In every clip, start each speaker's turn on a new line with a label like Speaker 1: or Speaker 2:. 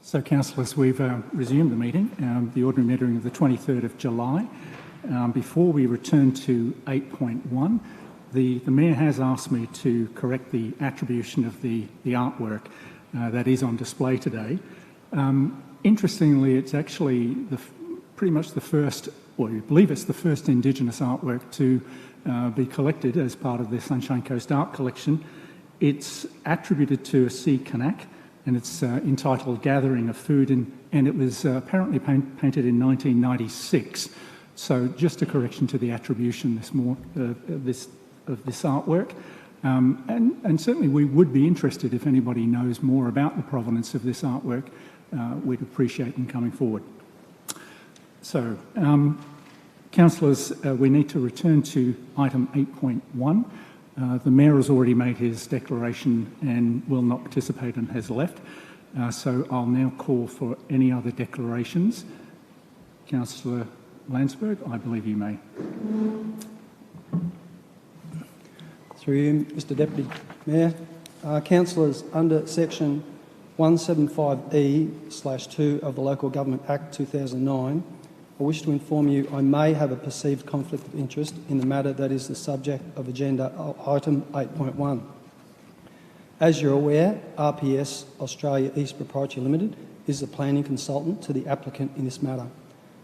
Speaker 1: So, councillors, we've resumed the meeting, the ordinary meeting of the 23rd of July. Before we return to 8.1, the Mayor has asked me to correct the attribution of the artwork that is on display today. Interestingly, it's actually pretty much the first, well, we believe it's the first Indigenous artwork to be collected as part of the Sunshine Coast Art Collection. It's attributed to a C. Kanak, and it's entitled Gathering of Food, and it was apparently painted in 1996. So just a correction to the attribution of this artwork. And certainly we would be interested if anybody knows more about the provenance of this artwork. We'd appreciate them coming forward. So, councillors, we need to return to item 8.1. The Mayor has already made his declaration and will not participate and has left. So I'll now call for any other declarations. Councillor Landsberg, I believe you may.
Speaker 2: Through you, Mr Deputy Mayor. Councillors, under section 175E/2 of the Local Government Act 2009, I wish to inform you I may have a perceived conflict of interest in the matter that is the subject of agenda item 8.1. As you're aware, RPS Australia East Proprietary Limited is the planning consultant to the applicant in this matter.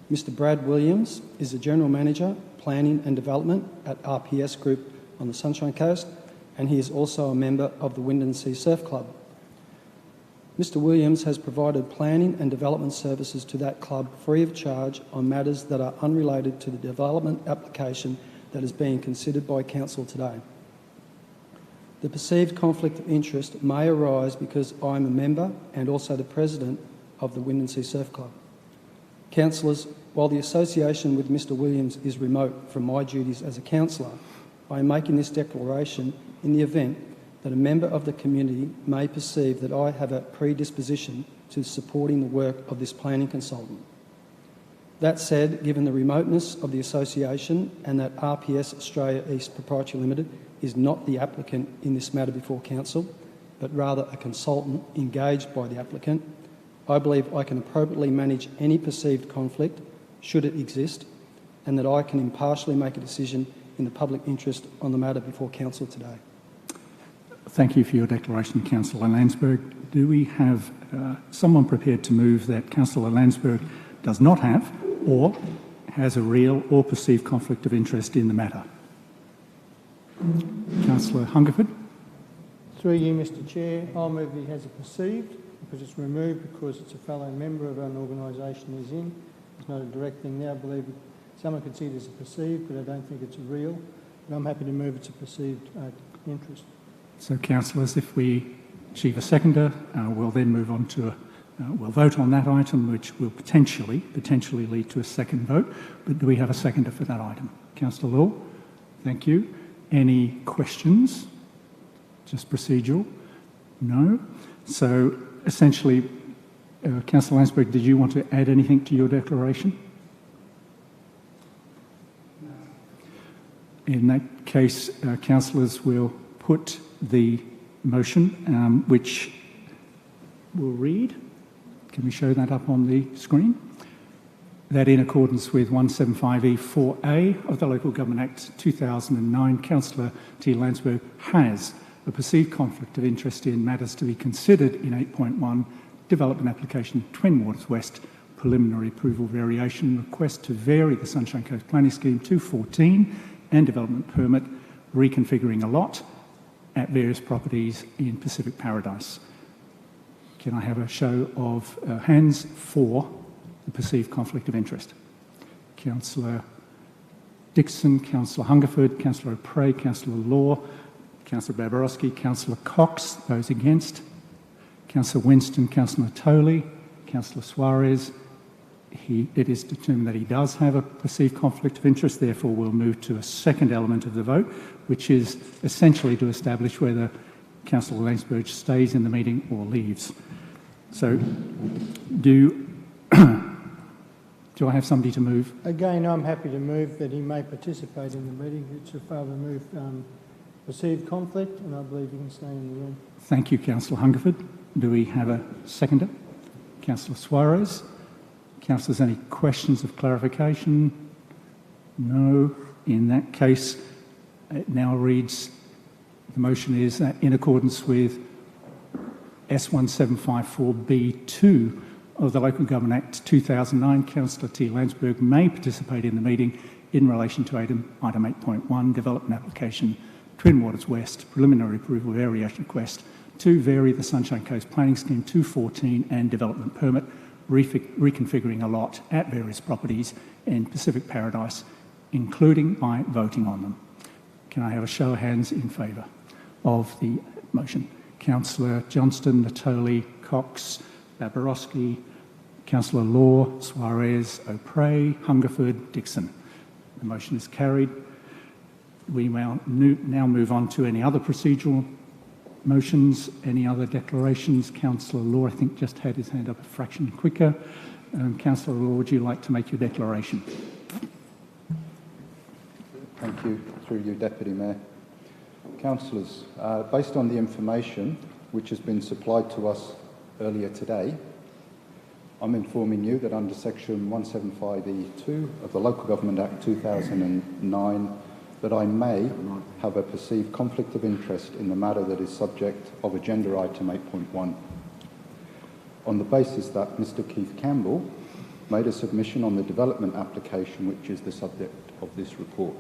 Speaker 2: Mr Brad Williams is the General Manager, Planning and Development at RPS Group on the Sunshine Coast, and he is also a member of the Wyndon Sea Surf Club. Mr Williams has provided planning and development services to that club free of charge on matters that are unrelated to the development application that is being considered by Council today. The perceived conflict of interest may arise because I am a member and also the President of the Wyndon Sea Surf Club. Councillors, while the association with Mr Williams is remote from my duties as a councillor, I am making this declaration in the event that a member of the community may perceive that I have a predisposition to supporting the work of this planning consultant. That said, given the remoteness of the association and that RPS Australia East Proprietary Limited is not the applicant in this matter before Council, but rather a consultant engaged by the applicant, I believe I can appropriately manage any perceived conflict, should it exist, and that I can impartially make a decision in the public interest on the matter before Council today.
Speaker 1: Thank you for your declaration, Councillor Landsberg. Do we have someone prepared to move that Councillor Landsberg does not have or has a real or perceived conflict of interest in the matter? Councillor Hungerford.
Speaker 3: Through you, Mr Chair, I'll move that he has a perceived because it's removed because it's a fellow member of an organisation he's in. It's not a direct thing now. I believe someone could see it as a perceived, but I don't think it's a real. But I'm happy to move it's a perceived interest.
Speaker 1: So, councillors, if we achieve a seconder, we'll then move on to we'll vote on that item, which will potentially lead to a second vote. But do we have a seconder for that item? Councillor Law, thank you. Any questions? Just procedural? No. So, essentially, Councillor Landsberg, did you want to add anything to your declaration? No. In that case, councillors will put the motion, which we'll read. Can we show that up on the screen? That in accordance with 175E4A of the Local Government Act 2009, Councillor T. Landsberg has a perceived conflict of interest in matters to be considered in 8.1 Development Application Twin Waters West Preliminary Approval Variation Request to vary the Sunshine Coast Planning Scheme 214 and Development Permit reconfiguring a lot at various properties in Pacific Paradise. Can I have a show of hands for the perceived conflict of interest? Councillor Dixon, Councillor Hungerford, Councillor O'Prey, Councillor Law, Councillor Babarowski, Councillor Cox. Those against? Councillor Winston, Councillor Natoli, Councillor Suarez. It is determined that he does have a perceived conflict of interest, therefore we'll move to a second element of the vote, which is essentially to establish whether Councillor Landsberg stays in the meeting or leaves. So, do I have somebody to move?
Speaker 3: Again, I'm happy to move that he may participate in the meeting. It's a far removed perceived conflict, and I believe he can stay in the room.
Speaker 1: Thank you, Councillor Hungerford. Do we have a seconder? Councillor Suarez. Councillors, any questions of clarification? No. In that case, it now reads, the motion is in accordance with S1754B2 of the Local Government Act 2009, Councillor T. Landsberg may participate in the meeting in relation to item 8.1, development application, Twin Waters West, preliminary approval variation request to vary the Sunshine Coast Planning Scheme 214 and development permit, reconfiguring a lot at various properties in Pacific Paradise, including by voting on them. Can I have a show of hands in favour of the motion? Councillor Johnston, Natoli, Cox, Babarowski, Councillor Law, Suarez, O'Prey, Hungerford, Dixon. The motion is carried. We now move on to any other procedural motions, any other declarations. Councillor Law, I think, just had his hand up a fraction quicker. Councillor Law, would you like to make your declaration?
Speaker 4: Thank you, through you, Deputy Mayor. Councillors, based on the information which has been supplied to us earlier today, I'm informing you that under section 175E2 of the Local Government Act 2009 that I may have a perceived conflict of interest in the matter that is subject of agenda item 8.1. On the basis that Mr. Keith Campbell made a submission on the development application which is the subject of this report.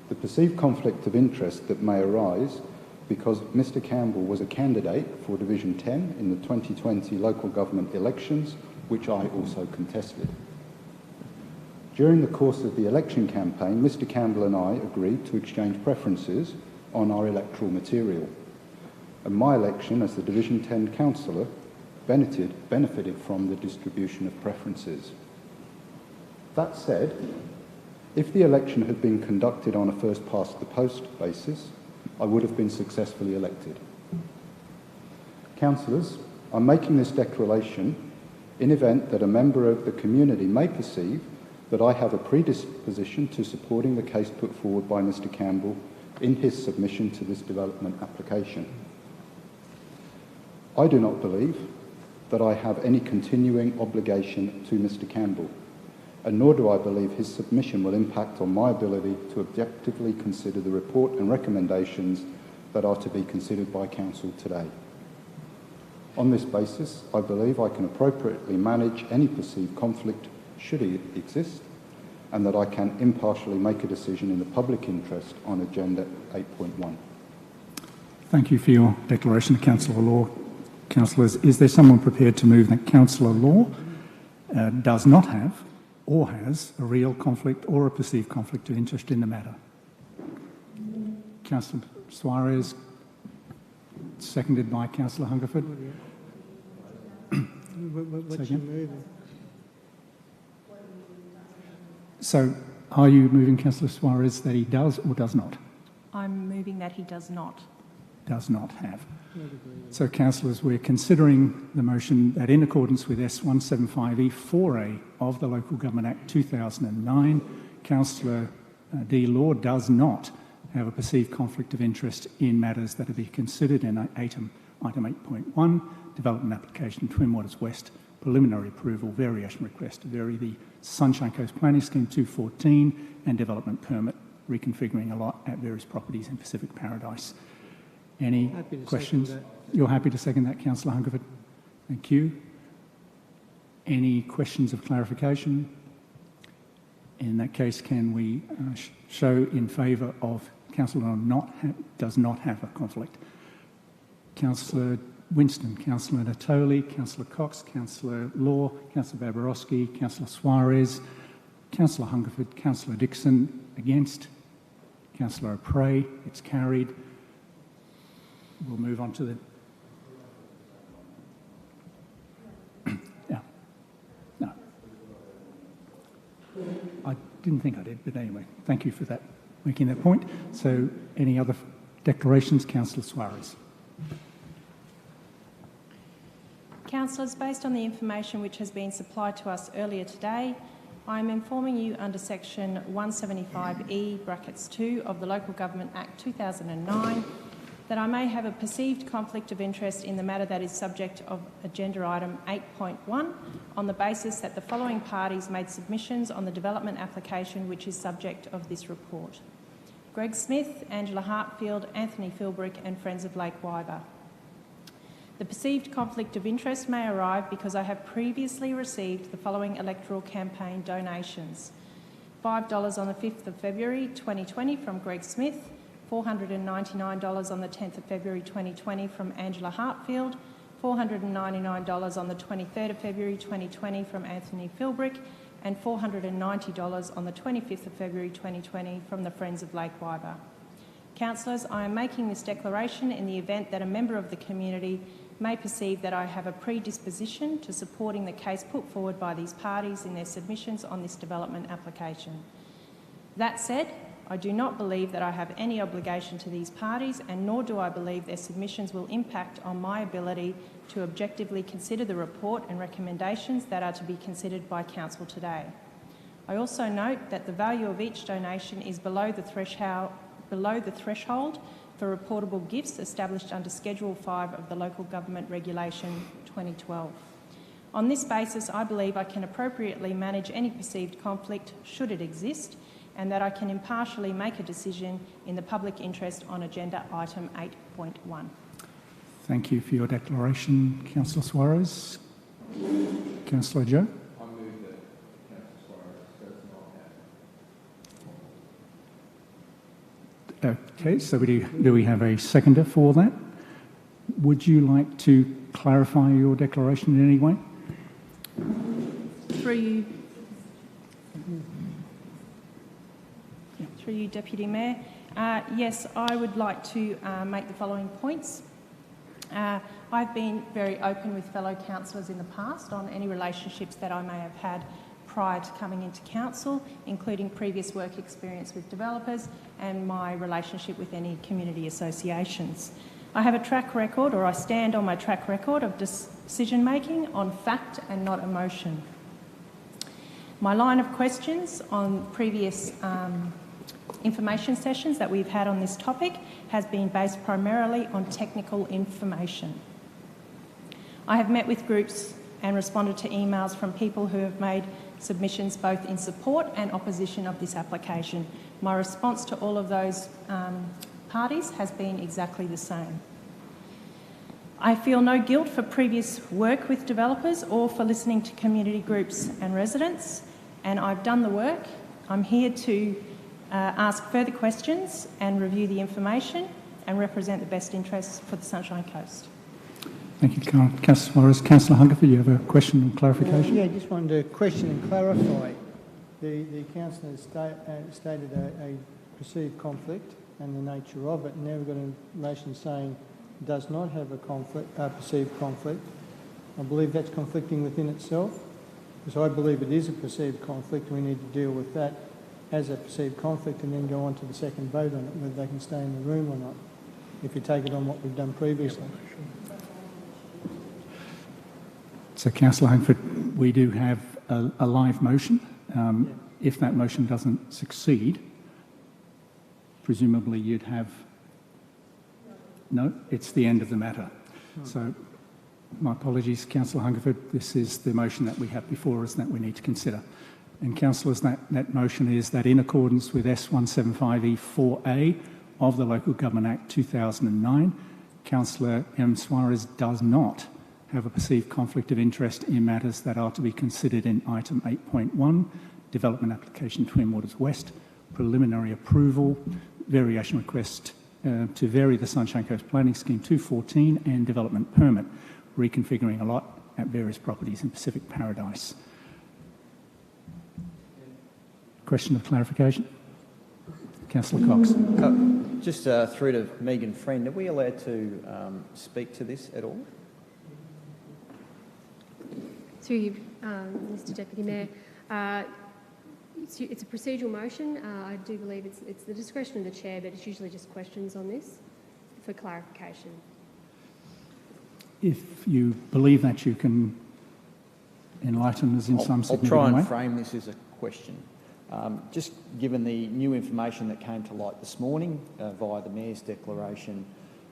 Speaker 4: The perceived conflict of interest that may arise because Mr. Campbell was a candidate for Division 10 in the 2020 local government elections, which I also contested. During the course of the election campaign, Mr. Campbell and I agreed to exchange preferences on our electoral material, and my election as the Division 10 councillor benefited from the distribution of preferences. That said, if the election had been conducted on a first-past-the-post basis, I would have been successfully elected. Councillors, I'm making this declaration in event that a member of the community may perceive that I have a predisposition to supporting the case put forward by Mr. Campbell in his submission to this development application. I do not believe that I have any continuing obligation to Mr. Campbell, and nor do I believe his submission will impact on my ability to objectively consider the report and recommendations that are to be considered by Council today. On this basis, I believe I can appropriately manage any perceived conflict should it exist, and that I can impartially make a decision in the public interest on Agenda 8.1.
Speaker 1: Thank you for your declaration, Councillor Law. Councillors, is there someone prepared to move that Councillor Law does not have or has a real conflict or a perceived conflict of interest in the matter? Councillor Suarez, seconded by Councillor Hungerford.
Speaker 3: What's your moving?
Speaker 1: So, are you moving, Councillor Suarez, that he does or does not?
Speaker 5: I'm moving that he does not.
Speaker 1: Does not have. So, councillors, we're considering the motion that in accordance with S175E4A of the Local Government Act 2009, Councillor D. Law does not have a perceived conflict of interest in matters that are to be considered in item 8.1, development application, Twin Waters West, preliminary approval, variation request to vary the Sunshine Coast Planning Scheme 214 and development permit, reconfiguring a lot at various properties in Pacific Paradise. Any questions? You're happy to second that, Councillor Hungerford? Thank you. Any questions of clarification? In that case, can we show in favour of Councillor does not have a conflict? Councillor Winston, Councillor Natoli, Councillor Cox, Councillor Law, Councillor Babarowski, Councillor Suarez, Councillor Hungerford, Councillor Dixon, against. Councillor O'Prey, it's carried. We'll move on to the... No. I didn't think I did, but anyway, thank you for that, making that point. So, any other declarations? Councillor Suarez.
Speaker 5: Councillors, based on the information which has been supplied to us earlier today, I am informing you under section 175E(2) of the Local Government Act 2009 that I may have a perceived conflict of interest in the matter that is subject of agenda item 8.1 on the basis that the following parties made submissions on the development application which is subject of this report: Greg Smith, Angela Hartfield, Anthony Philbrick and Friends of Lake Wyber. The perceived conflict of interest may arise because I have previously received the following electoral campaign donations: $5 on the 5th of February 2020 from Greg Smith, $499 on the 10th of February 2020 from Angela Hartfield, $499 on the 23rd of February 2020 from Anthony Philbrick, and $490 on the 25th of February 2020 from the Friends of Lake Wyber. Councillors, I am making this declaration in the event that a member of the community may perceive that I have a predisposition to supporting the case put forward by these parties in their submissions on this development application. That said, I do not believe that I have any obligation to these parties, and nor do I believe their submissions will impact on my ability to objectively consider the report and recommendations that are to be considered by Council today. I also note that the value of each donation is below the threshold for reportable gifts established under Schedule 5 of the Local Government Regulation 2012. On this basis, I believe I can appropriately manage any perceived conflict, should it exist, and that I can impartially make a decision in the public interest on agenda item 8.1.
Speaker 1: Thank you for your declaration, Councillor Suarez. Councillor Joe?
Speaker 6: I move that Councillor Suarez does not have.
Speaker 1: Okay, so do we have a seconder for that? Would you like to clarify your declaration in any way?
Speaker 5: Through you, Deputy Mayor. Yes, I would like to make the following points. I've been very open with fellow councillors in the past on any relationships that I may have had prior to coming into council, including previous work experience with developers and my relationship with any community associations. I have a track record, or I stand on my track record, of decision making on fact and not emotion. My line of questions on previous information sessions that we've had on this topic has been based primarily on technical information. I have met with groups and responded to emails from people who have made submissions both in support and opposition of this application. My response to all of those parties has been exactly the same. I feel no guilt for previous work with developers or for listening to community groups and residents, and I've done the work. I'm here to ask further questions and review the information and represent the best interests for the Sunshine Coast.
Speaker 1: Thank you, Councillor Suarez. Councillor Hungerford, you have a question or clarification?
Speaker 3: Yeah, just wanted to question and clarify. The councillor stated a perceived conflict and the nature of it, and now we've got information saying does not have a perceived conflict. I believe that's conflicting within itself, because I believe it is a perceived conflict. We need to deal with that as a perceived conflict and then go on to the second vote on it, whether they can stay in the room or not, if you take it on what we've done previously.
Speaker 1: So, Councillor Hungerford, we do have a live motion. If that motion doesn't succeed, presumably you'd have... No, it's the end of the matter. So, my apologies, Councillor Hungerford. This is the motion that we have before us that we need to consider. And councillors, that motion is that in accordance with S175E4A of the Local Government Act 2009, Councillor M. Suarez does not have a perceived conflict of interest in matters that are to be considered in item 8.1, Development Application Twin Waters West, Preliminary Approval, Variation Request to vary the Sunshine Coast Planning Scheme 214 and Development Permit, reconfiguring a lot at various properties in Pacific Paradise. Question of clarification? Councillor Cox.
Speaker 7: Just through to Megan Friend, are we allowed to speak to this at all?
Speaker 8: Through you, Mr Deputy Mayor. It's a procedural motion. I do believe it's the discretion of the chair, but it's usually just questions on this for clarification.
Speaker 1: If you believe that you can enlighten us in some significant way.
Speaker 7: I'll try and frame this as a question. Just given the new information that came to light this morning via the Mayor's declaration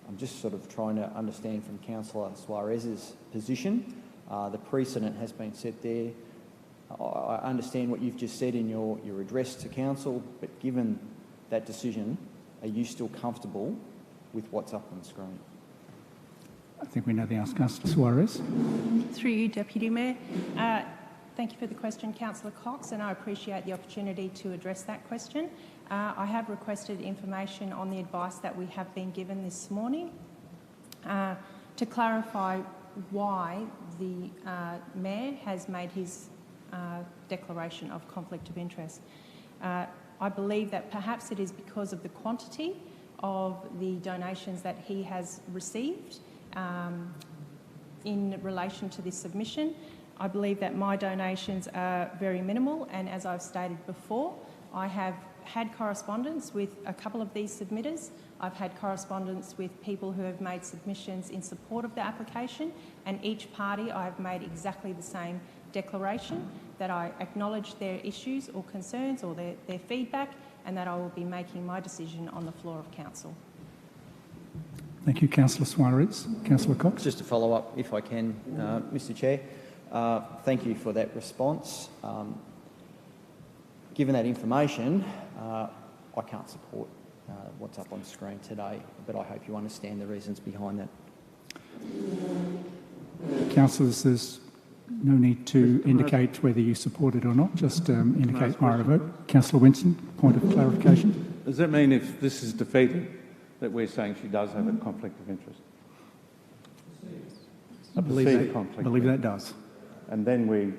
Speaker 7: I'm just sort of trying to understand from Councillor Suarez's position. The precedent has been set there. I understand what you've just said in your address to Council, but given that decision, are you still comfortable with what's up on the screen?
Speaker 1: I think we know the answer. Councillor Suarez.
Speaker 5: Through you, Deputy Mayor. Thank you for the question, Councillor Cox, and I appreciate the opportunity to address that question. I have requested information on the advice that we have been given this morning to clarify why the Mayor has made his declaration of conflict of interest. I believe that perhaps it is because of the quantity of the donations that he has received in relation to this submission. I believe that my donations are very minimal, and as I've stated before, I have had correspondence with a couple of these submitters. I've had correspondence with people who have made submissions in support of the application, and each party I have made exactly the same declaration, that I acknowledge their issues or concerns or their feedback, and that I will be making my decision on the floor of Council.
Speaker 1: Thank you, Councillor Suarez. Councillor Cox.
Speaker 7: Just to follow up, if I can, Mr Chair, thank you for that response. Given that information, I can't support what's up on screen today, but I hope you understand the reasons behind that.
Speaker 1: Councillors, there's no need to indicate whether you support it or not, just indicate via a vote. Councillor Winston, point of clarification.
Speaker 6: Does that mean if this is defeated that we're saying she does have a conflict of interest?
Speaker 1: I believe that does.
Speaker 6: And then we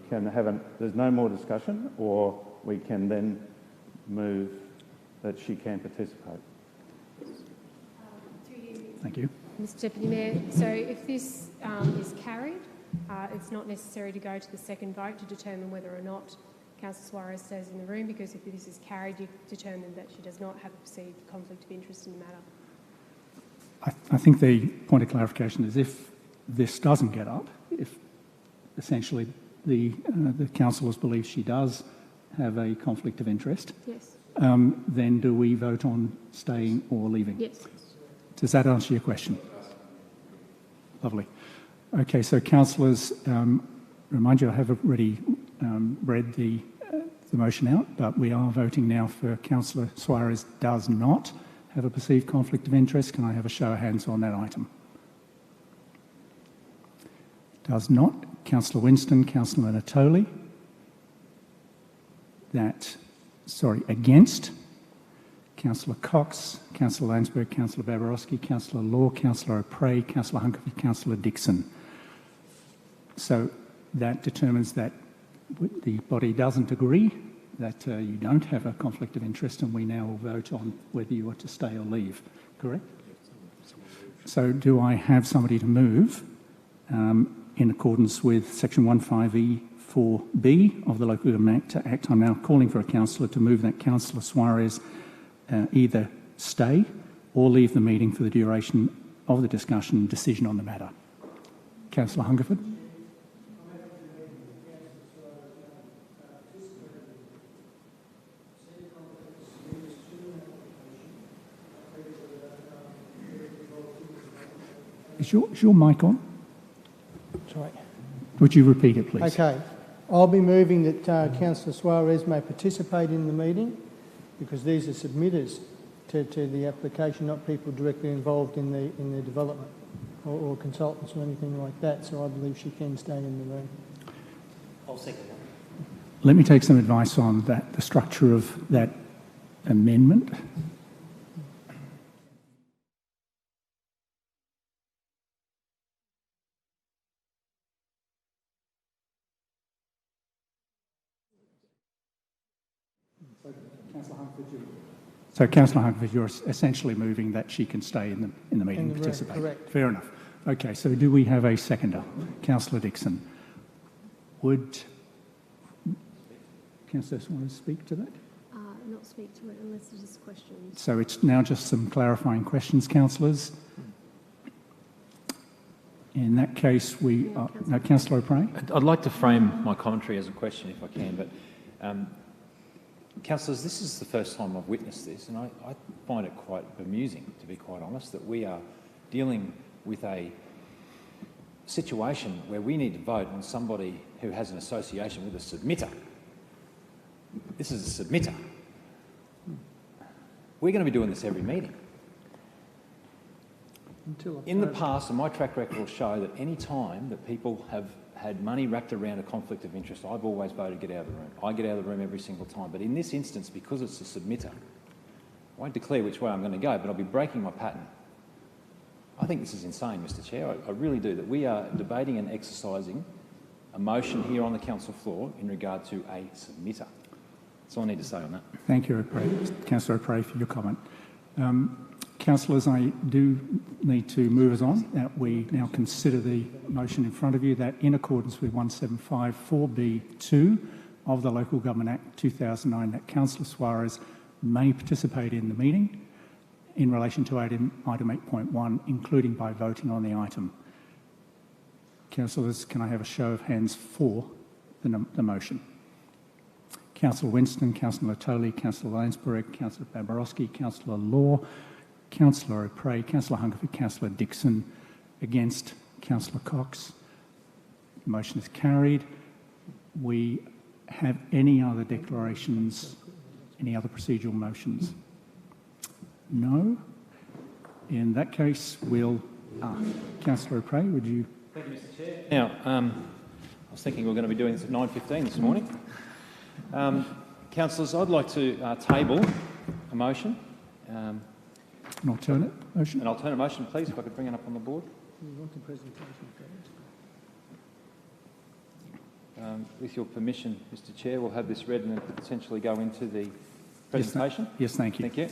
Speaker 6: can have there's no more discussion, or we can then move that she can participate.
Speaker 1: Thank you.
Speaker 8: Mr Deputy Mayor, so if this is carried, it's not necessary to go to the second vote to determine whether or not Councillor Suarez stays in the room, because if this is carried, you determine that she does not have a perceived conflict of interest in the matter.
Speaker 1: I think the point of clarification is if this doesn't get up, if essentially the councillors believe she does have a conflict of interest,
Speaker 8: yes,
Speaker 1: then do we vote on staying or leaving?
Speaker 8: yes.
Speaker 1: Does that answer your question? Lovely. Okay, so councillors, remind you I have already read the motion out, but we are voting now for Councillor Suarez does not have a perceived conflict of interest. Can I have a show of hands on that item? Does not. Councillor Winston, Councillor Natoli. Against. Councillor Cox, Councillor Landsberg, Councillor Babarowski, Councillor Law, Councillor O'Prey, Councillor Hunkerford, Councillor Dixon. So that determines that the body doesn't agree, that you don't have a conflict of interest, and we now will vote on whether you are to stay or leave. Correct? So do I have somebody to move in accordance with Section 15E4B of the Local Government Act? I'm now calling for a councillor to move that Councillor Suarez either stay or leave the meeting for the duration of the discussion and decision on the matter. Councillor Hungerford. Is your mic on?
Speaker 3: Sorry.
Speaker 1: Would you repeat it, please?
Speaker 3: Okay. I'll be moving that Councillor Suarez may participate in the meeting, because these are submitters to the application, not people directly involved in the development or consultants or anything like that. So I believe she can stay in the room.
Speaker 7: I'll second that.
Speaker 1: Let me take some advice on that, the structure of that amendment. So, Councillor Hungerford, you're essentially moving that she can stay in the meeting and participate.
Speaker 3: Correct.
Speaker 1: Fair enough. Okay, so do we have a seconder? Councillor Dixon. Would Councillor want to speak to that?
Speaker 8: Not speak to it unless there's questions.
Speaker 1: So it's now just some clarifying questions, councillors. In that case, Councillor O'Prey.
Speaker 9: I'd like to frame my commentary as a question, if I can, but councillors, this is the first time I've witnessed this, and find it quite bemusing, to be quite honest, that we are dealing with a situation where we need to vote on somebody who has an association with a submitter. This is a submitter. We're going to be doing this every meeting. In the past, and my track record will show that any time that people have had money wrapped around a conflict of interest, I've always voted to get out of the room. I get out of the room every single time. But in this instance, because it's a submitter, I won't declare which way I'm going to go, but I'll be breaking my pattern. I think this is insane, Mr Chair. I really do, that we are debating and exercising a motion here on the council floor in regard to a submitter. That's all I need to say on that.
Speaker 1: Thank you, Councillor O'Prey, for your comment. Councillors, I do need to move us on. That we now consider the motion in front of you that in accordance with 175 4B2 of the Local Government Act 2009, that Councillor Suarez may participate in the meeting in relation to item 8.1, including by voting on the item. Councillors, can I have a show of hands for the motion? Councillor Winston, Councillor Latole, Councillor Lansbury, Councillor Babarowski, Councillor Law, Councillor O'Prey, Councillor Hungerford, Councillor Dixon. Against, Councillor Cox. The motion is carried. We have any other declarations, any other procedural motions? No? In that case, we'll... Councillor O'Prey, would you...
Speaker 9: Thank you, Mr Chair. Now, I was thinking we were going to be doing this at 9:15 this morning. Councillors, I'd like to table a motion.
Speaker 1: An alternate motion?
Speaker 9: An alternate motion, please, if I could bring it up on the board.
Speaker 3: You want the presentation first?
Speaker 9: With your permission, Mr Chair, we'll have this read and then potentially go into the presentation.
Speaker 1: Yes, thank you.
Speaker 9: Thank you.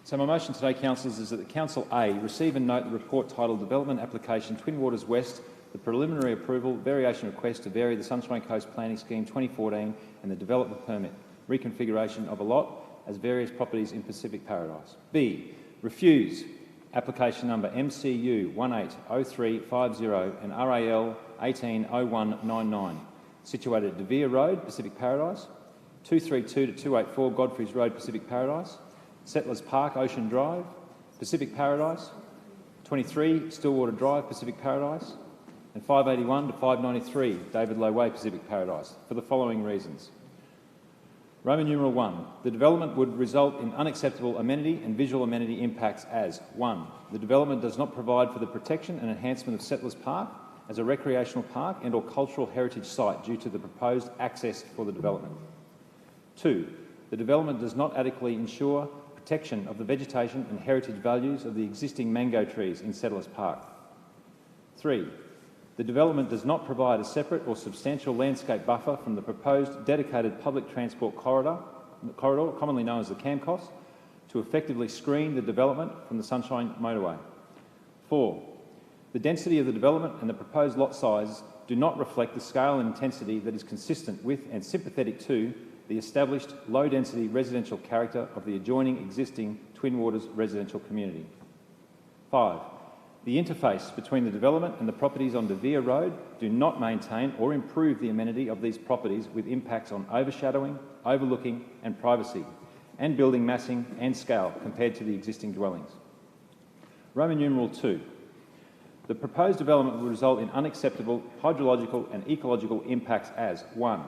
Speaker 9: So my motion today, councillors, is that the Council A receive and note the report titled Development Application Twin Waters West, the preliminary approval variation request to vary the Sunshine Coast Planning Scheme 2014 and the development permit, reconfiguration of a lot as various properties in Pacific Paradise. B, refuse application number MCU 180350 and RAL 180199, situated at De Vere Road, Pacific Paradise, 232 to 284 Godfrey's Road, Pacific Paradise, Settlers Park, Ocean Drive, Pacific Paradise, 23 Stillwater Drive, Pacific Paradise, and 581 to 593 David Low Way, Pacific Paradise, for the following reasons. Roman numeral 1, the development would result in unacceptable amenity and visual amenity impacts as 1. The development does not provide for the protection and enhancement of Settlers Park as a recreational park and or cultural heritage site due to the proposed access for the development. 2. The development does not adequately ensure protection of the vegetation and heritage values of the existing mango trees in Settlers Park. 3. The development does not provide a separate or substantial landscape buffer from the proposed dedicated public transport corridor, commonly known as the CAMCOS, to effectively screen the development from the Sunshine Motorway. 4. The density of the development and the proposed lot size do not reflect the scale and intensity that is consistent with and sympathetic to the established low-density residential character of the adjoining existing Twin Waters residential community. 5. The interface between the development and the properties on De Vere Road do not maintain or improve the amenity of these properties with impacts on overshadowing, overlooking and privacy, and building massing and scale compared to the existing dwellings. Roman numeral 2. The proposed development will result in unacceptable hydrological and ecological impacts as 1.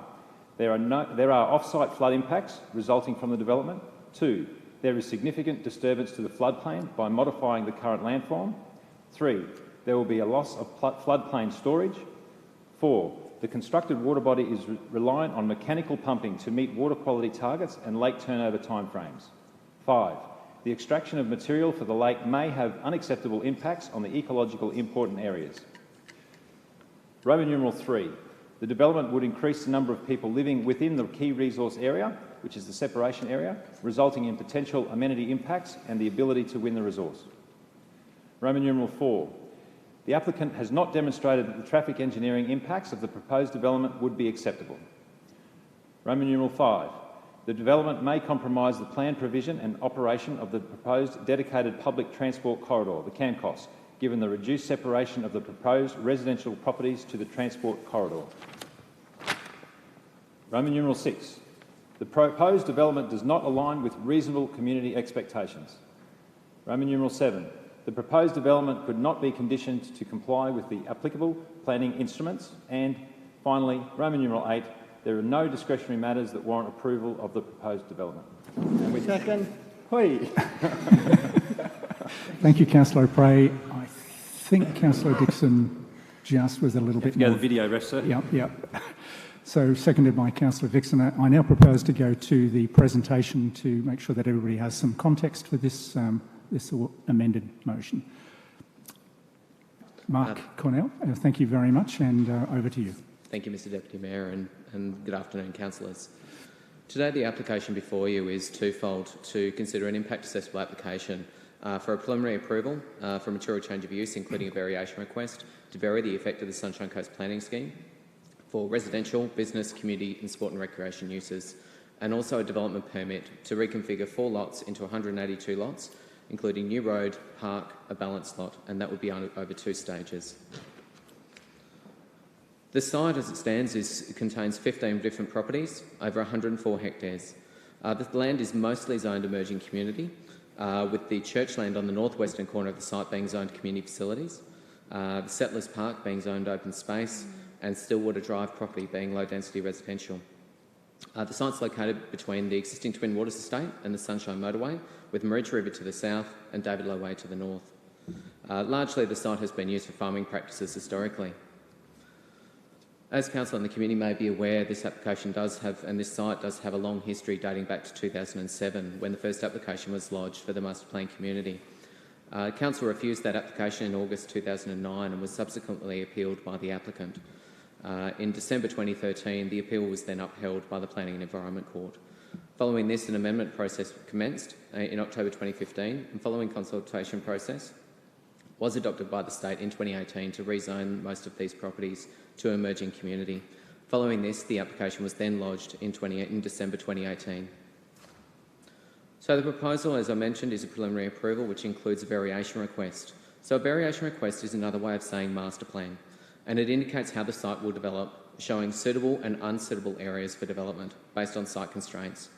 Speaker 9: There are off-site flood impacts resulting from the development. 2. There is significant disturbance to the floodplain by modifying the current landform. 3. There will be a loss of floodplain storage. 4. The constructed water body is reliant on mechanical pumping to meet water quality targets and lake turnover timeframes. 5. The extraction of material for the lake may have unacceptable impacts on the ecological important areas. Roman numeral 3. The development would increase the number of people living within the key resource area, which is the separation area, resulting in potential amenity impacts and the ability to win the resource. Roman numeral 4. The applicant has not demonstrated that the traffic engineering impacts of the proposed development would be acceptable. Roman numeral 5. The development may compromise the planned provision and operation of the proposed dedicated public transport corridor, the CAMCOS, given the reduced separation of the proposed residential properties to the transport corridor. Roman numeral 6. The proposed development does not align with reasonable community expectations. Roman numeral 7. The proposed development could not be conditioned to comply with the applicable planning instruments. And finally, Roman numeral 8. There are no discretionary matters that warrant approval of the proposed development. And with
Speaker 3: Second.
Speaker 9: Hoi.
Speaker 1: Thank you, Councillor O'Prey. I think Councillor Dixon just was a little bit
Speaker 9: Go
Speaker 1: more...
Speaker 9: to the video ref, sir.
Speaker 1: Yep. So, seconded by Councillor Dixon. I now propose to go to the presentation to make sure that everybody has some context for this amended motion. Mark Cornell, thank you very much, and over to you.
Speaker 10: Thank you, Mr Deputy Mayor, and good afternoon, councillors. Today the application before you is twofold: to consider an impact assessable application for a preliminary approval for a material change of use, including a variation request to vary the effect of the Sunshine Coast Planning Scheme for residential, business, community and sport and recreation uses, and also a development permit to reconfigure 4 lots into 182 lots, including new road, park, a balanced lot, and that would be over 2 stages. The site as it stands contains 15 different properties, over 104 hectares. The land is mostly zoned emerging community, with the churchland on the northwestern corner of the site being zoned community facilities, the Settlers Park being zoned open space, and Stillwater Drive property being low-density residential. The site's located between the existing Twin Waters estate and the Sunshine Motorway, with Mareecha River to the south and David Low Way to the north. Largely, the site has been used for farming practices historically. As council and the committee may be aware, this application does have, and this site does have, a long history dating back to 2007, when the first application was lodged for the master plan community. Council refused that application in August 2009 and was subsequently appealed by the applicant. In December 2013, the appeal was then upheld by the Planning and Environment Court. Following this, an amendment process commenced in October 2015, and following consultation process was adopted by the state in 2018 to rezone most of these properties to emerging community. Following this, the application was then lodged in December 2018. So the proposal, as I mentioned, is a preliminary approval which includes a variation request. So a variation request is another way of saying master plan, and it indicates how the site will develop, showing suitable and unsuitable areas for development based on site constraints.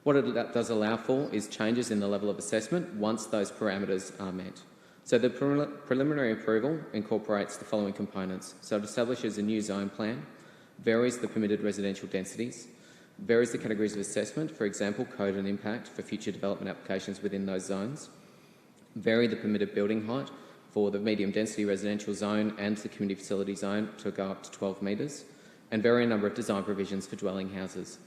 Speaker 10: What it does allow for is changes in the level of assessment once those parameters are met. So the preliminary approval incorporates the following components. So it establishes a new zone plan, varies the permitted residential densities, varies the categories of assessment, for example, code and impact for future development applications within those zones, vary the permitted building height for the medium density residential zone and the community facility zone to go up to 12 metres, and vary a number of design provisions for dwelling houses.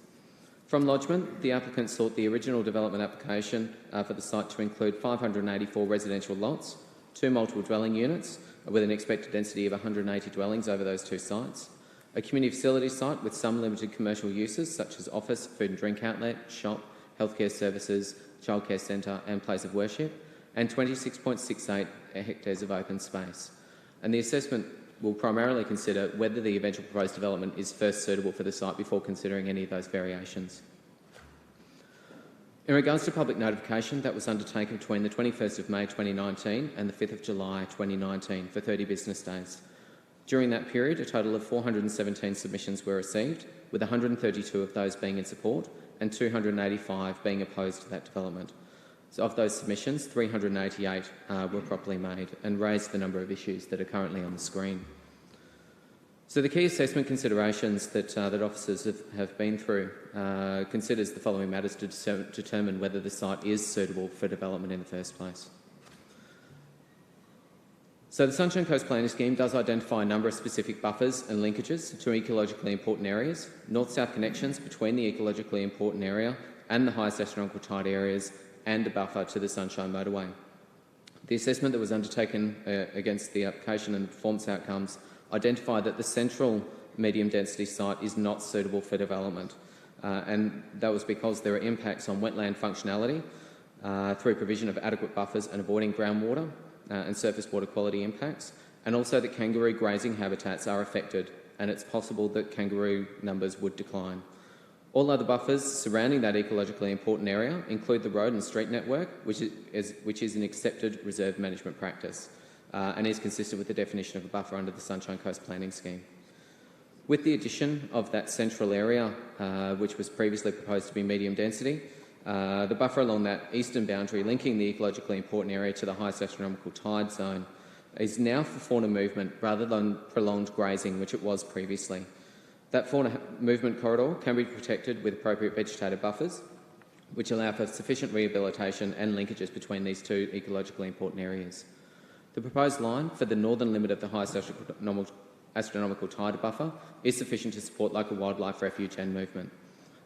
Speaker 10: From lodgement, the applicant sought the original development application for the site to include 584 residential lots, 2 multiple dwelling units with an expected density of 180 dwellings over those 2 sites, a community facility site with some limited commercial uses such as office, food and drink outlet, shop, healthcare services, childcare centre and place of worship, and 26.68 hectares of open space. And the assessment will primarily consider whether the eventual proposed development is first suitable for the site before considering any of those variations. In regards to public notification, that was undertaken between the 21st of May 2019 and the 5th of July 2019 for 30 business days. During that period, a total of 417 submissions were received, with 132 of those being in support and 285 being opposed to that development. So of those submissions, 388 were properly made and raised the number of issues that are currently on the screen. So the key assessment considerations that officers have been through considers the following matters to determine whether the site is suitable for development in the first place. So the Sunshine Coast Planning Scheme does identify a number of specific buffers and linkages to ecologically important areas, north-south connections between the ecologically important area and the highest astronomical tide areas, and a buffer to the Sunshine Motorway. The assessment that was undertaken against the application and the performance outcomes identified that the central medium density site is not suitable for development, and that was because there are impacts on wetland functionality through provision of adequate buffers and avoiding groundwater and surface water quality impacts, and also that kangaroo grazing habitats are affected, and it's possible that kangaroo numbers would decline. All other buffers surrounding that ecologically important area include the road and street network, which is an accepted reserve management practice and is consistent with the definition of a buffer under the Sunshine Coast Planning Scheme. With the addition of that central area, which was previously proposed to be medium density, the buffer along that eastern boundary linking the ecologically important area to the highest astronomical tide zone is now for fauna movement rather than prolonged grazing, which it was previously. That fauna movement corridor can be protected with appropriate vegetative buffers, which allow for sufficient rehabilitation and linkages between these two ecologically important areas. The proposed line for the northern limit of the highest astronomical tide buffer is sufficient to support local wildlife refuge and movement.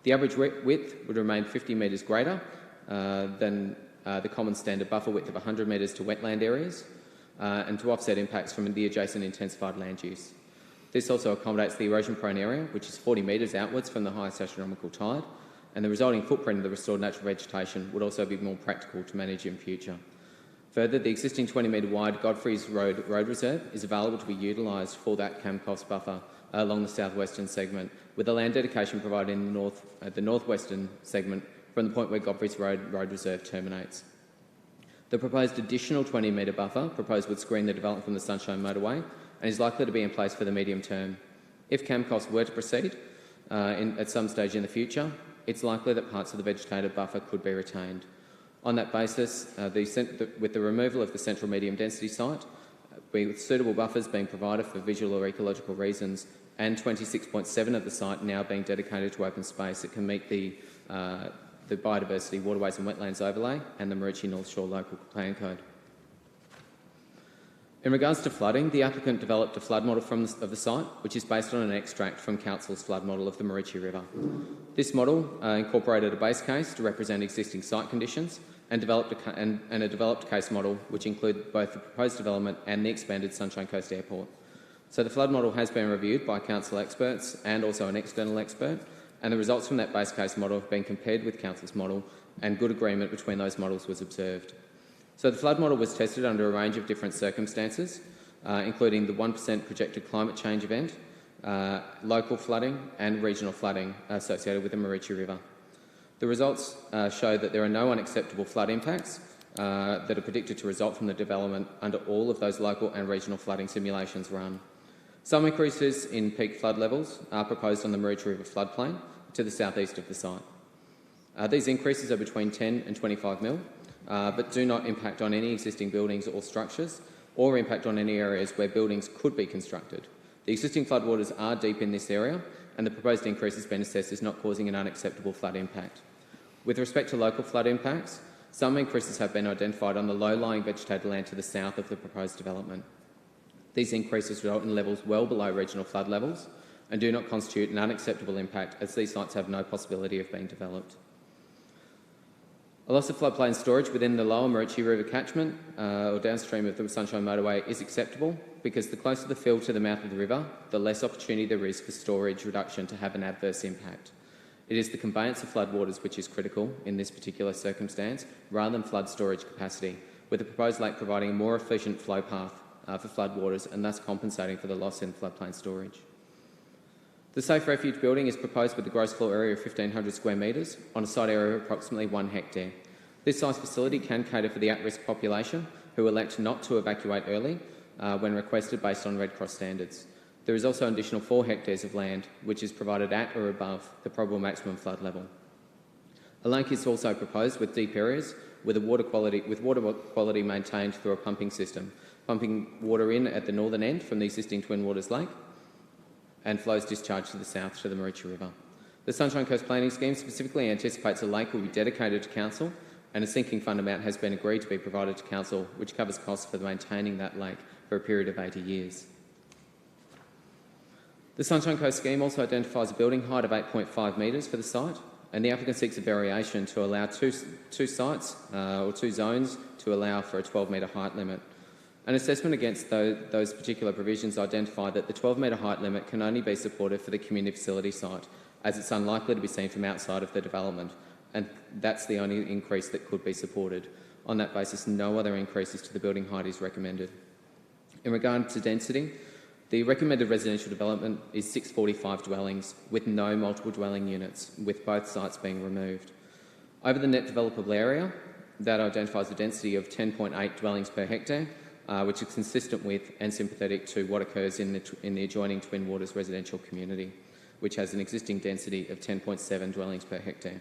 Speaker 10: The average width would remain 50 metres greater than the common standard buffer width of 100 metres to wetland areas and to offset impacts from the adjacent intensified land use. This also accommodates the erosion-prone area, which is 40 metres outwards from the highest astronomical tide, and the resulting footprint of the restored natural vegetation would also be more practical to manage in future. Further, the existing 20-metre wide Godfrey's Road Reserve is available to be utilised for that CAMCOS buffer along the southwestern segment, with a land dedication provided in the northwestern segment from the point where Godfrey's Road Reserve terminates. The proposed additional 20-metre buffer proposed would screen the development from the Sunshine Motorway and is likely to be in place for the medium term. If CAMCOS were to proceed at some stage in the future, it's likely that parts of the vegetative buffer could be retained. On that basis, with the removal of the central medium density site, with suitable buffers being provided for visual or ecological reasons, and 26.7 of the site now being dedicated to open space, it can meet the Biodiversity, Waterways and Wetlands Overlay and the Maroochy North Shore Local Plan Code. In regards to flooding, the applicant developed a flood model of the site, which is based on an extract from Council's flood model of the Maroochy River. This model incorporated a base case to represent existing site conditions and a developed case model which included both the proposed development and the expanded Sunshine Coast Airport. So the flood model has been reviewed by council experts and also an external expert, and the results from that base case model have been compared with council's model, and good agreement between those models was observed. So the flood model was tested under a range of different circumstances, including the 1% projected climate change event, local flooding and regional flooding associated with the Maroochy River. The results show that there are no unacceptable flood impacts that are predicted to result from the development under all of those local and regional flooding simulations run. Some increases in peak flood levels are proposed on the Maroochy River floodplain to the southeast of the site. These increases are between 10 and 25 mil, but do not impact on any existing buildings or structures or impact on any areas where buildings could be constructed. The existing floodwaters are deep in this area, and the proposed increase has been assessed as not causing an unacceptable flood impact. With respect to local flood impacts, some increases have been identified on the low-lying vegetated land to the south of the proposed development. These increases result in levels well below regional flood levels and do not constitute an unacceptable impact, as these sites have no possibility of being developed. A loss of floodplain storage within the lower Maroochy River catchment or downstream of the Sunshine Motorway is acceptable because the closer the fill to the mouth of the river, the less opportunity there is for storage reduction to have an adverse impact. It is the conveyance of floodwaters which is critical in this particular circumstance, rather than flood storage capacity, with the proposed lake providing a more efficient flow path for floodwaters and thus compensating for the loss in floodplain storage. The Safe Refuge building is proposed with a gross floor area of 1,500 square metres on a site area of approximately 1 hectare. This size facility can cater for the at-risk population who elect not to evacuate early when requested based on Red Cross standards. There is also an additional 4 hectares of land which is provided at or above the probable maximum flood level. A lake is also proposed with deep areas with water quality maintained through a pumping system, pumping water in at the northern end from the existing Twin Waters Lake and flows discharged to the south to the Maroochy River. The Sunshine Coast Planning Scheme specifically anticipates a lake will be dedicated to council, and a sinking fund amount has been agreed to be provided to council, which covers costs for maintaining that lake for a period of 80 years. The Sunshine Coast Scheme also identifies a building height of 8.5 metres for the site, and the applicant seeks a variation to allow two sites or 2 zones to allow for a 12-metre height limit. An assessment against those particular provisions identified that the 12-metre height limit can only be supported for the community facility site, as it's unlikely to be seen from outside of the development, and that's the only increase that could be supported. On that basis, no other increases to the building height is recommended. In regard to density, the recommended residential development is 645 dwellings with no multiple dwelling units, with both sites being removed. Over the net developable area, that identifies a density of 10.8 dwellings per hectare, which is consistent with and sympathetic to what occurs in the adjoining Twin Waters residential community, which has an existing density of 10.7 dwellings per hectare.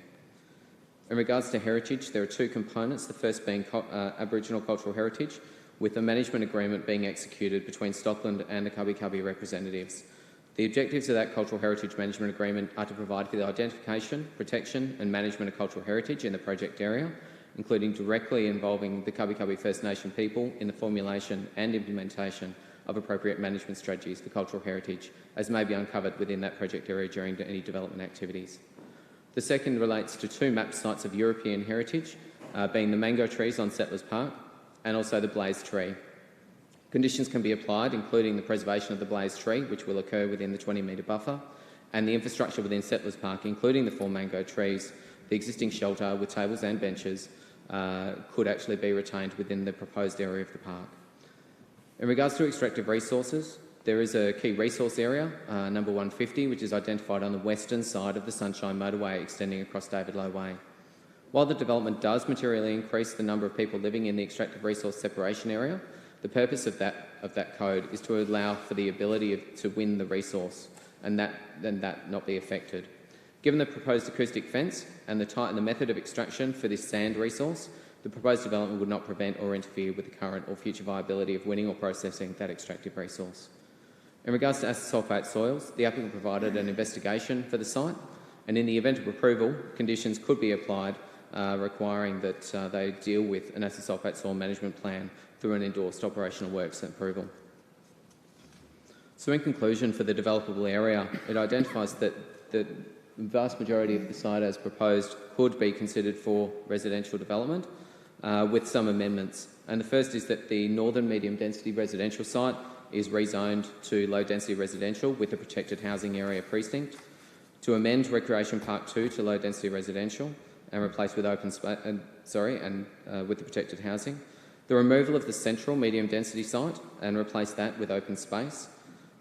Speaker 10: In regards to heritage, there are two components, the first being Aboriginal cultural heritage, with a management agreement being executed between Stockland and the Cubby Cubby representatives. The objectives of that cultural heritage management agreement are to provide for the identification, protection and management of cultural heritage in the project area, including directly involving the Cubby Cubby First Nation people in the formulation and implementation of appropriate management strategies for cultural heritage, as may be uncovered within that project area during any development activities. The second relates to two mapped sites of European heritage, being the mango trees on Settlers Park and also the blaze tree. Conditions can be applied, including the preservation of the blaze tree, which will occur within the 20-metre buffer, and the infrastructure within Settlers Park, including the 4 mango trees, the existing shelter with tables and benches, could actually be retained within the proposed area of the park. In regards to extractive resources, there is a key resource area, number 150, which is identified on the western side of the Sunshine Motorway extending across David Low Way. While the development does materially increase the number of people living in the extractive resource separation area, the purpose of that code is to allow for the ability to win the resource and that not be affected. Given the proposed acoustic fence and the method of extraction for this sand resource, the proposed development would not prevent or interfere with the current or future viability of winning or processing that extractive resource. In regards to acid sulphate soils, the applicant provided an investigation for the site, and in the event of approval, conditions could be applied requiring that they deal with an acid sulphate soil management plan through an endorsed operational works approval. So in conclusion, for the developable area, it identifies that the vast majority of the site as proposed could be considered for residential development with some amendments. And the first is that the northern medium density residential site is rezoned to low density residential with a protected housing area precinct, to amend Recreation Park 2 to low density residential and replace with with the protected housing. The removal of the central medium density site and replace that with open space.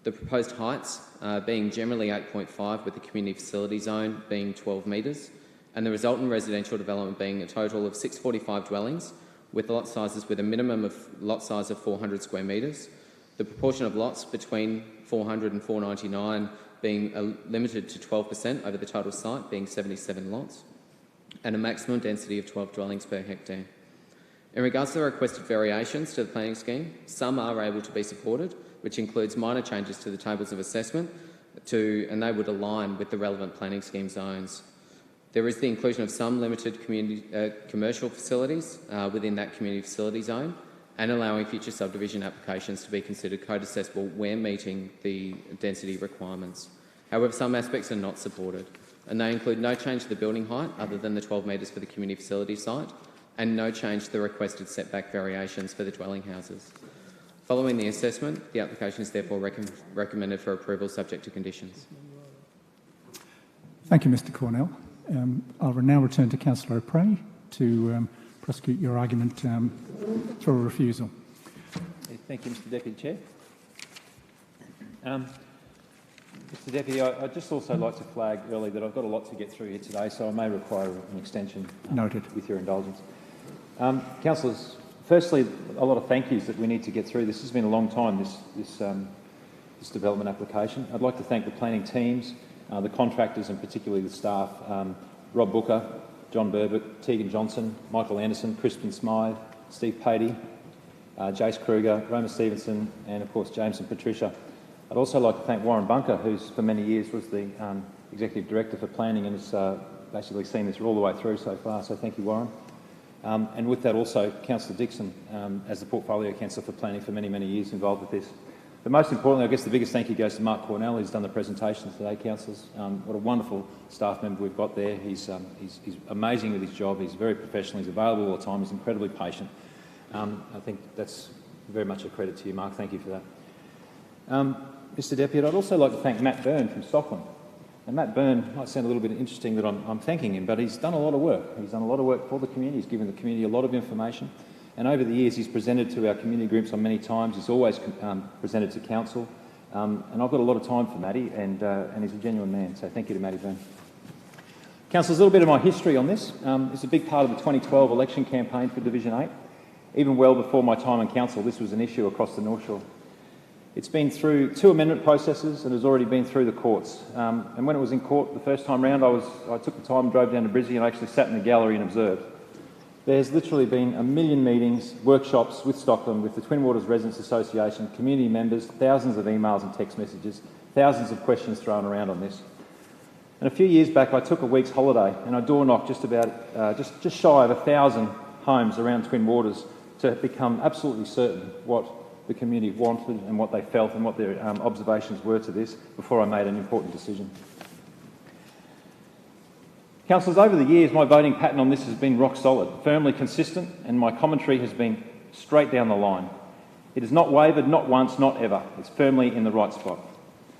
Speaker 10: The proposed heights being generally 8.5 with the community facility zone being 12 metres, and the resultant residential development being a total of 645 dwellings with lot sizes with a minimum of lot size of 400 square metres. The proportion of lots between 400 and 499 being limited to 12% over the total site, being 77 lots, and a maximum density of 12 dwellings per hectare. In regards to the requested variations to the planning scheme, some are able to be supported, which includes minor changes to the tables of assessment, and they would align with the relevant planning scheme zones. There is the inclusion of some limited commercial facilities within that community facility zone, and allowing future subdivision applications to be considered code accessible where meeting the density requirements. However, some aspects are not supported, and they include no change to the building height other than the 12 metres for the community facility site, and no change to the requested setback variations for the dwelling houses. Following the assessment, the application is therefore recommended for approval subject to conditions.
Speaker 1: Thank you, Mr Cornell. I'll now return to Councillor O'Prey to prosecute your argument for a refusal.
Speaker 9: Thank you, Mr Deputy Chair. Mr Deputy, I'd just also like to flag early that I've got a lot to get through here today, so I may require an extension
Speaker 1: Noted.
Speaker 9: With your indulgence. Councillors, firstly, a lot of thank yous that we need to get through. This has been a long time, this development application. I'd like to thank the planning teams, the contractors and particularly the staff, Rob Booker, John Burbett, Tegan Johnson, Michael Anderson, Crispin Smythe, Steve Patey, Jace Kruger, Roma Stevenson and of course James and Patricia. I'd also like to thank Warren Bunker, who's for many years was the Executive Director for Planning and has basically seen this all the way through so far, so thank you, Warren. And with that also Councillor Dixon as the Portfolio Councillor for Planning for many, many years involved with this. But most importantly, I guess the biggest thank you goes to Mark Cornell, who's done the presentation today, councillors. What a wonderful staff member we've got there. He's amazing with his job. He's very professional. He's available all the time. He's incredibly patient. I think that's very much a credit to you, Mark. Thank you for that. Mr Deputy, I'd also like to thank Matt Byrne from Stockland. And Matt Byrne might sound a little bit interesting that I'm thanking him, but he's done a lot of work. He's done a lot of work for the community. He's given the community a lot of information. And over the years, he's presented to our community groups on many times. He's always presented to council. And I've got a lot of time for Matty, and he's a genuine man. So thank you to Matty Byrne. Councillors, a little bit of my history on this. It's a big part of the 2012 election campaign for Division 8. Even well before my time on council, this was an issue across the North Shore. It's been through 2 amendment processes and has already been through the courts. And when it was in court the first time round, I took the time, drove down to Brisbane and actually sat in the gallery and observed. There's literally been a million meetings, workshops with Stockland, with the Twin Waters Residents Association, community members, thousands of emails and text messages, thousands of questions thrown around on this. And a few years back, I took a week's holiday and I door knocked just shy of 1,000 homes around Twin Waters to become absolutely certain what the community wanted and what they felt and what their observations were to this before I made an important decision. Councillors, over the years, my voting pattern on this has been rock solid, firmly consistent, and my commentary has been straight down the line. It has not wavered, not once, not ever. It's firmly in the right spot.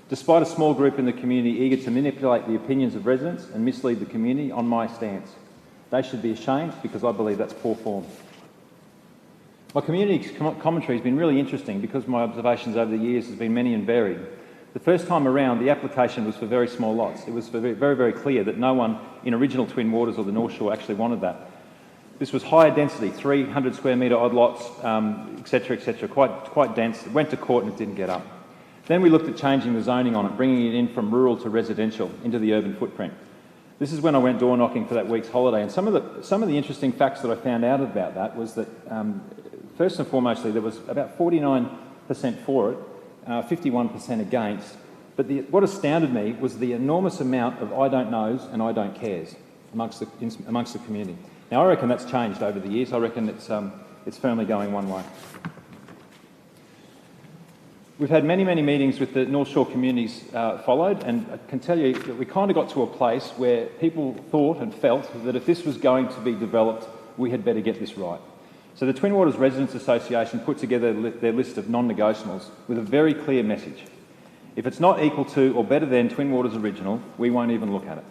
Speaker 9: Despite a small group in the community eager to manipulate the opinions of residents and mislead the community on my stance, they should be ashamed because I believe that's poor form. My community commentary has been really interesting because my observations over the years have been many and varied. The first time around, the application was for very small lots. It was very, very clear that no one in original Twin Waters or the North Shore actually wanted that. This was higher density, 300 square metre odd lots, etc., quite dense. It went to court and it didn't get up. Then we looked at changing the zoning on it, bringing it in from rural to residential into the urban footprint. This is when I went door knocking for that week's holiday, and some of the interesting facts that I found out about that was that first and foremostly, there was about 49% for it, 51% against. But what astounded me was the enormous amount of I don't knows and I don't cares amongst the community. Now, I reckon that's changed over the years. I reckon it's firmly going one way. We've had many meetings with the North Shore communities followed, and I can tell you that we kind of got to a place where people thought and felt that if this was going to be developed, we had better get this right. So the Twin Waters Residents Association put together their list of non-negotiables with a very clear message. If it's not equal to or better than Twin Waters Original, we won't even look at it.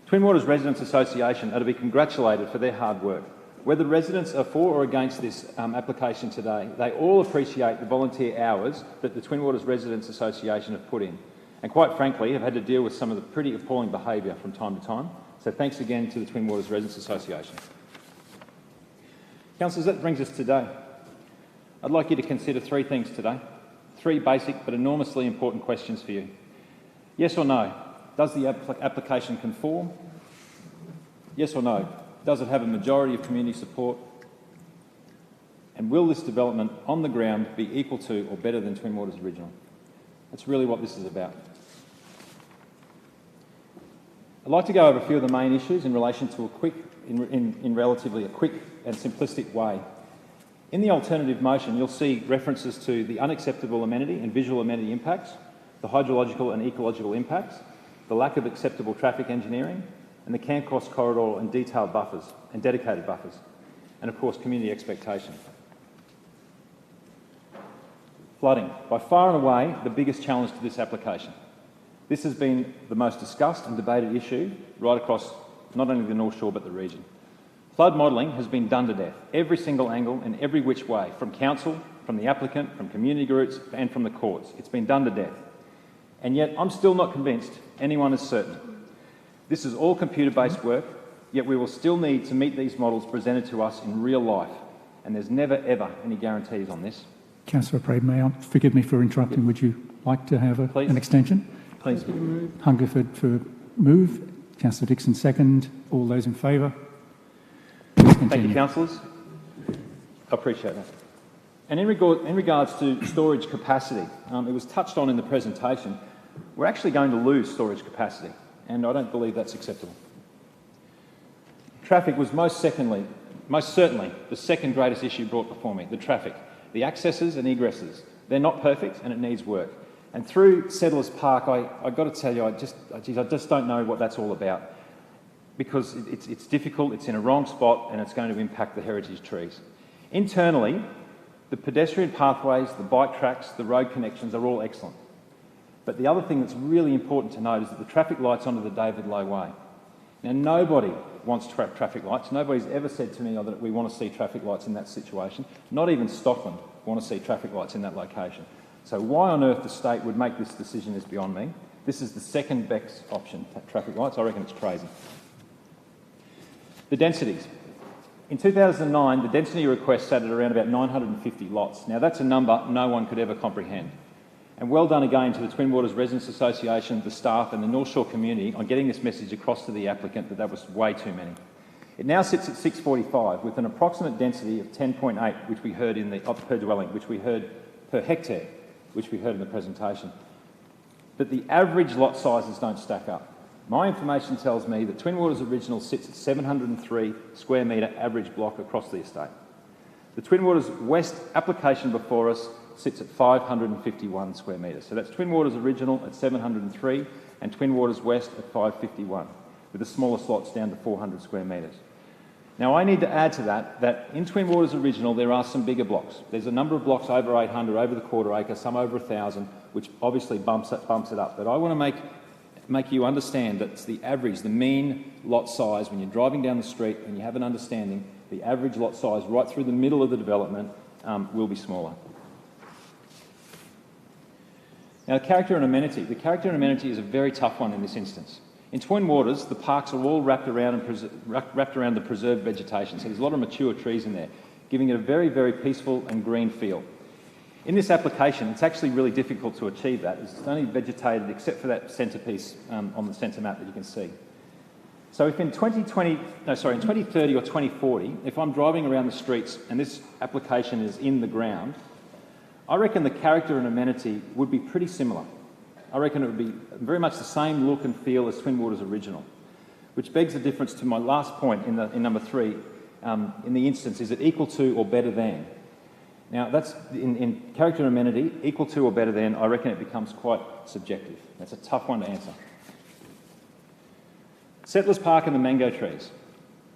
Speaker 9: Twin Waters Residents Association are to be congratulated for their hard work. Whether residents are for or against this application today, they all appreciate the volunteer hours that the Twin Waters Residents Association have put in, and quite frankly have had to deal with some of the pretty appalling behaviour from time to time. So thanks again to the Twin Waters Residents Association. Councillors, that brings us today. I'd like you to consider 3 things today. 3 basic but enormously important questions for you. Yes or no? Does the application conform? Yes or no? Does it have a majority of community support? And will this development on the ground be equal to or better than Twin Waters Original? That's really what this is about. I'd like to go over a few of the main issues in relation to in relatively a quick and simplistic way. In the alternative motion, you'll see references to the unacceptable amenity and visual amenity impacts, the hydrological and ecological impacts, the lack of acceptable traffic engineering, and the Cairncross corridor and detailed buffers and dedicated buffers, and of course community expectation. Flooding, by far and away the biggest challenge to this application. This has been the most discussed and debated issue right across not only the North Shore but the region. Flood modelling has been done to death, every single angle and every which way, from council, from the applicant, from community groups and from the courts. It's been done to death. And yet I'm still not convinced anyone is certain. This is all computer-based work, yet we will still need to meet these models presented to us in real life, and there's never ever any guarantees on this.
Speaker 1: Councillor Praed, may I, forgive me for interrupting, would you like to have an extension?
Speaker 9: Please.
Speaker 1: Hungerford for move, Councillor Dixon second. All those in favour?
Speaker 9: Thank you, councillors. I appreciate that. And in regards to storage capacity, it was touched on in the presentation, we're actually going to lose storage capacity, and I don't believe that's acceptable. Traffic was most certainly the second greatest issue brought before me, the traffic. The accesses and egresses, they're not perfect and it needs work. And through Settlers Park, I've got to tell you, I just don't know what that's all about, because it's difficult, it's in a wrong spot, and it's going to impact the heritage trees. Internally, the pedestrian pathways, the bike tracks, the road connections are all excellent. But the other thing that's really important to note is that the traffic lights onto the David Low Way. Now, nobody wants traffic lights. Nobody's ever said to me that we want to see traffic lights in that situation. Not even Stockland want to see traffic lights in that location. So why on earth the state would make this decision is beyond me. This is the second best option, traffic lights. I reckon it's crazy. The densities. In 2009, the density request sat at around about 950 lots. Now, that's a number no one could ever comprehend. And well done again to the Twin Waters Residents Association, the staff and the North Shore community on getting this message across to the applicant that that was way too many. It now sits at 645 with an approximate density of 10.8, which we heard in the per dwelling, which we heard per hectare, which we heard in the presentation. But the average lot sizes don't stack up. My information tells me that Twin Waters Original sits at 703 square metre average block across the estate. The Twin Waters West application before us sits at 551 square metres. So that's Twin Waters Original at 703 and Twin Waters West at 551, with the smaller slots down to 400 square metres. Now, I need to add to that in Twin Waters Original there are some bigger blocks. There's a number of blocks over 800, over the quarter acre, some over 1,000, which obviously bumps it up. But I want to make you understand that it's the average, the mean lot size when you're driving down the street and you have an understanding, the average lot size right through the middle of the development will be smaller. Now, character and amenity. The character and amenity is a very tough one in this instance. In Twin Waters, the parks are all wrapped around the preserved vegetation, so there's a lot of mature trees in there, giving it a very, very peaceful and green feel. In this application, it's actually really difficult to achieve that. It's only vegetated except for that centrepiece on the centre map that you can see. So if in 2030 or 2040, if I'm driving around the streets and this application is in the ground, I reckon the character and amenity would be pretty similar. I reckon it would be very much the same look and feel as Twin Waters Original, which begs the difference to my last point in number 3. In the instance, is it equal to or better than? Now, that's in character and amenity, equal to or better than, I reckon it becomes quite subjective. That's a tough one to answer. Settlers Park and the mango trees.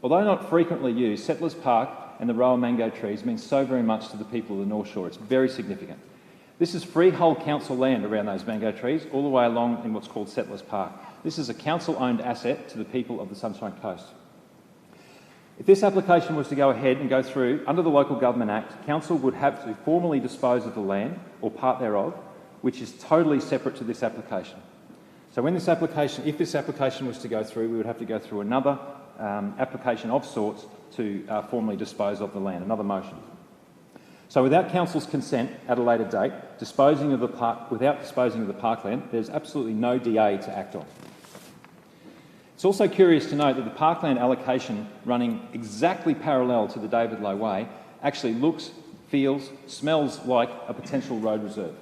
Speaker 9: Although not frequently used, Settlers Park and the row of mango trees mean so very much to the people of the North Shore. It's very significant. This is freehold council land around those mango trees, all the way along in what's called Settlers Park. This is a council-owned asset to the people of the Sunshine Coast. If this application was to go ahead and go through, under the Local Government Act, council would have to formally dispose of the land, or part thereof, which is totally separate to this application. So when this application, if this application was to go through, we would have to go through another application of sorts to formally dispose of the land, another motion. So without council's consent at a later date, without disposing of the parkland, there's absolutely no DA to act on. It's also curious to note that the parkland allocation running exactly parallel to the David Low Way actually looks, feels, smells like a potential road reserve.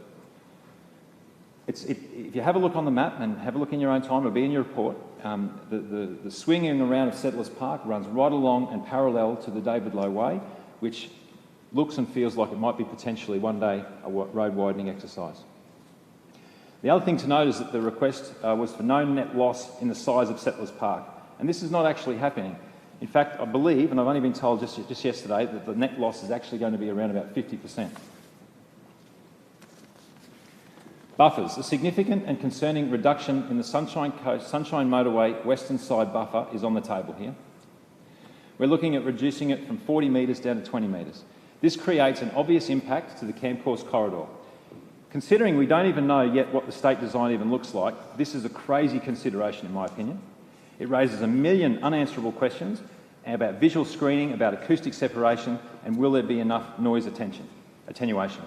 Speaker 9: If you have a look on the map and have a look in your own time, it'll be in your report, the swinging around of Settlers Park runs right along and parallel to the David Low Way, which looks and feels like it might be potentially one day a road widening exercise. The other thing to note is that the request was for no net loss in the size of Settlers Park, and this is not actually happening. In fact, I believe, and I've only been told just yesterday, that the net loss is actually going to be around about 50%. Buffers. A significant and concerning reduction in the Sunshine Coast, Sunshine Motorway western side buffer is on the table here. We're looking at reducing it from 40 metres down to 20 metres. This creates an obvious impact to the Camp Course corridor. Considering we don't even know yet what the state design even looks like, this is a crazy consideration in my opinion. It raises a million unanswerable questions about visual screening, about acoustic separation, and will there be enough noise attenuation.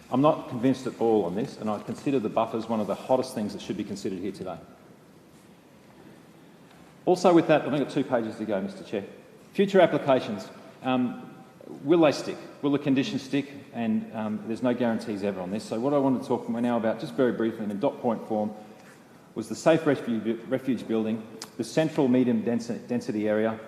Speaker 9: I'm not convinced at all on this, and I consider the buffers one of the hottest things that should be considered here today. Also with that, I've only got 2 pages to go, Mr Chair. Future applications. Will they stick? Will the conditions stick? And there's no guarantees ever on this. So what I want to talk now about, just very briefly in a dot point form, was the safe refuge building, the central medium density area,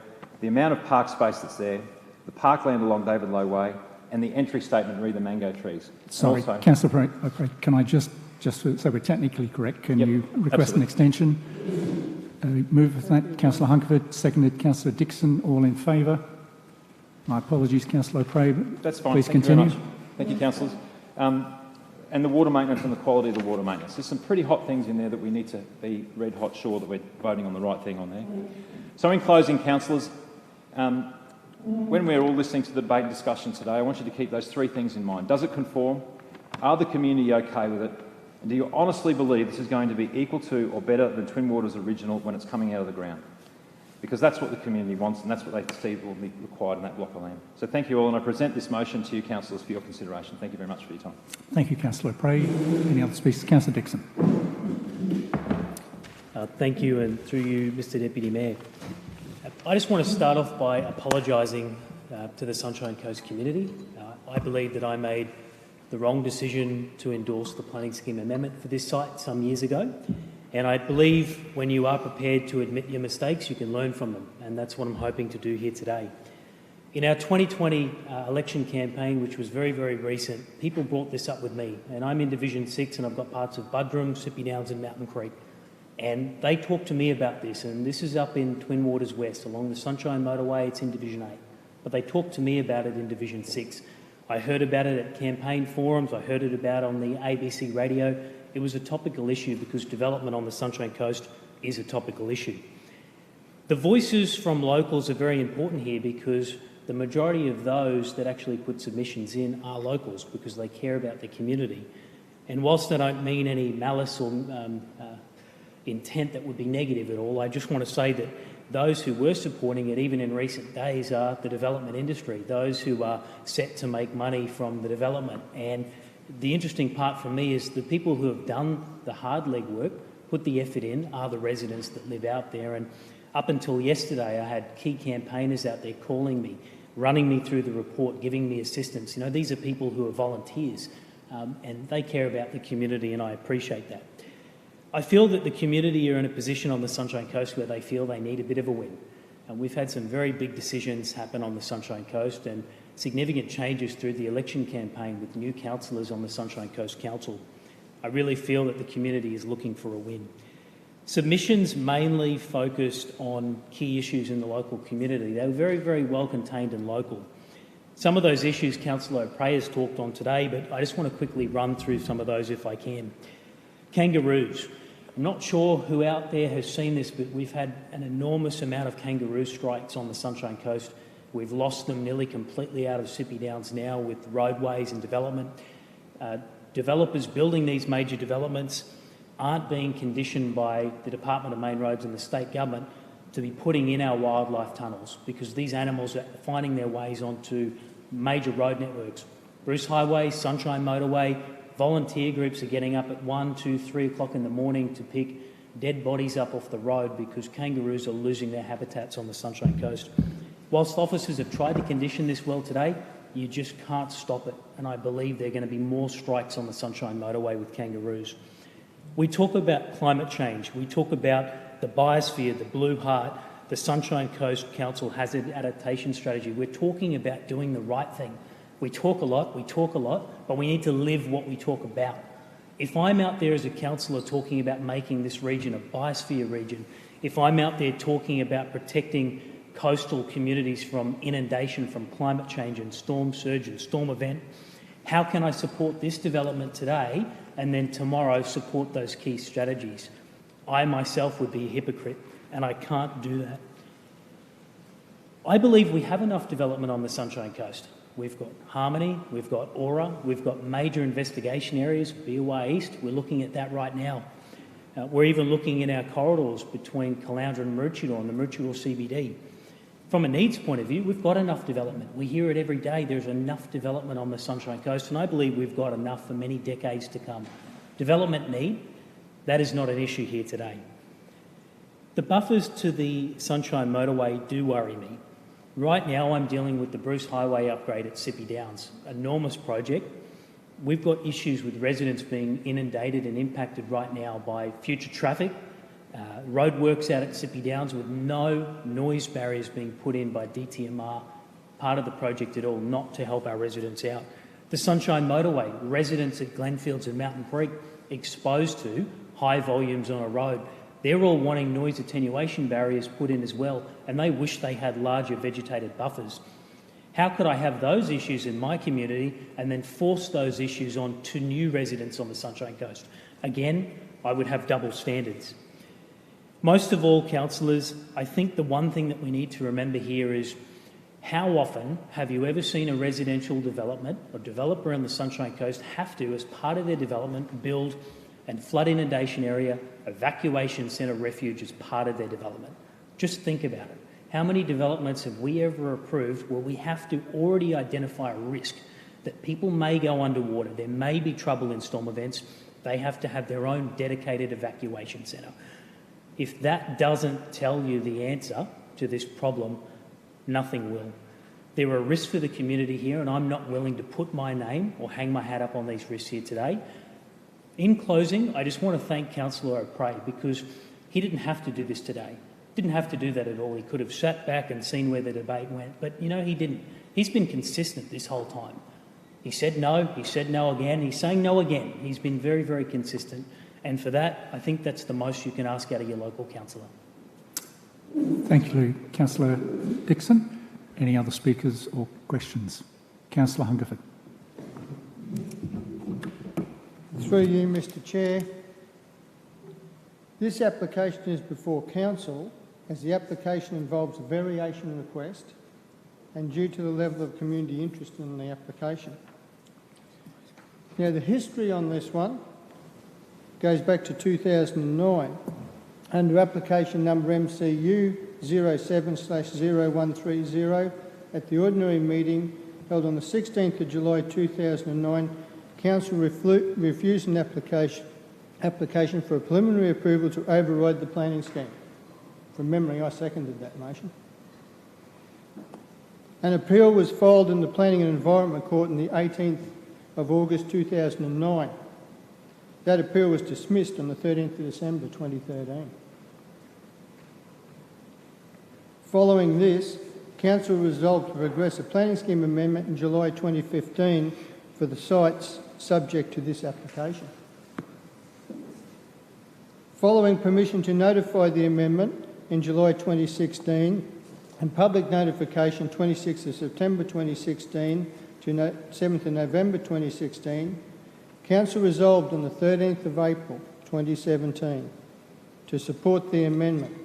Speaker 9: the amount of park space that's there, the parkland along David Low Way, and the entry statement re the mango trees.
Speaker 1: Sorry, Councillor O'Prey, can I just so we're technically correct, can you request an extension? Move with that. Councillor Hunkerford, seconded Councillor Dixon, all in favour? My apologies, Councillor O'Prey.
Speaker 9: That's fine.
Speaker 1: Please
Speaker 9: Thank
Speaker 1: continue.
Speaker 9: you very much. Thank you, councillors. And the water maintenance and the quality of the water maintenance. There's some pretty hot things in there that we need to be red hot sure that we're voting on the right thing on there. So in closing, councillors, when we're all listening to the debate and discussion today, I want you to keep those 3 things in mind. Does it conform? Are the community okay with it? And do you honestly believe this is going to be equal to or better than Twin Waters Original when it's coming out of the ground? because that's what the community wants and that's what they see will be required in that block of land. So thank you all, and I present this motion to you, councillors, for your consideration. Thank you very much for your time.
Speaker 1: Thank you, Councillor Prey. Any other speakers? Councillor Dixon.
Speaker 11: Thank you, and through you, Mr Deputy Mayor. I just want to start off by apologising to the Sunshine Coast community. I believe that I made the wrong decision to endorse the planning scheme amendment for this site some years ago, and I believe when you are prepared to admit your mistakes, you can learn from them, and that's what I'm hoping to do here today. In our 2020 election campaign, which was very, very recent, people brought this up with me, and I'm in Division 6 and I've got parts of Buderim, Sippy Downs and Mountain Creek. And they talked to me about this, and this is up in Twin Waters West along the Sunshine Motorway. It's in Division 8, but they talked to me about it in Division 6. I heard about it at campaign forums. I heard it about on the ABC radio. It was a topical issue because development on the Sunshine Coast is a topical issue. The voices from locals are very important here because the majority of those that actually put submissions in are locals because they care about the community. And whilst I don't mean any malice or intent that would be negative at all, I just want to say that those who were supporting it, even in recent days, are the development industry, those who are set to make money from the development. And the interesting part for me is the people who have done the hard legwork, put the effort in, are the residents that live out there. And up until yesterday, I had key campaigners out there calling me, running me through the report, giving me assistance. You know, these are people who are volunteers and they care about the community, and I appreciate that. I feel that the community are in a position on the Sunshine Coast where they feel they need a bit of a win. And we've had some very big decisions happen on the Sunshine Coast and significant changes through the election campaign with new councillors on the Sunshine Coast Council. I really feel that the community is looking for a win. Submissions mainly focused on key issues in the local community. They were very, very well contained and local. Some of those issues Councillor O'Prey has talked on today, but I just want to quickly run through some of those if I can. Kangaroos. I'm not sure who out there has seen this, but we've had an enormous amount of kangaroo strikes on the Sunshine Coast. We've lost them nearly completely out of Sippy Downs now with roadways and development. Developers building these major developments aren't being conditioned by the Department of Main Roads and the state government to be putting in our wildlife tunnels because these animals are finding their ways onto major road networks. Bruce Highway, Sunshine Motorway, volunteer groups are getting up at 1, 2, 3 o'clock in the morning to pick dead bodies up off the road because kangaroos are losing their habitats on the Sunshine Coast. Whilst officers have tried to condition this well today, you just can't stop it, and I believe there are going to be more strikes on the Sunshine Motorway with kangaroos. We talk about climate change. We talk about the biosphere, the Blue Heart, the Sunshine Coast Council Hazard Adaptation Strategy. We're talking about doing the right thing. We talk a lot, but we need to live what we talk about. If I'm out there as a councillor talking about making this region a biosphere region, if I'm out there talking about protecting coastal communities from inundation, from climate change and storm surge and storm event, how can I support this development today and then tomorrow support those key strategies? I myself would be a hypocrite, and I can't do that. I believe we have enough development on the Sunshine Coast. We've got Harmony, we've got Aura, we've got major investigation areas, BOA East, we're looking at that right now. We're even looking in our corridors between Caloundra and Maroochydore and the Maroochydore CBD. From a needs point of view, we've got enough development. We hear it every day, there's enough development on the Sunshine Coast, and I believe we've got enough for many decades to come. Development need, that is not an issue here today. The buffers to the Sunshine Motorway do worry me. Right now I'm dealing with the Bruce Highway upgrade at Sippy Downs, enormous project. We've got issues with residents being inundated and impacted right now by future traffic, roadworks out at Sippy Downs with no noise barriers being put in by DTMR, part of the project at all, not to help our residents out. The Sunshine Motorway, residents at Glenfields and Mountain Creek exposed to high volumes on a road. They're all wanting noise attenuation barriers put in as well, and they wish they had larger vegetated buffers. How could I have those issues in my community and then force those issues on to new residents on the Sunshine Coast? Again, I would have double standards. Most of all, councillors, I think the one thing that we need to remember here is how often have you ever seen a residential development or developer on the Sunshine Coast have to, as part of their development, build and flood inundation area, evacuation centre refuge as part of their development? Just think about it. How many developments have we ever approved where we have to already identify a risk that people may go underwater, there may be trouble in storm events, they have to have their own dedicated evacuation centre? If that doesn't tell you the answer to this problem, nothing will. There are risks for the community here, and I'm not willing to put my name or hang my hat up on these risks here today. In closing, I just want to thank Councillor O'Prey, because he didn't have to do this today. Didn't have to do that at all. He could have sat back and seen where the debate went, but you know, he didn't. He's been consistent this whole time. He said no again, he's saying no again. He's been very, very consistent, and for that, I think that's the most you can ask out of your local councillor.
Speaker 1: Thank you, Councillor Dixon. Any other speakers or questions? Councillor Hungerford.
Speaker 3: Through you, Mr Chair. This application is before Council as the application involves a variation request and due to the level of community interest in the application. Now, the history on this one goes back to 2009 under application number MCU 07/0130 at the ordinary meeting held on the 16th of July 2009. Council refused an application for a preliminary approval to override the planning scheme. From memory, I seconded that motion. An appeal was filed in the Planning and Environment Court on the 18th of August 2009. That appeal was dismissed on the 13th of December 2013. Following this, Council resolved to progress a planning scheme amendment in July 2015 for the sites subject to this application. Following permission to notify the amendment in July 2016 and public notification 26th of September 2016 to 7th of November 2016, Council resolved on the 13th of April 2017 to support the amendment.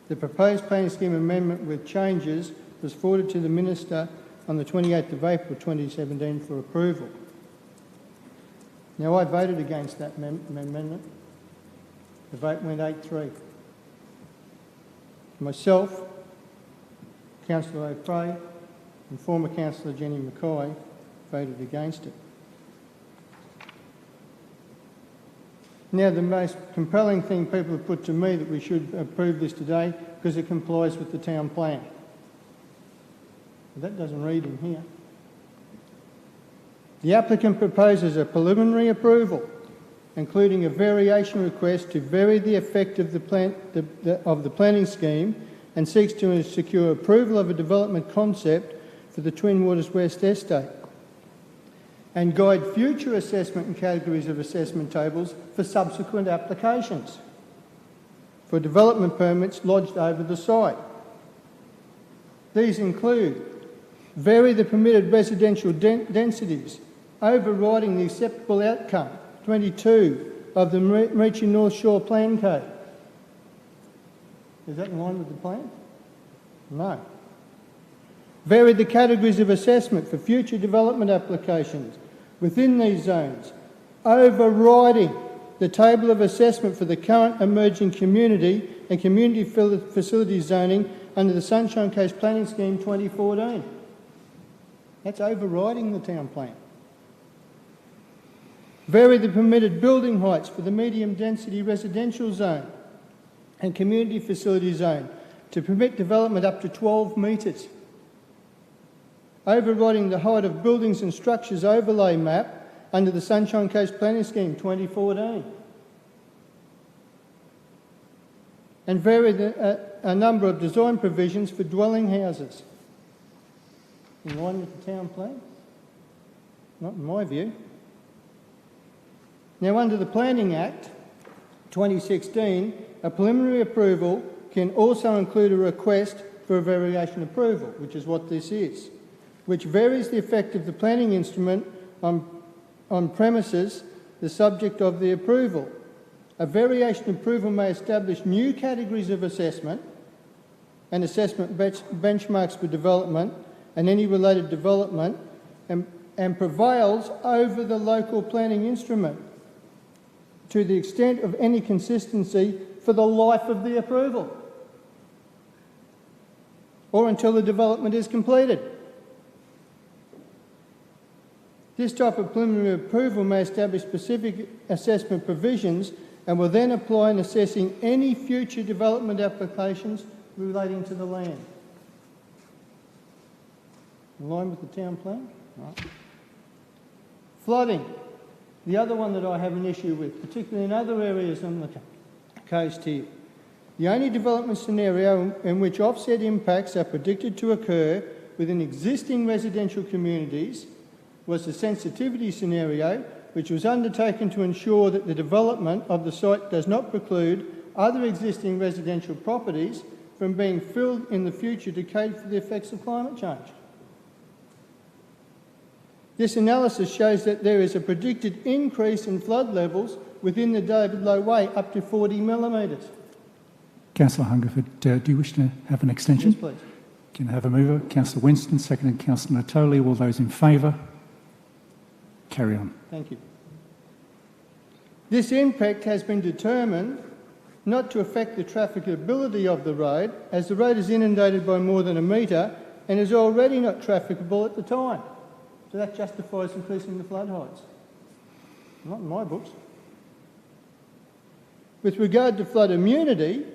Speaker 3: The proposed planning scheme amendment with changes was forwarded to the Minister on the 28th of April 2017 for approval. Now, I voted against that amendment. The vote went 8-3. Myself, Councillor O'Prey and former Councillor Jenny Mackay voted against it. Now, the most compelling thing people have put to me that we should approve this today because it complies with the town plan. But that doesn't read in here. The applicant proposes a preliminary approval, including a variation request to vary the effect of the planning scheme and seeks to secure approval of a development concept for the Twin Waters West Estate and guide future assessment and categories of assessment tables for subsequent applications for development permits lodged over the site. These include vary the permitted residential densities, overriding the acceptable outcome 22 of the Mereechie North Shore Plan Code. Is that in line with the plan? No. Vary the categories of assessment for future development applications within these zones, overriding the table of assessment for the current emerging community and community facility zoning under the Sunshine Coast Planning Scheme 2014. That's overriding the town plan. Vary the permitted building heights for the medium density residential zone and community facility zone to permit development up to 12 metres. Overriding the height of buildings and structures overlay map under the Sunshine Coast Planning Scheme 2014. And vary a number of design provisions for dwelling houses. In line with the town plan? Not in my view. Now, under the Planning Act 2016, a preliminary approval can also include a request for a variation approval, which is what this is, which varies the effect of the planning instrument on premises, the subject of the approval. A variation approval may establish new categories of assessment and assessment benchmarks for development and any related development and prevails over the local planning instrument. to the extent of any consistency for the life of the approval or until the development is completed. This type of preliminary approval may establish specific assessment provisions and will then apply in assessing any future development applications relating to the land. In line with the town plan? Right. Flooding. The other one that I have an issue with, particularly in other areas on the coast here. The only development scenario in which offset impacts are predicted to occur within existing residential communities was the sensitivity scenario, which was undertaken to ensure that the development of the site does not preclude other existing residential properties from being filled in the future to cater for the effects of climate change. This analysis shows that there is a predicted increase in flood levels within the David Low Way up to 40 millimetres.
Speaker 1: Councillor Hungerford, do you wish to have an extension?
Speaker 3: Yes, please.
Speaker 1: Can I have a mover? Councillor Winston, seconded Councillor Natoli. All those in favour? Carry on.
Speaker 3: Thank you. This impact has been determined not to affect the trafficability of the road, as the road is inundated by more than a metre and is already not trafficable at the time. So that justifies increasing the flood heights. Not in my books. With regard to flood immunity,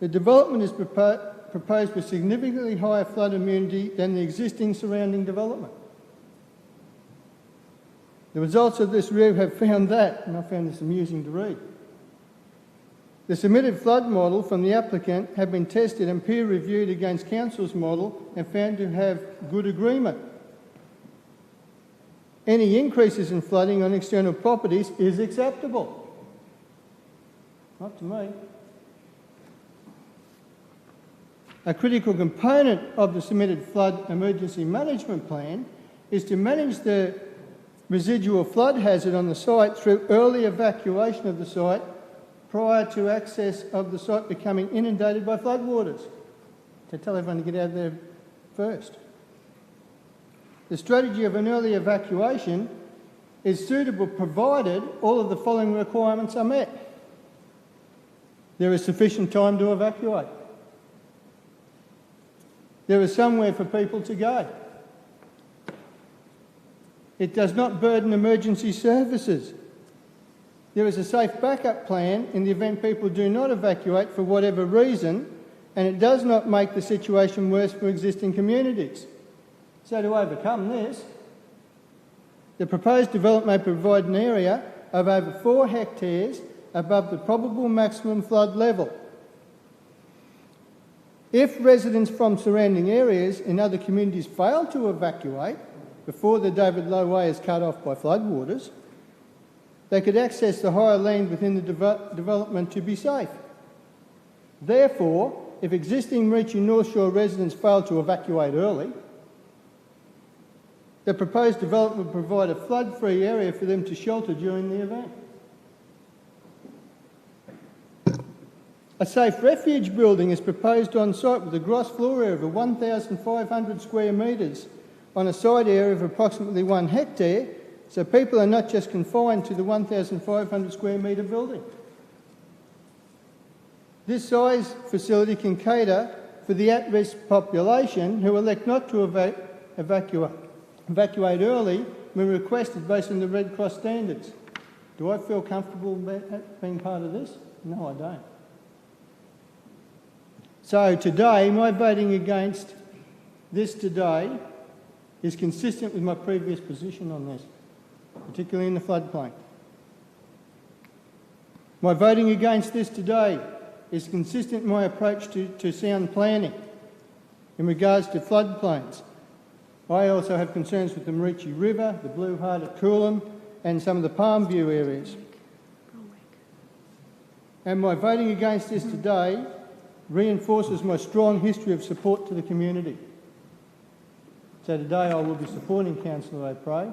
Speaker 3: the development is proposed with significantly higher flood immunity than the existing surrounding development. The results of this review have found that, and I found this amusing to read, the submitted flood model from the applicant have been tested and peer reviewed against Council's model and found to have good agreement. Any increases in flooding on external properties is acceptable. Not to me. A critical component of the submitted flood emergency management plan is to manage the residual flood hazard on the site through early evacuation of the site prior to access of the site becoming inundated by floodwaters, to tell everyone to get out of there first. The strategy of an early evacuation is suitable provided all of the following requirements are met. There is sufficient time to evacuate. There is somewhere for people to go. It does not burden emergency services. There is a safe backup plan in the event people do not evacuate for whatever reason, and it does not make the situation worse for existing communities. So to overcome this, the proposed development may provide an area of over 4 hectares above the probable maximum flood level. If residents from surrounding areas in other communities fail to evacuate before the David Low Way is cut off by floodwaters, they could access the higher land within the development to be safe. Therefore, if existing Reachie North Shore residents fail to evacuate early, the proposed development will provide a flood-free area for them to shelter during the event. A safe refuge building is proposed on site with a gross floor area of 1,500 square metres on a site area of approximately 1 hectare, so people are not just confined to the 1,500 square metre building. This size facility can cater for the at-risk population who elect not to evacuate early when requested based on the Red Cross standards. Do I feel comfortable being part of this? No, I don't. So today, my voting against this today is consistent with my previous position on this, particularly in the floodplain. My voting against this today is consistent with my approach to sound planning in regards to floodplains. I also have concerns with the Marici River, the Blue Heart at Coolum and some of the Palm View areas. And my voting against this today reinforces my strong history of support to the community. So today I will be supporting Councillor O'Prey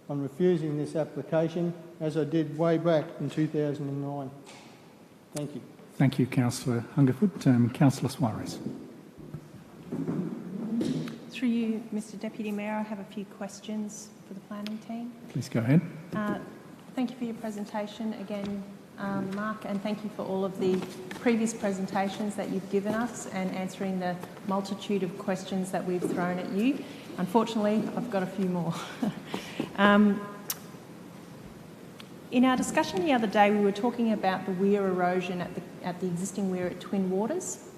Speaker 3: on refusing this application, as I did way back in 2009. Thank you.
Speaker 1: Thank you, Councillor Hungerford. Councillor Suarez.
Speaker 5: Through you, Mr Deputy Mayor, I have a few questions for the planning team.
Speaker 1: Please go ahead.
Speaker 5: Thank you for your presentation again, Mark, and thank you for all of the previous presentations that you've given us and answering the multitude of questions that we've thrown at you. Unfortunately, I've got a few more. In our discussion the other day, we were talking about the weir erosion at the existing weir at Twin Waters,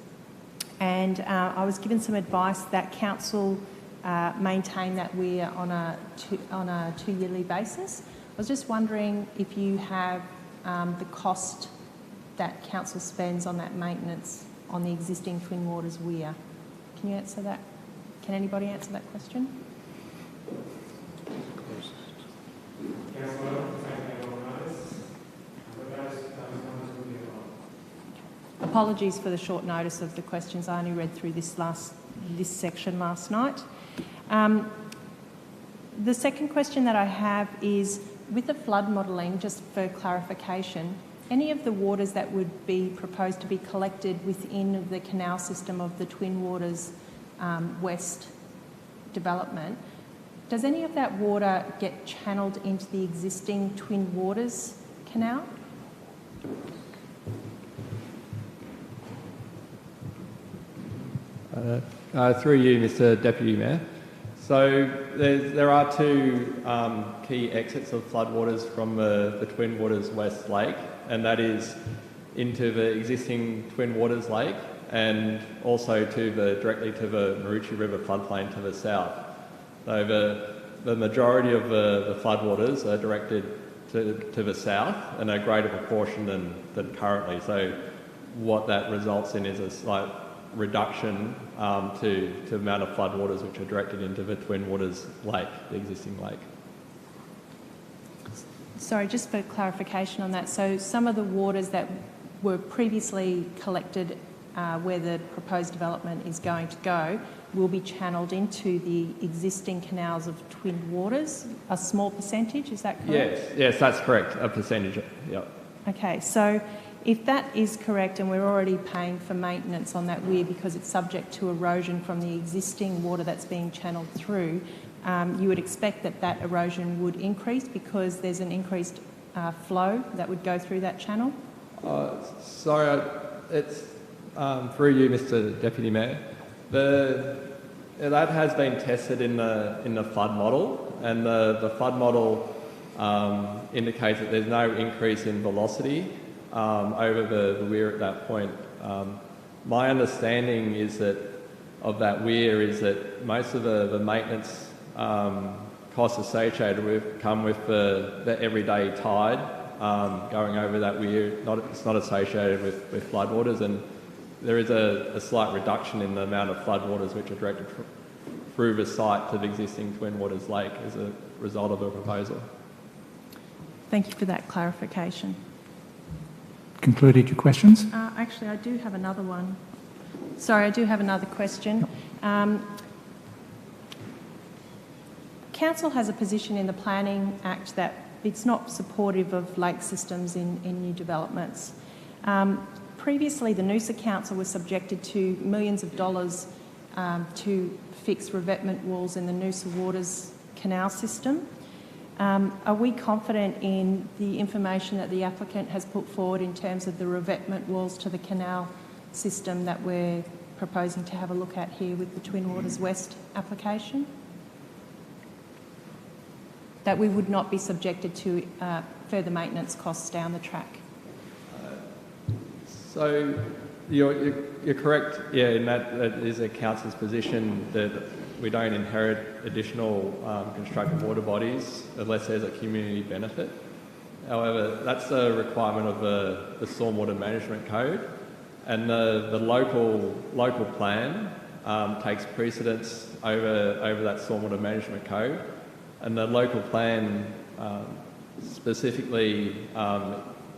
Speaker 5: and I was given some advice that council maintain that weir on a two-yearly basis. I was just wondering if you have the cost that council spends on that maintenance on the existing Twin Waters weir. Can you answer that? Can anybody answer that question? Apologies for the short notice of the questions. I only read through this section last night. The second question that I have is, with the flood modelling, just for clarification, any of the waters that would be proposed to be collected within the canal system of the Twin Waters West development, does any of that water get channelled into the existing Twin Waters canal?
Speaker 12: Through you, Mr Deputy Mayor. So there are two key exits of floodwaters from the Twin Waters West Lake, and that is into the existing Twin Waters Lake and also directly to the Maroochy River floodplain to the south. So the majority of the floodwaters are directed to the south and a greater proportion than currently. So what that results in is a slight reduction to the amount of floodwaters which are directed into the Twin Waters Lake, the existing lake.
Speaker 5: Sorry, just for clarification on that. So some of the waters that were previously collected where the proposed development is going to go will be channelled into the existing canals of Twin Waters, a small percentage, is that correct?
Speaker 12: Yes, that's correct, a percentage, yep.
Speaker 5: Okay, so if that is correct and we're already paying for maintenance on that weir because it's subject to erosion from the existing water that's being channelled through, you would expect that erosion would increase because there's an increased flow that would go through that channel?
Speaker 12: Sorry, it's through you, Mr Deputy Mayor. That has been tested in the flood model, and the flood model indicates that there's no increase in velocity over the weir at that point. My understanding is that of that weir is that most of the maintenance costs associated with come with the everyday tide going over that weir. It's not associated with floodwaters, and there is a slight reduction in the amount of floodwaters which are directed through the site to the existing Twin Waters Lake as a result of the proposal.
Speaker 5: Thank you for that clarification.
Speaker 1: Concluded your questions?
Speaker 5: Actually, I do have another one. Sorry, I do have another question. Council has a position in the Planning Act that it's not supportive of lake systems in new developments. Previously, the Noosa Council was subjected to millions of dollars to fix revetment walls in the Noosa Waters canal system. Are we confident in the information that the applicant has put forward in terms of the revetment walls to the canal system that we're proposing to have a look at here with the Twin Waters West application? That we would not be subjected to further maintenance costs down the track?
Speaker 12: So you're correct, yeah, in that is a council's position that we don't inherit additional constructed water bodies unless there's a community benefit. However, that's a requirement of the Stormwater Management Code, and the local plan takes precedence over that Stormwater Management Code, and the local plan specifically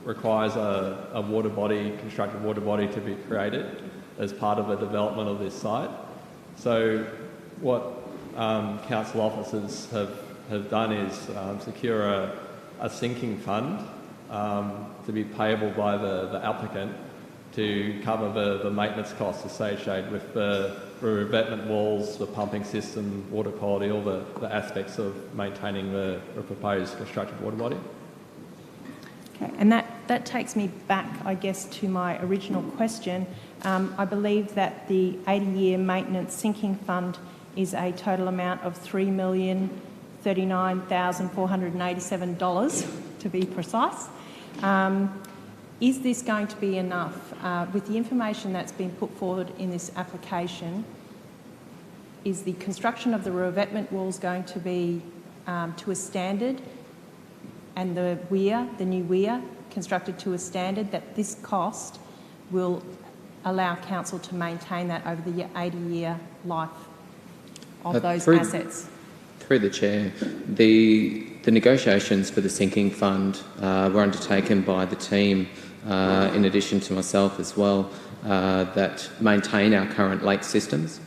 Speaker 12: requires a water body, constructed water body, to be created as part of the development of this site. So what council officers have done is secure a sinking fund to be payable by the applicant to cover the maintenance costs associated with the revetment walls, the pumping system, water quality, all the aspects of maintaining the proposed constructed water body.
Speaker 5: And that takes me back, I guess, to my original question. I believe that the 80-year maintenance sinking fund is a total amount of $3,039,487, to be precise. Is this going to be enough? With the information that's been put forward in this application, is the construction of the revetment walls going to be to a standard, and the new weir, constructed to a standard that this cost will allow council to maintain that over the 80-year life of those assets?
Speaker 10: Through the Chair, the negotiations for the sinking fund were undertaken by the team, in addition to myself as well, that maintain our current lake systems.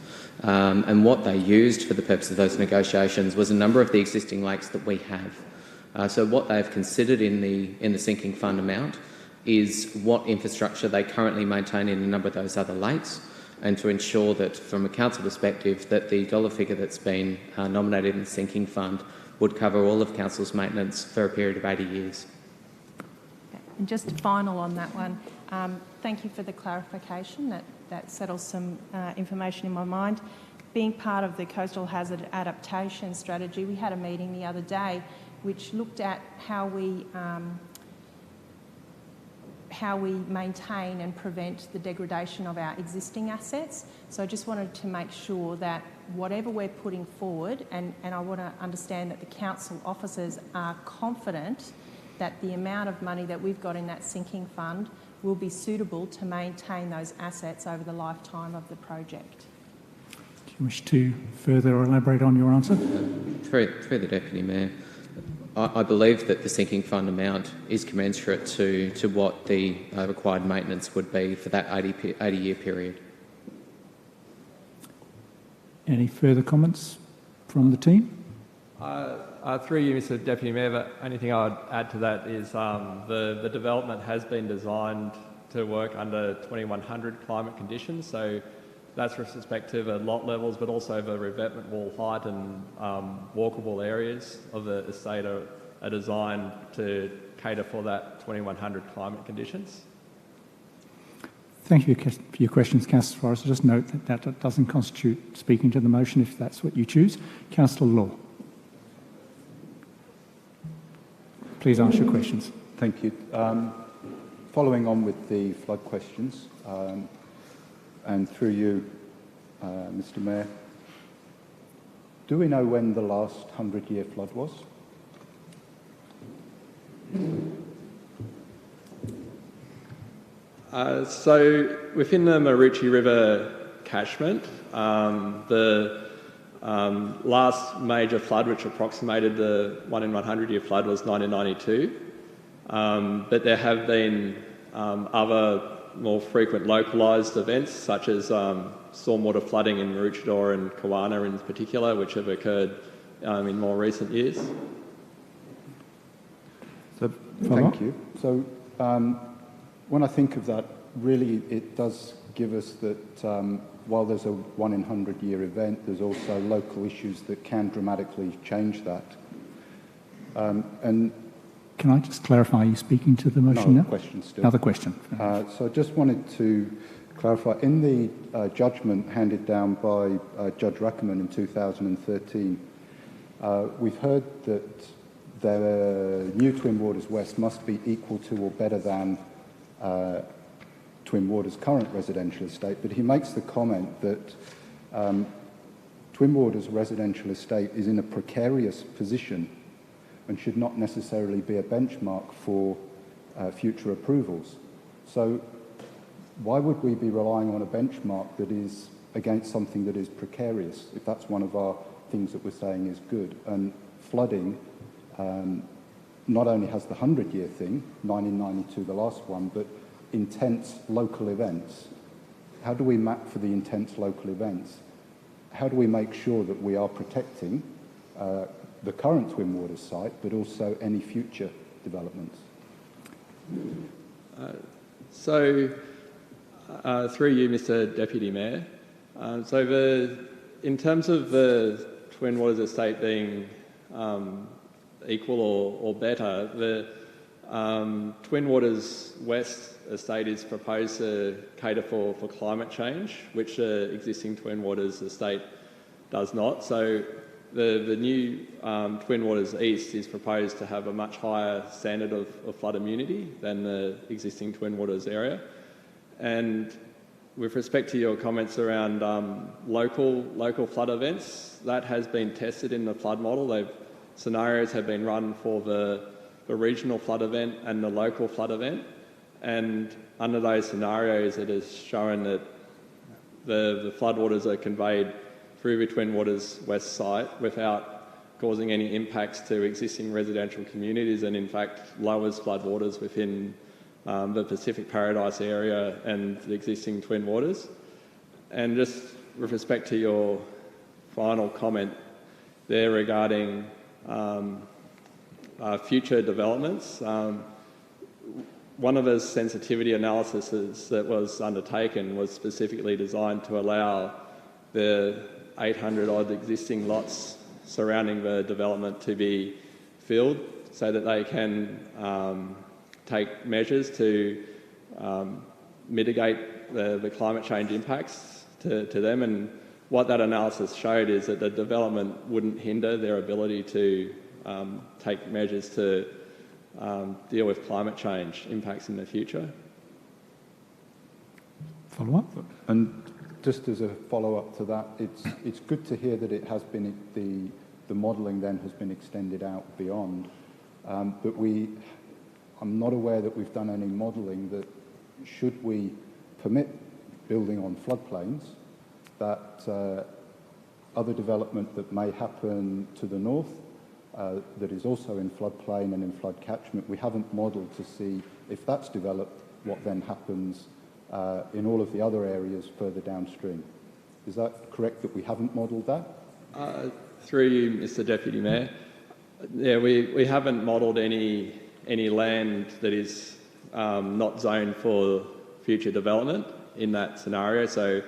Speaker 10: And what they used for the purpose of those negotiations was a number of the existing lakes that we have. So what they've considered in the sinking fund amount is what infrastructure they currently maintain in a number of those other lakes, and to ensure that, from a council perspective, that the dollar figure that's been nominated in the sinking fund would cover all of council's maintenance for a period of 80 years.
Speaker 5: And just final on that one, thank you for the clarification. That settles some information in my mind. Being part of the Coastal Hazard Adaptation Strategy, we had a meeting the other day which looked at how we maintain and prevent the degradation of our existing assets. So I just wanted to make sure that whatever we're putting forward, and I want to understand that the council officers are confident that the amount of money that we've got in that sinking fund will be suitable to maintain those assets over the lifetime of the project.
Speaker 1: Do you wish to further elaborate on your answer?
Speaker 10: Through the Deputy Mayor, I believe that the sinking fund amount is commensurate to what the required maintenance would be for that 80-year period.
Speaker 1: Any further comments from the team?
Speaker 12: Through you, Mr Deputy Mayor, the only thing I would add to that is the development has been designed to work under 2100 climate conditions, so that's with respect to the lot levels, but also the revetment wall height and walkable areas of the estate are designed to cater for that 2100 climate conditions.
Speaker 1: Thank you for your questions, Councillor Forrest. Just note that doesn't constitute speaking to the motion if that's what you choose. Councillor Law. Please ask your questions.
Speaker 4: Thank you. Following on with the flood questions, and through you, Mr Mayor, do we know when the last 100-year flood was?
Speaker 12: So within the Maroochy River catchment, the last major flood, which approximated the 1 in 100-year flood, was 1992. But there have been other more frequent localised events, such as stormwater flooding in Maroochydore and Kawana in particular, which have occurred in more recent years.
Speaker 4: Thank you. So when I think of that, really it does give us that while there's a 1 in 100-year event, there's also local issues that can dramatically change that. And
Speaker 1: can I just clarify, are you speaking to the motion now?
Speaker 4: Question still.
Speaker 1: Another question.
Speaker 4: So I just wanted to clarify, in the judgment handed down by Judge Ruckerman in 2013, we've heard that the new Twin Waters West must be equal to or better than Twin Waters' current residential estate, but he makes the comment that Twin Waters' residential estate is in a precarious position and should not necessarily be a benchmark for future approvals. So why would we be relying on a benchmark that is against something that is precarious, if that's one of our things that we're saying is good? And flooding not only has the 100-year thing, 1992 the last one, but intense local events. How do we map for the intense local events? How do we make sure that we are protecting the current Twin Waters site, but also any future developments?
Speaker 12: Through you, Mr Deputy Mayor, in terms of the Twin Waters estate being equal or better, Twin Waters West Estate is proposed to cater for climate change, which the existing Twin Waters Estate does not. So the new Twin Waters East is proposed to have a much higher standard of flood immunity than the existing Twin Waters area. And with respect to your comments around local flood events, that has been tested in the flood model. Scenarios have been run for the regional flood event and the local flood event, and under those scenarios it has shown that the floodwaters are conveyed through the Twin Waters West site without causing any impacts to existing residential communities, and in fact lowers floodwaters within the Pacific Paradise area and the existing Twin Waters. And just with respect to your final comment there regarding future developments, one of the sensitivity analyses that was undertaken was specifically designed to allow the 800 odd existing lots surrounding the development to be filled so that they can take measures to mitigate the climate change impacts to them. And what that analysis showed is that the development wouldn't hinder their ability to take measures to deal with climate change impacts in the future.
Speaker 1: Follow up?
Speaker 4: And just as a follow-up to that, it's good to hear that it has been, the modelling then has been extended out beyond. But I'm not aware that we've done any modelling that should we permit building on floodplains, that other development that may happen to the north that is also in floodplain and in flood catchment, we haven't modelled to see if that's developed, what then happens in all of the other areas further downstream. Is that correct that we haven't modelled that?
Speaker 12: Through you, Mr Deputy Mayor. Yeah, we haven't modelled any land that is not zoned for future development in that scenario. So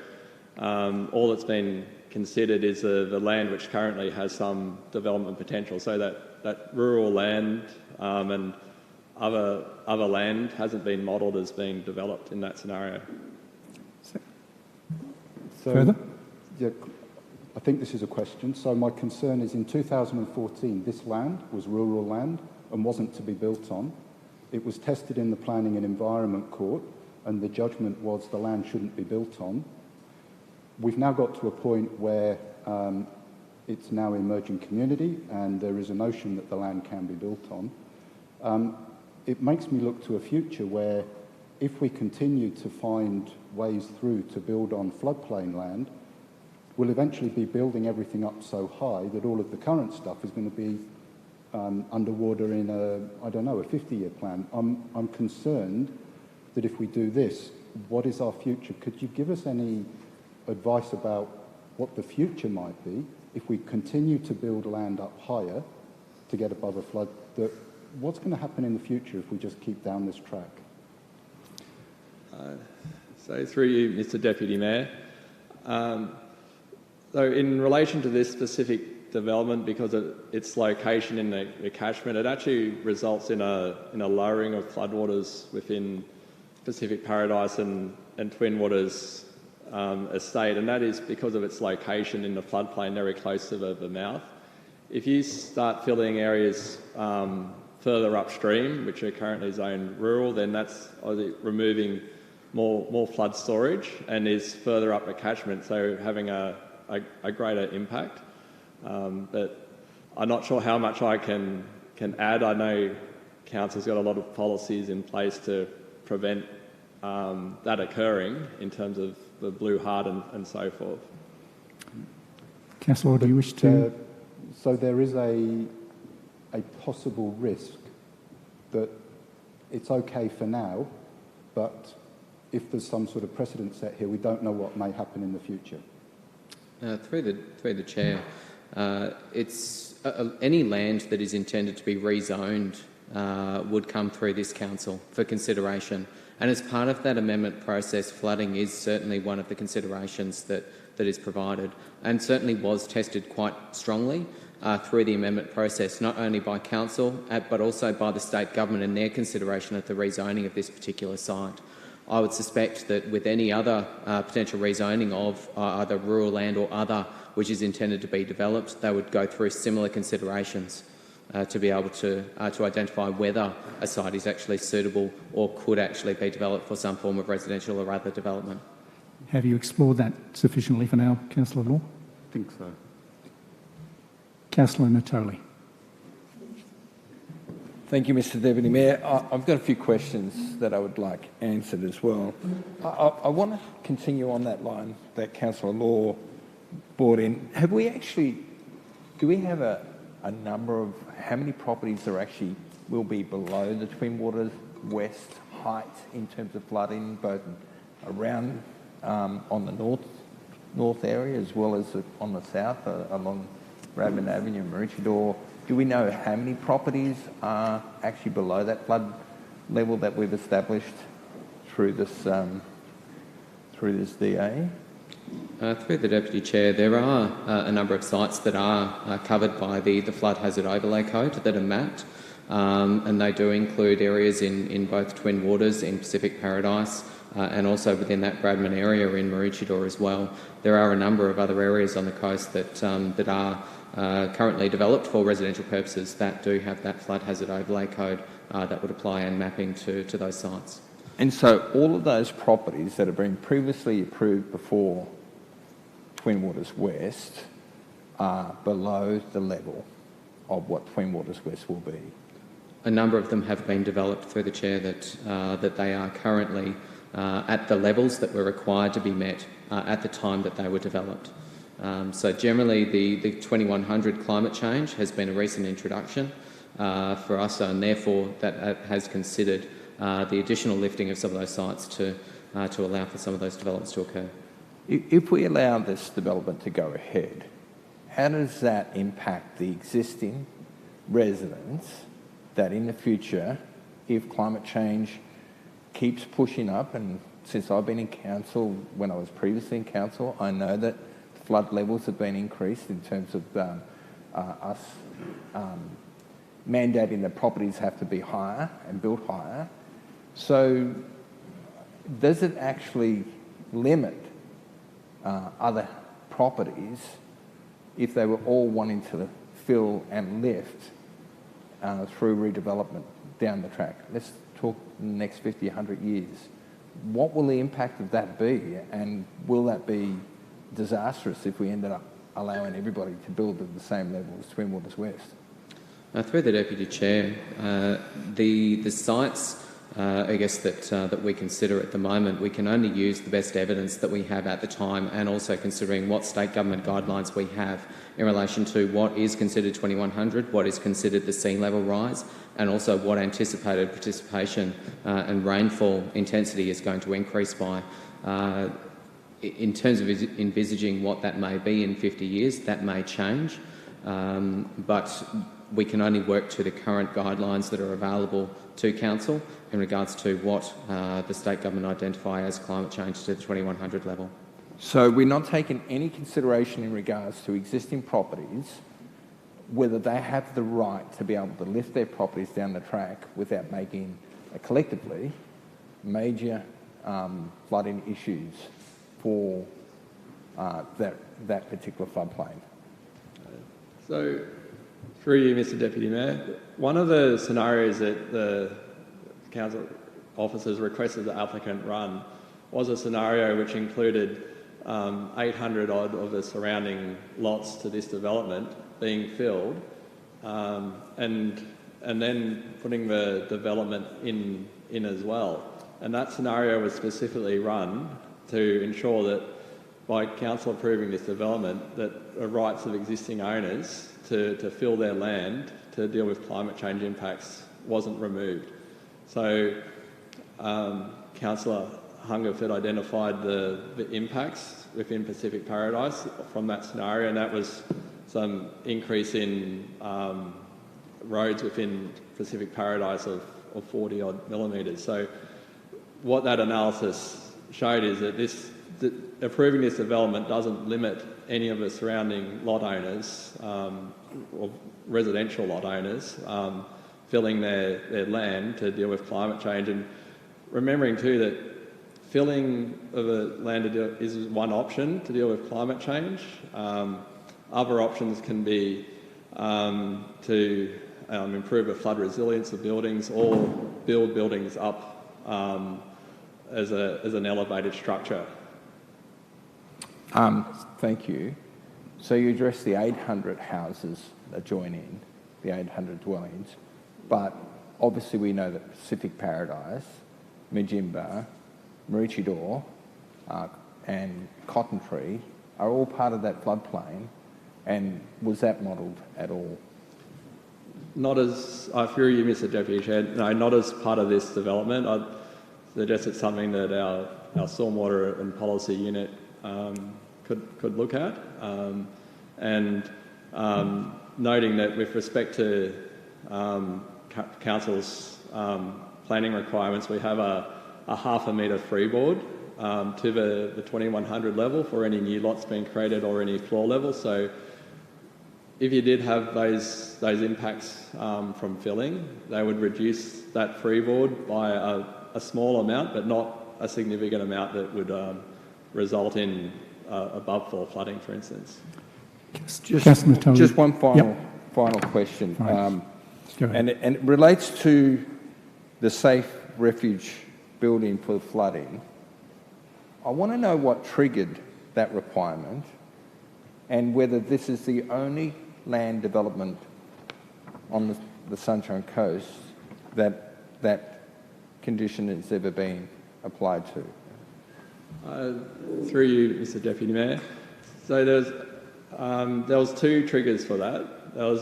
Speaker 12: all that's been considered is the land which currently has some development potential. So that rural land and other land hasn't been modelled as being developed in that scenario.
Speaker 4: So,
Speaker 1: Further?
Speaker 4: Yeah, I think this is a question. So my concern is in 2014, this land was rural land and wasn't to be built on. It was tested in the Planning and Environment Court, and the judgment was the land shouldn't be built on. We've now got to a point where it's now emerging community and there is a notion that the land can be built on. It makes me look to a future where if we continue to find ways through to build on floodplain land, we'll eventually be building everything up so high that all of the current stuff is going to be underwater in a 50-year plan. I'm concerned that if we do this, what is our future? Could you give us any advice about what the future might be if we continue to build land up higher to get above a flood? What's going to happen in the future if we just keep down this track?
Speaker 12: So through you, Mr Deputy Mayor. So in relation to this specific development, because of its location in the catchment, it actually results in a lowering of floodwaters within Pacific Paradise and Twin Waters estate, and that is because of its location in the floodplain very close to the mouth. If you start filling areas further upstream, which are currently zoned rural, then that's removing more flood storage and is further up the catchment, so having a greater impact. But I'm not sure how much I can add. I know Council's got a lot of policies in place to prevent that occurring in terms of the Blue Heart and so forth.
Speaker 1: Councillor, do you wish to?
Speaker 4: So there is a possible risk that it's okay for now, but if there's some sort of precedent set here, we don't know what may happen in the future.
Speaker 10: Through the chair, it's any land that is intended to be rezoned would come through this council for consideration. And as part of that amendment process, flooding is certainly one of the considerations that is provided, and certainly was tested quite strongly through the amendment process, not only by council but also by the state government in their consideration of the rezoning of this particular site. I would suspect that with any other potential rezoning of either rural land or other which is intended to be developed, they would go through similar considerations to be able to identify whether a site is actually suitable or could actually be developed for some form of residential or other development.
Speaker 1: Have you explored that sufficiently for now, Councillor Law?
Speaker 6: I think so.
Speaker 1: Councillor Natoli.
Speaker 13: Thank you, Mr Deputy Mayor. I've got a few questions that I would like answered as well. I want to continue on that line that Councillor Law brought in. Do we have a number of how many properties will be below the Twin Waters West height in terms of flooding, both around on the north area as well as on the south along Bradman Avenue and Maroochydore? Do we know how many properties are actually below that flood level that we've established through this DA?
Speaker 10: Through the Deputy Chair, there are a number of sites that are covered by the Flood Hazard Overlay Code that are mapped, and they do include areas in both Twin Waters, in Pacific Paradise, and also within that Bradman area in Maroochydore as well. There are a number of other areas on the coast that are currently developed for residential purposes that do have that Flood Hazard Overlay Code that would apply and mapping to those sites.
Speaker 13: And so all of those properties that have been previously approved before Twin Waters West are below the level of what Twin Waters West will be?
Speaker 10: A number of them have been developed through the Chair that they are currently at the levels that were required to be met at the time that they were developed. So generally the 2100 climate change has been a recent introduction for us, and therefore that has considered the additional lifting of some of those sites to allow for some of those developments to occur.
Speaker 13: If we allow this development to go ahead, how does that impact the existing residents that in the future, if climate change keeps pushing up, and since I've been in council, when I was previously in council, I know that flood levels have been increased in terms of us mandating that properties have to be higher and built higher. So does it actually limit other properties if they were all wanting to fill and lift through redevelopment down the track? Let's talk the next 50, 100 years. What will the impact of that be, and will that be disastrous if we ended up allowing everybody to build at the same level as Twin Waters West?
Speaker 10: Through the Deputy Chair, the sites I guess that we consider at the moment, we can only use the best evidence that we have at the time, and also considering what state government guidelines we have in relation to what is considered 2100, what is considered the sea level rise, and also what anticipated participation and rainfall intensity is going to increase by. In terms of envisaging what that may be in 50 years, that may change, but we can only work to the current guidelines that are available to Council in regards to what the state government identify as climate change to the 2100 level.
Speaker 13: So we're not taking any consideration in regards to existing properties, whether they have the right to be able to lift their properties down the track without making, collectively, major flooding issues for that particular floodplain.
Speaker 12: So, through you, Mr Deputy Mayor, one of the scenarios that the council officers requested the applicant run was a scenario which included 800 odd of the surrounding lots to this development being filled, and then putting the development in as well. And that scenario was specifically run to ensure that by council approving this development, that the rights of existing owners to fill their land to deal with climate change impacts wasn't removed. So Councillor Hungerford identified the impacts within Pacific Paradise from that scenario, and that was some increase in roads within Pacific Paradise of 40 odd millimetres. So what that analysis showed is that this approving this development doesn't limit any of the surrounding lot owners or residential lot owners filling their land to deal with climate change, and remembering too that filling of a land is one option to deal with climate change. Other options can be to improve the flood resilience of buildings or build buildings up as an elevated structure.
Speaker 13: Thank you. So you address the 800 houses that join in, the 800 dwellings, but obviously we know that Pacific Paradise, Majimba, Maroochydore and Cotton Tree are all part of that floodplain, and was that modelled at all?
Speaker 12: Not as, I through you, Mr Deputy Chair, no, not as part of this development. I'd suggest it's something that our stormwater and policy unit could look at, and noting that with respect to council's planning requirements, we have a half a metre freeboard to the 2100 level for any new lots being created or any floor level. So if you did have those impacts from filling, they would reduce that freeboard by a small amount, but not a significant amount that would result in above floor flooding, for instance.
Speaker 13: Just one final question, and it relates to the safe refuge building for flooding. I want to know what triggered that requirement and whether this is the only land development on the Sunshine Coast that condition has ever been applied to.
Speaker 12: Through you, Mr Deputy Mayor. So there was two triggers for that. There was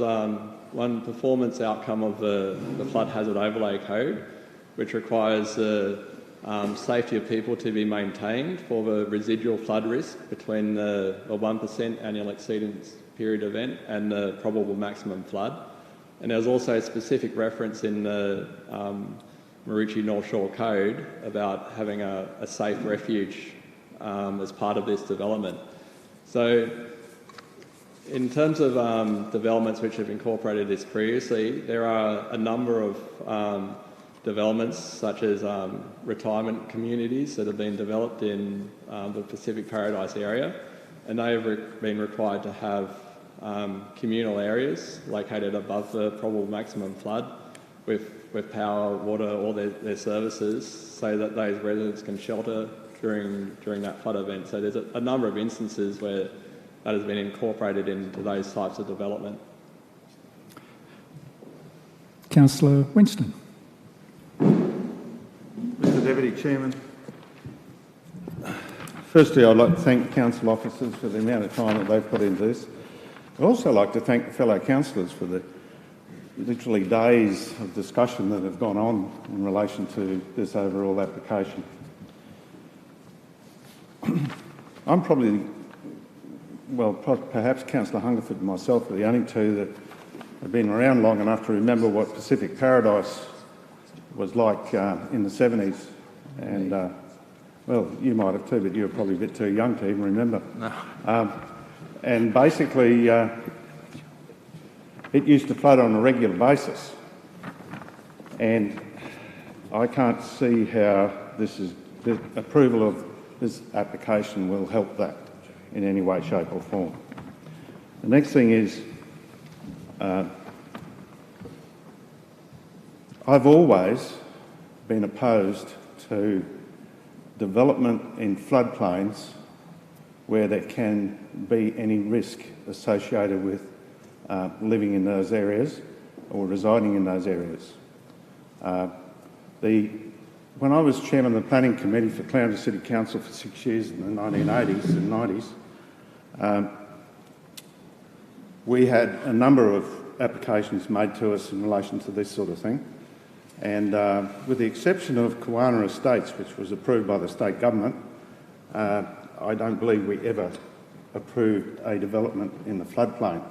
Speaker 12: one performance outcome of the Flood Hazard Overlay Code, which requires the safety of people to be maintained for the residual flood risk between the 1% annual exceedance period event and the probable maximum flood. And there was also a specific reference in the Maroochydore North Shore Code about having a safe refuge as part of this development. So in terms of developments which have incorporated this previously, there are a number of developments such as retirement communities that have been developed in the Pacific Paradise area, and they have been required to have communal areas located above the probable maximum flood with power, water, all their services, so that those residents can shelter during that flood event. So there's a number of instances where that has been incorporated into those types of development.
Speaker 1: Councillor Winston.
Speaker 14: Mr Deputy Chairman, firstly I'd like to thank council officers for the amount of time that they've put into this. I'd also like to thank fellow councillors for the literally days of discussion that have gone on in relation to this overall application. I'm probably, well, perhaps Councillor Hungerford and myself are the only two that have been around long enough to remember what Pacific Paradise was like in the 70s. And, well, you might have too, but you were probably a bit too young to even remember. No. And basically, it used to flood on a regular basis. And I can't see how the approval of this application will help that in any way, shape or form. The next thing is, I've always been opposed to development in floodplains where there can be any risk associated with living in those areas or residing in those areas. When I was chairman of the Planning Committee for Clowney City Council for 6 years in the 1980s and 90s, we had a number of applications made to us in relation to this sort of thing. And with the exception of Kawana Estates, which was approved by the state government, I don't believe we ever approved a development in the floodplain.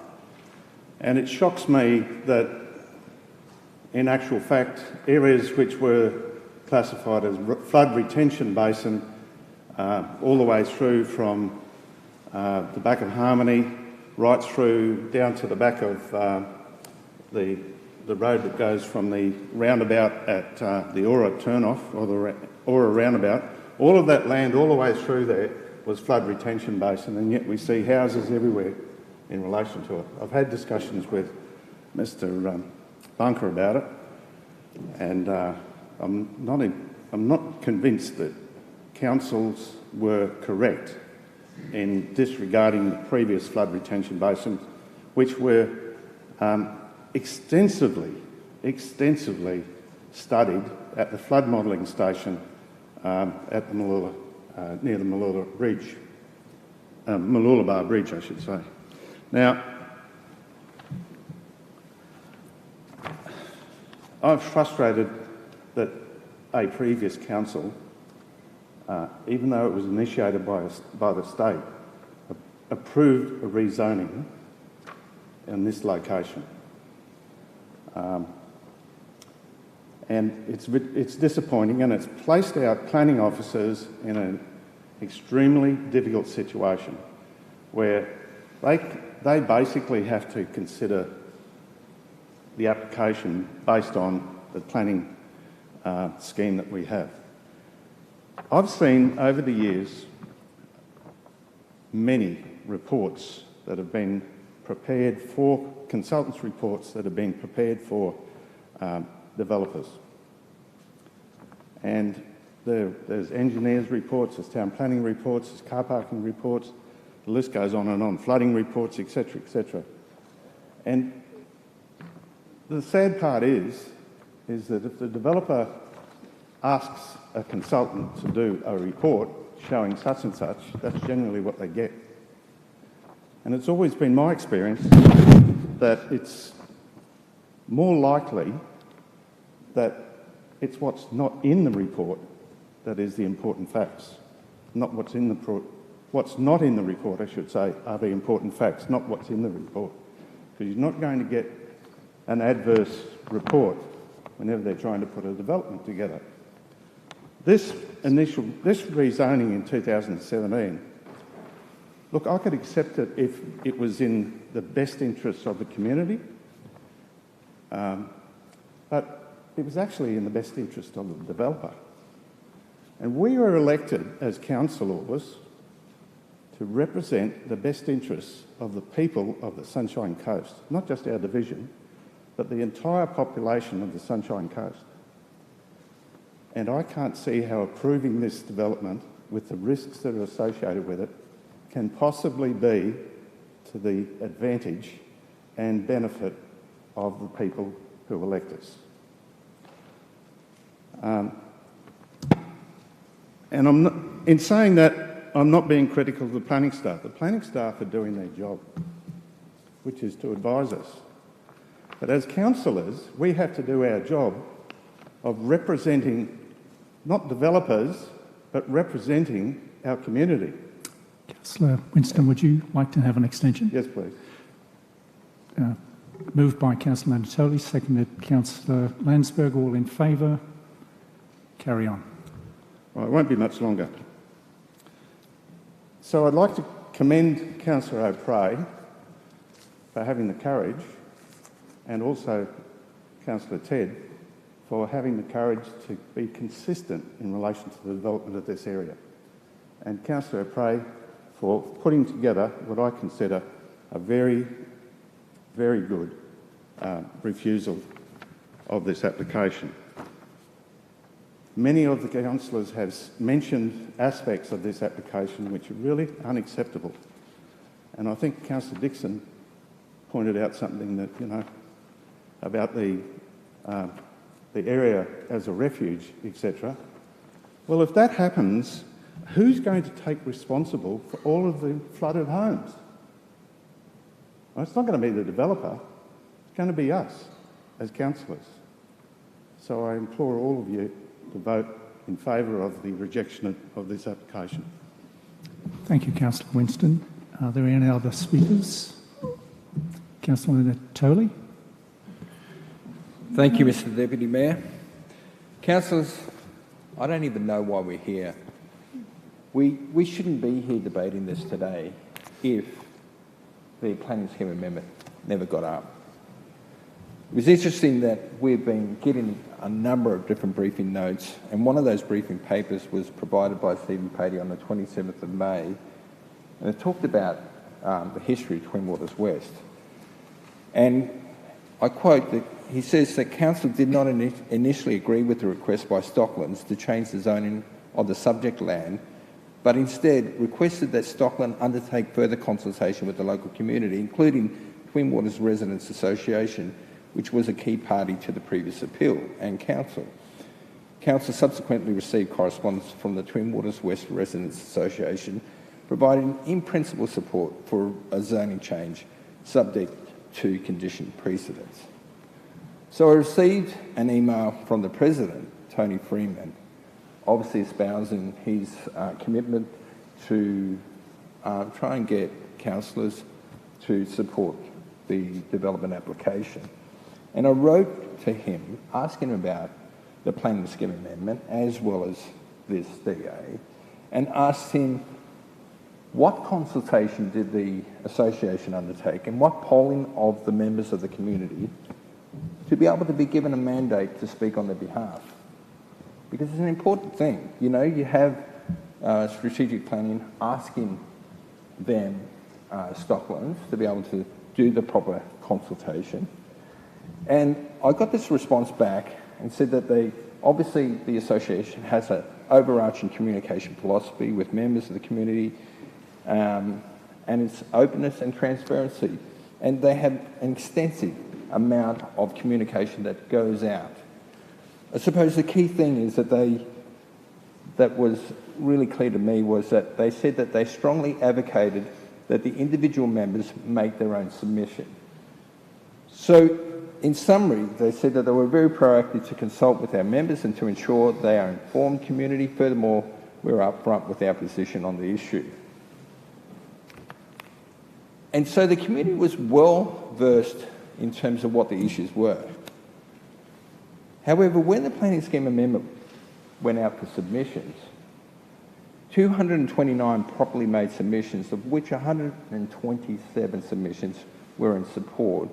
Speaker 14: And it shocks me that, in actual fact, areas which were classified as flood retention basin all the way through from the back of Harmony right through down to the back of the road that goes from the roundabout at the Aura turnoff, or the Aura roundabout. All of that land all the way through there was flood retention basin, and yet we see houses everywhere in relation to it. I've had discussions with Mr Bunker about it, and I'm not convinced that councils were correct in disregarding the previous flood retention basins, which were extensively studied at the flood modelling station at the near the Mooloolaba Bridge, I should say. Now, I'm frustrated that a previous council, even though it was initiated by the state, approved a rezoning in this location. And it's disappointing, and it's placed our planning officers in an extremely difficult situation where they basically have to consider the application based on the planning scheme that we have. I've seen over the years many reports that have been prepared for, consultants' reports that have been prepared for developers. And there's engineers' reports, there's town planning reports, there's car parking reports, the list goes on and on, flooding reports, etc., etc. And the sad part is that if the developer asks a consultant to do a report showing such and such, that's generally what they get. And it's always been my experience that it's more likely that it's what's not in the report that is the important facts, not what's in the what's not in the report, I should say, are the important facts, not what's in the report. Because you're not going to get an adverse report whenever they're trying to put a development together. This rezoning in 2017, look, I could accept it if it was in the best interests of the community, but it was actually in the best interest of the developer. And we were elected as councillors to represent the best interests of the people of the Sunshine Coast, not just our division, but the entire population of the Sunshine Coast. And I can't see how approving this development with the risks that are associated with it can possibly be to the advantage and benefit of the people who elect us. And in saying that, I'm not being critical of the planning staff. The planning staff are doing their job, which is to advise us. But as councillors, we have to do our job of representing not developers, but representing our community.
Speaker 1: Councillor Winston, would you like to have an extension?
Speaker 14: Yes, please.
Speaker 1: Moved by Councillor Natoli, seconded Councillor Landsberg. All in favour? Carry on.
Speaker 14: Well, it won't be much longer. So I'd like to commend Councillor O'Prey for having the courage, and also Councillor Ted for having the courage to be consistent in relation to the development of this area, and Councillor O'Prey for putting together what I consider a very, very good refusal of this application. Many of the councillors have mentioned aspects of this application which are really unacceptable, and I think Councillor Dixon pointed out something that, you know, about the area as a refuge, etc. Well, if that happens, who's going to take responsible for all of the flooded homes? Well, it's not going to be the developer, it's going to be us as councillors. So I implore all of you to vote in favour of the rejection of this application.
Speaker 1: Thank you, Councillor Winston. Are there any other speakers? Councillor Natoli.
Speaker 13: Thank you, Mr Deputy Mayor. Councillors, I don't even know why we're here. We shouldn't be here debating this today if the planning scheme amendment never got up. It was interesting that we've been getting a number of different briefing notes, and one of those briefing papers was provided by Stephen Patey on the 27th of May, and it talked about the history of Twin Waters West. And I quote that he says that council did not initially agree with the request by Stocklands to change the zoning of the subject land, but instead requested that Stockland undertake further consultation with the local community, including Twin Waters Residents Association, which was a key party to the previous appeal, and council. Council subsequently received correspondence from the Twin Waters West Residents Association providing in-principle support for a zoning change subject to condition precedents. So I received an email from the President, Tony Freeman, obviously espousing his commitment to try and get councillors to support the development application. And I wrote to him asking about the planning scheme amendment as well as this DA, and asked him what consultation did the association undertake and what polling of the members of the community to be able to be given a mandate to speak on their behalf. Because it's an important thing. You know, you have strategic planning asking them, Stocklands, to be able to do the proper consultation. And I got this response back and said that obviously the association has an overarching communication philosophy with members of the community, and it's openness and transparency. And they have an extensive amount of communication that goes out. I suppose the key thing is that was really clear to me was that they said that they strongly advocated that the individual members make their own submission. So, in summary, they said that they were very proactive to consult with our members and to ensure they are informed community. Furthermore, we're upfront with our position on the issue. And so the community was well versed in terms of what the issues were. However, when the planning scheme amendment went out for submissions, 229 properly made submissions, of which 127 submissions were in support,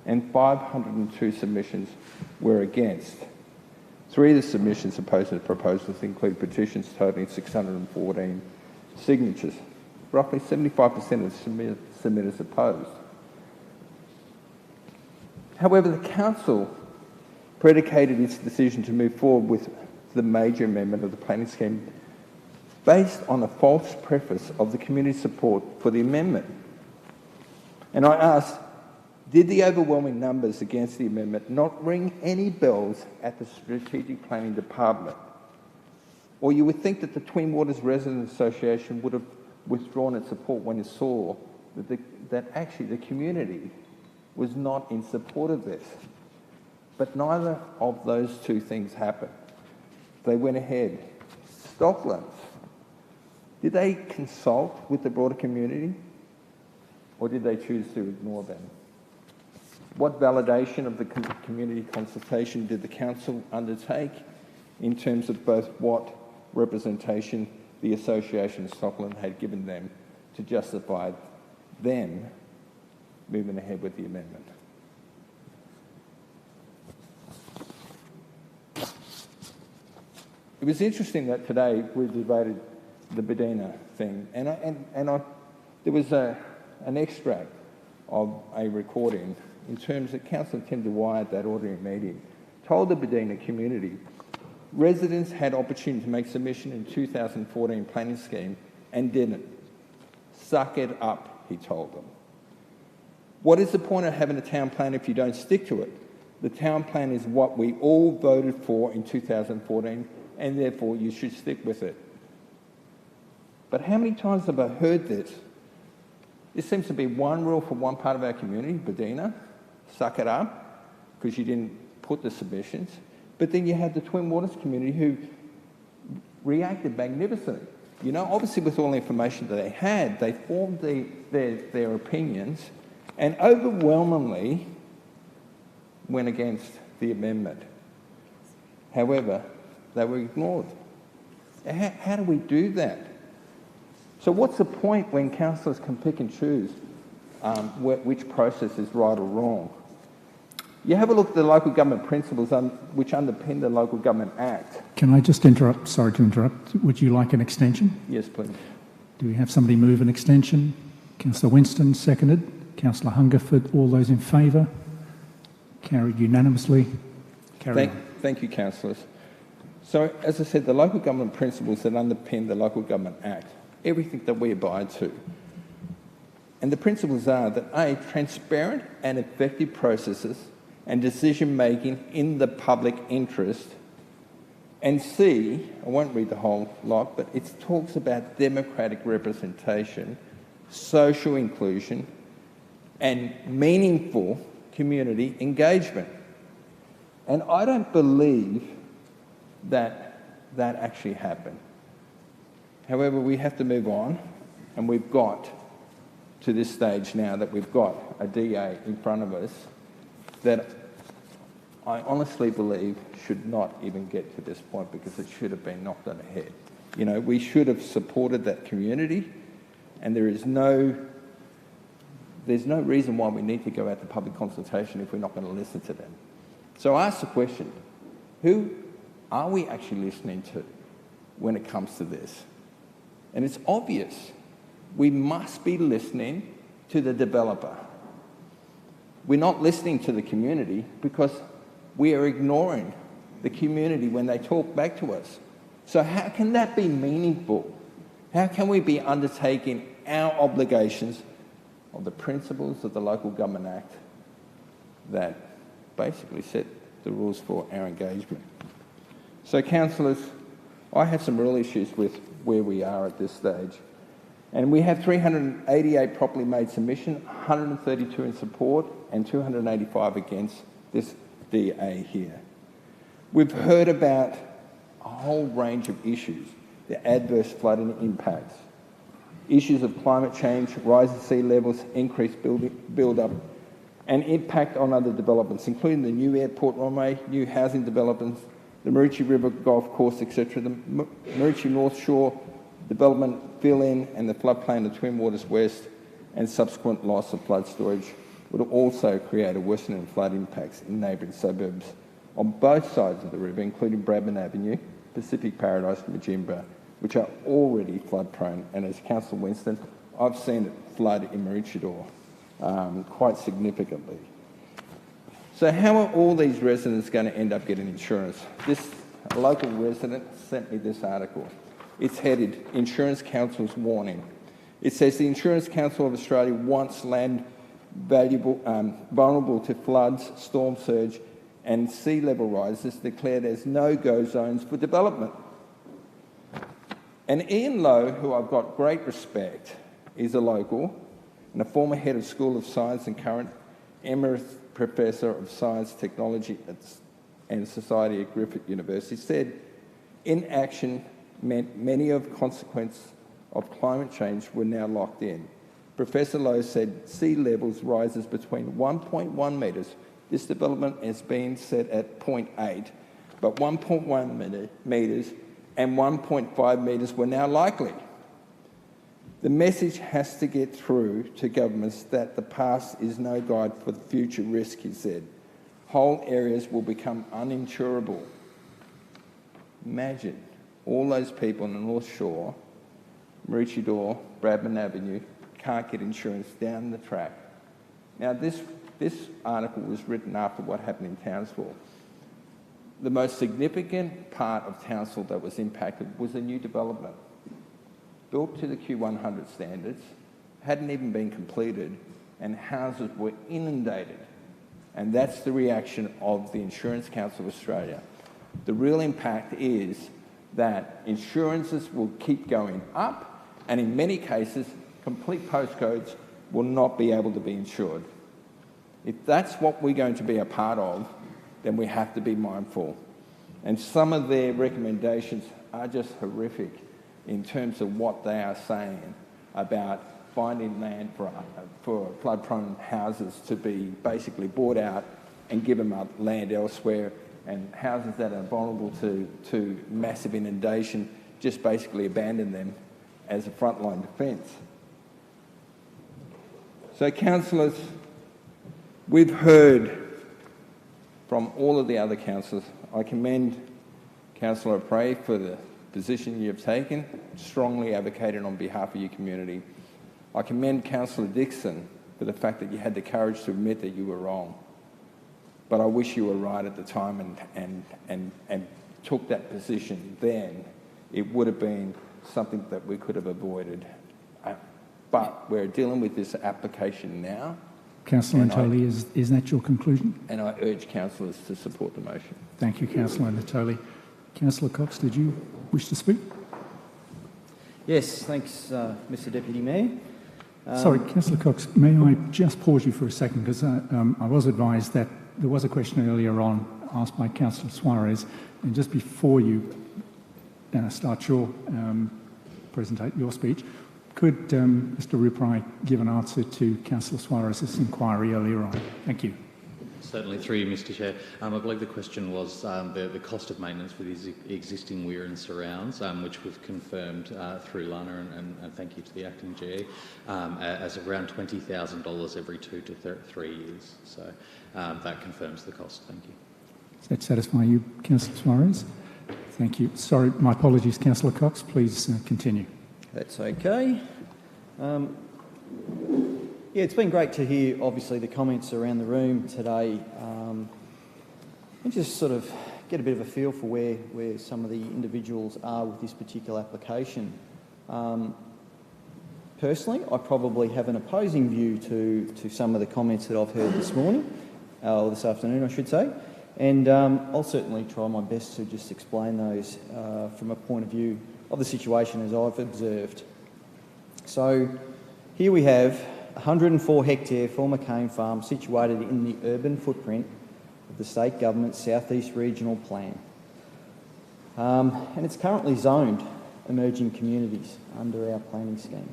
Speaker 13: and 502 submissions were against. 3 of the submissions opposed to the proposals include petitions totaling 614 signatures. Roughly 75% of the submitters opposed. However, the council predicated its decision to move forward with the major amendment of the planning scheme based on a false preface of the community support for the amendment. And I asked, did the overwhelming numbers against the amendment not ring any bells at the Strategic Planning Department? Or you would think that the Twin Waters Residents Association would have withdrawn its support when it saw that actually the community was not in support of this. But neither of those two things happened. They went ahead. Stocklands, did they consult with the broader community, or did they choose to ignore them? What validation of the community consultation did the council undertake in terms of both what representation the association of Stockland had given them to justify them moving ahead with the amendment? It was interesting that today we debated the Bedina thing, and there was an extract of a recording in terms that Councillor Tim Dwyer at that ordinary meeting told the Bedina community residents had opportunity to make submission in 2014 planning scheme and didn't. Suck it up, he told them. What is the point of having a town plan if you don't stick to it? The town plan is what we all voted for in 2014, and therefore you should stick with it. But how many times have I heard this? There seems to be one rule for one part of our community, Bedina, suck it up, because you didn't put the submissions. But then you had the Twin Waters community who reacted magnificently. You know, obviously with all the information that they had, they formed their opinions and overwhelmingly went against the amendment. However, they were ignored. How do we do that? So what's the point when councillors can pick and choose which process is right or wrong? You have a look at the local government principles which underpin the Local Government Act.
Speaker 1: Can I just interrupt? Sorry to interrupt. Would you like an extension?
Speaker 13: Yes, please.
Speaker 1: Do we have somebody move an extension? Councillor Winston, seconded. Councillor Hungerford, all those in favour? Carried unanimously.
Speaker 13: Thank you, councillors. So, as I said, the local government principles that underpin the Local Government Act, everything that we abide to. And the principles are that A, transparent and effective processes and decision-making in the public interest, and C, I won't read the whole lot, but it talks about democratic representation, social inclusion, and meaningful community engagement. And I don't believe that that actually happened. However, we have to move on, and we've got to this stage now that we've got a DA in front of us that I honestly believe should not even get to this point, because it should have been knocked on the head. You know, we should have supported that community, and there's no reason why we need to go out to public consultation if we're not going to listen to them. So I ask the question, who are we actually listening to when it comes to this? And it's obvious. We must be listening to the developer. We're not listening to the community because we are ignoring the community when they talk back to us. So how can that be meaningful? How can we be undertaking our obligations of the principles of the Local Government Act that basically set the rules for our engagement? So, councillors, I have some real issues with where we are at this stage. And we have 388 properly made submissions, 132 in support and 285 against this DA here. We've heard about a whole range of issues, the adverse flooding impacts, issues of climate change, rising sea levels, increased build-up, and impact on other developments, including the new airport runway, new housing developments, the Maroochy River Golf Course, etc., the Maroochy North Shore development fill-in, and the floodplain of Twin Waters West, and subsequent loss of flood storage would also create a worsening of flood impacts in neighbouring suburbs on both sides of the river, including Bradman Avenue, Pacific Paradise and Majimba, which are already flood-prone. And as Councillor Winston, I've seen it flood in Maroochydore quite significantly. So how are all these residents going to end up getting insurance? This local resident sent me this article. It's headed Insurance Council's Warning. It says the Insurance Council of Australia wants land vulnerable to floods, storm surge and sea level rises declared as no-go zones for development. And Ian Lowe, who I've got great respect, is a local and a former head of School of Science and current Emeritus Professor of Science, Technology and Society at Griffith University, said inaction meant many of consequences of climate change were now locked in. Professor Lowe said sea levels rises between 1.1 metres. This development has been set at 0.8, but 1.1 metres and 1.5 metres were now likely. The message has to get through to governments that the past is no guide for the future risk, he said. Whole areas will become uninsurable. Imagine all those people on the North Shore, Maroochydore, Bradman Avenue, can't get insurance down the track. Now, this article was written after what happened in Townsville. The most significant part of Townsville that was impacted was a new development. Built to the Q100 standards, hadn't even been completed, and houses were inundated. And that's the reaction of the Insurance Council of Australia. The real impact is that insurances will keep going up, and in many cases, complete postcodes will not be able to be insured. If that's what we're going to be a part of, then we have to be mindful. And some of their recommendations are just horrific in terms of what they are saying about finding land for flood-prone houses to be basically bought out and given up land elsewhere, and houses that are vulnerable to massive inundation, just basically abandon them as a frontline defence. So, councillors, we've heard from all of the other councillors. I commend Councillor Prey for the position you've taken, strongly advocating on behalf of your community. I commend Councillor Dixon for the fact that you had the courage to admit that you were wrong. But I wish you were right at the time and took that position then. It would have been something that we could have avoided. But we're dealing with this application now.
Speaker 1: Councillor Natoli, is that your conclusion?
Speaker 13: And I urge councillors to support the motion.
Speaker 1: Thank you, Councillor Natoli. Councillor Cox, did you wish to speak?
Speaker 7: Yes, thanks, Mr Deputy Mayor.
Speaker 1: Sorry, Councillor Cox, may I just pause you for a second, because I was advised that there was a question earlier on asked by Councillor Suarez, and just before you start your your speech, could Mr Ruprai give an answer to Councillor Suarez's inquiry earlier on? Thank you.
Speaker 15: Certainly, through you, Mr Chair. I believe the question was the cost of maintenance for the existing weir and surrounds, which was confirmed through Lana, and thank you to the acting GE, as around $20,000 every 2 to 3 years. So that confirms the cost. Thank you.
Speaker 1: Does that satisfy you, Councillor Suarez? Thank you. Sorry, my apologies, Councillor Cox. Please continue.
Speaker 7: That's okay. Yeah, it's been great to hear, obviously, the comments around the room today, and just sort of get a bit of a feel for where some of the individuals are with this particular application. Personally, I probably have an opposing view to some of the comments that I've heard this morning, or this afternoon, I should say, and I'll certainly try my best to just explain those from a point of view of the situation as I've observed. So here we have 104 hectare former cane farm situated in the urban footprint of the state government's Southeast Regional Plan. And it's currently zoned emerging communities under our planning scheme.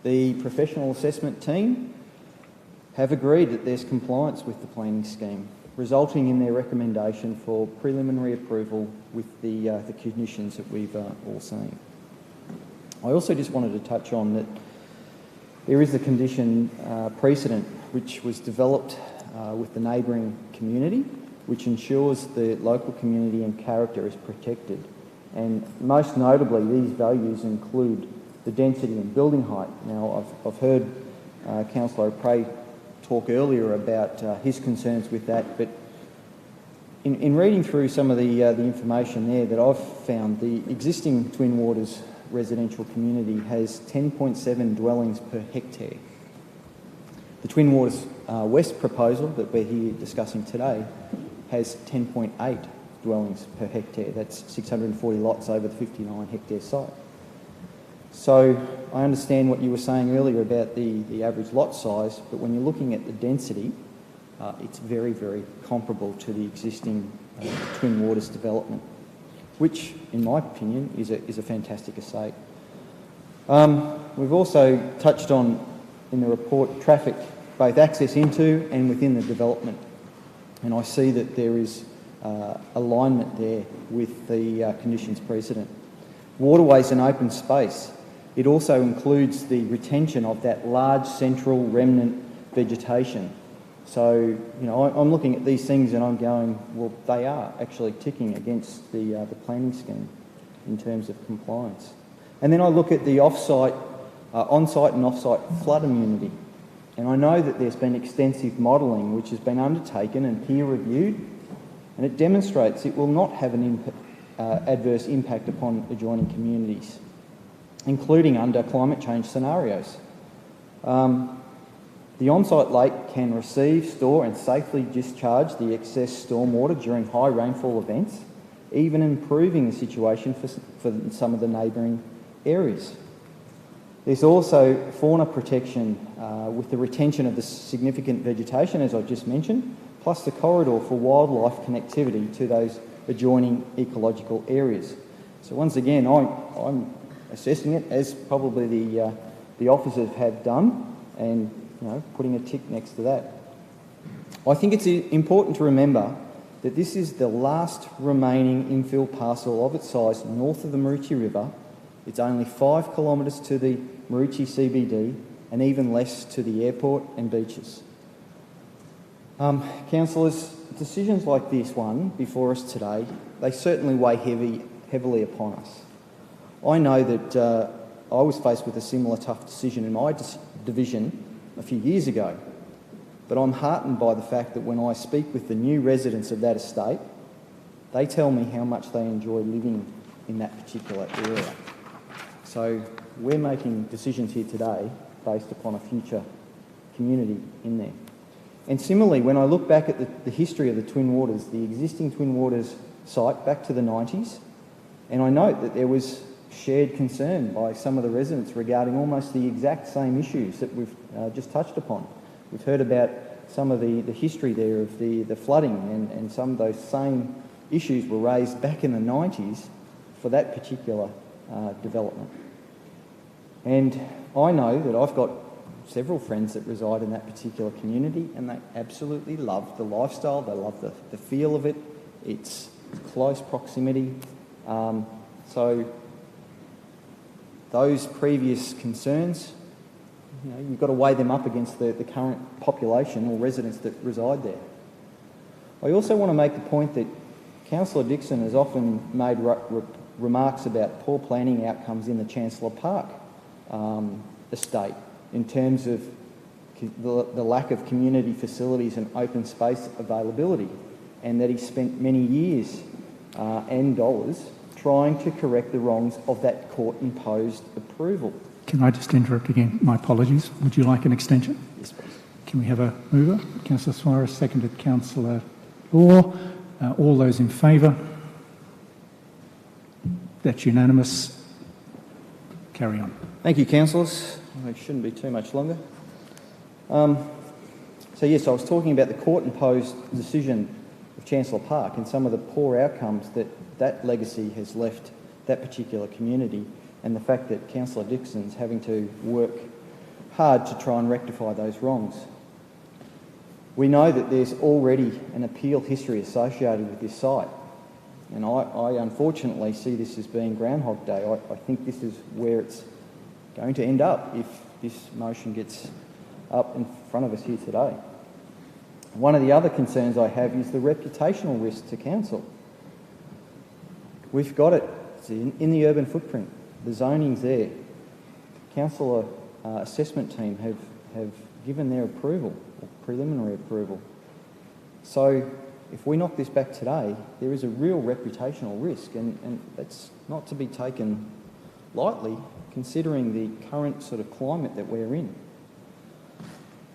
Speaker 7: The professional assessment team have agreed that there's compliance with the planning scheme, resulting in their recommendation for preliminary approval with the conditions that we've all seen. I also just wanted to touch on that there is a condition precedent which was developed with the neighbouring community, which ensures the local community and character is protected. And most notably, these values include the density and building height. Now, I've heard Councillor Prey talk earlier about his concerns with that, but in reading through some of the information there that I've found, the existing Twin Waters residential community has 10.7 dwellings per hectare. The Twin Waters West proposal that we're here discussing today has 10.8 dwellings per hectare. That's 640 lots over the 59 hectare site. So I understand what you were saying earlier about the average lot size, but when you're looking at the density, it's very, very comparable to the existing Twin Waters development, which, in my opinion, is a fantastic estate. We've also touched on, in the report, traffic, both access into and within the development. And I see that there is alignment there with the conditions precedent. Waterways and open space. It also includes the retention of that large central remnant vegetation. So, you know, I'm looking at these things and I'm going, well, they are actually ticking against the planning scheme in terms of compliance. And then I look at the on-site and off-site flood immunity. And I know that there's been extensive modelling which has been undertaken and peer-reviewed, and it demonstrates it will not have an adverse impact upon adjoining communities, including under climate change scenarios. The on-site lake can receive, store and safely discharge the excess stormwater during high rainfall events, even improving the situation for some of the neighbouring areas. There's also fauna protection with the retention of the significant vegetation, as I just mentioned, plus the corridor for wildlife connectivity to those adjoining ecological areas. So once again, I'm assessing it as probably the officers have done, and putting a tick next to that. I think it's important to remember that this is the last remaining infill parcel of its size north of the Maroochy River It's only 5 kilometres to the Maroochy CBD and even less to the airport and beaches. Councillors, decisions like this one before us today, they certainly weigh heavily upon us. I know that I was faced with a similar tough decision in my division a few years ago, but I'm heartened by the fact that when I speak with the new residents of that estate, they tell me how much they enjoy living in that particular area. So we're making decisions here today based upon a future community in there. And similarly, when I look back at the history of the Twin Waters, the existing Twin Waters site back to the 90s, and I note that there was shared concern by some of the residents regarding almost the exact same issues that we've just touched upon. We've heard about some of the history there of the flooding, and some of those same issues were raised back in the 90s for that particular development. And I know that I've got several friends that reside in that particular community, and they absolutely love the lifestyle, they love the feel of it, it's close proximity. So those previous concerns, you know, you've got to weigh them up against the current population or residents that reside there. I also want to make the point that Councillor Dixon has often made remarks about poor planning outcomes in the Chancellor Park estate in terms of the lack of community facilities and open space availability, and that he spent many years and dollars trying to correct the wrongs of that court-imposed approval.
Speaker 1: Can I just interrupt again? My apologies. Would you like an extension?
Speaker 7: Yes, please.
Speaker 1: Can we have a mover? Councillor Suarez, seconded Councillor Law. All those in favour? That's unanimous. Carry on.
Speaker 7: Thank you, councillors. It shouldn't be too much longer. So yes, I was talking about the court-imposed decision of Chancellor Park and some of the poor outcomes that legacy has left that particular community, and the fact that Councillor Dixon's having to work hard to try and rectify those wrongs. We know that there's already an appeal history associated with this site, and I unfortunately see this as being Groundhog Day. I think this is where it's going to end up if this motion gets up in front of us here today. One of the other concerns I have is the reputational risk to council. We've got it in the urban footprint. The zoning's there. The council assessment team have given their approval, or preliminary approval. So if we knock this back today, there is a real reputational risk, and that's not to be taken lightly considering the current sort of climate that we're in.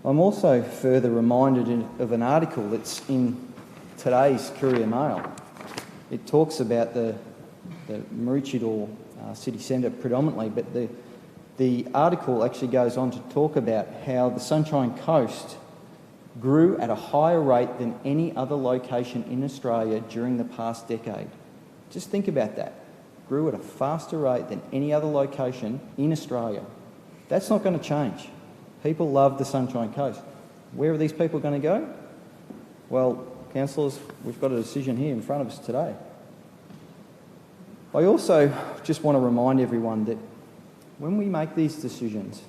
Speaker 7: I'm also further reminded of an article that's in today's Courier Mail. It talks about the Maroochydore city centre predominantly, but the article actually goes on to talk about how the Sunshine Coast grew at a higher rate than any other location in Australia during the past decade. Just think about that. Grew at a faster rate than any other location in Australia. That's not going to change. People love the Sunshine Coast. Where are these people going to go? Well, councillors, we've got a decision here in front of us today. I also just want to remind everyone that when we make these decisions,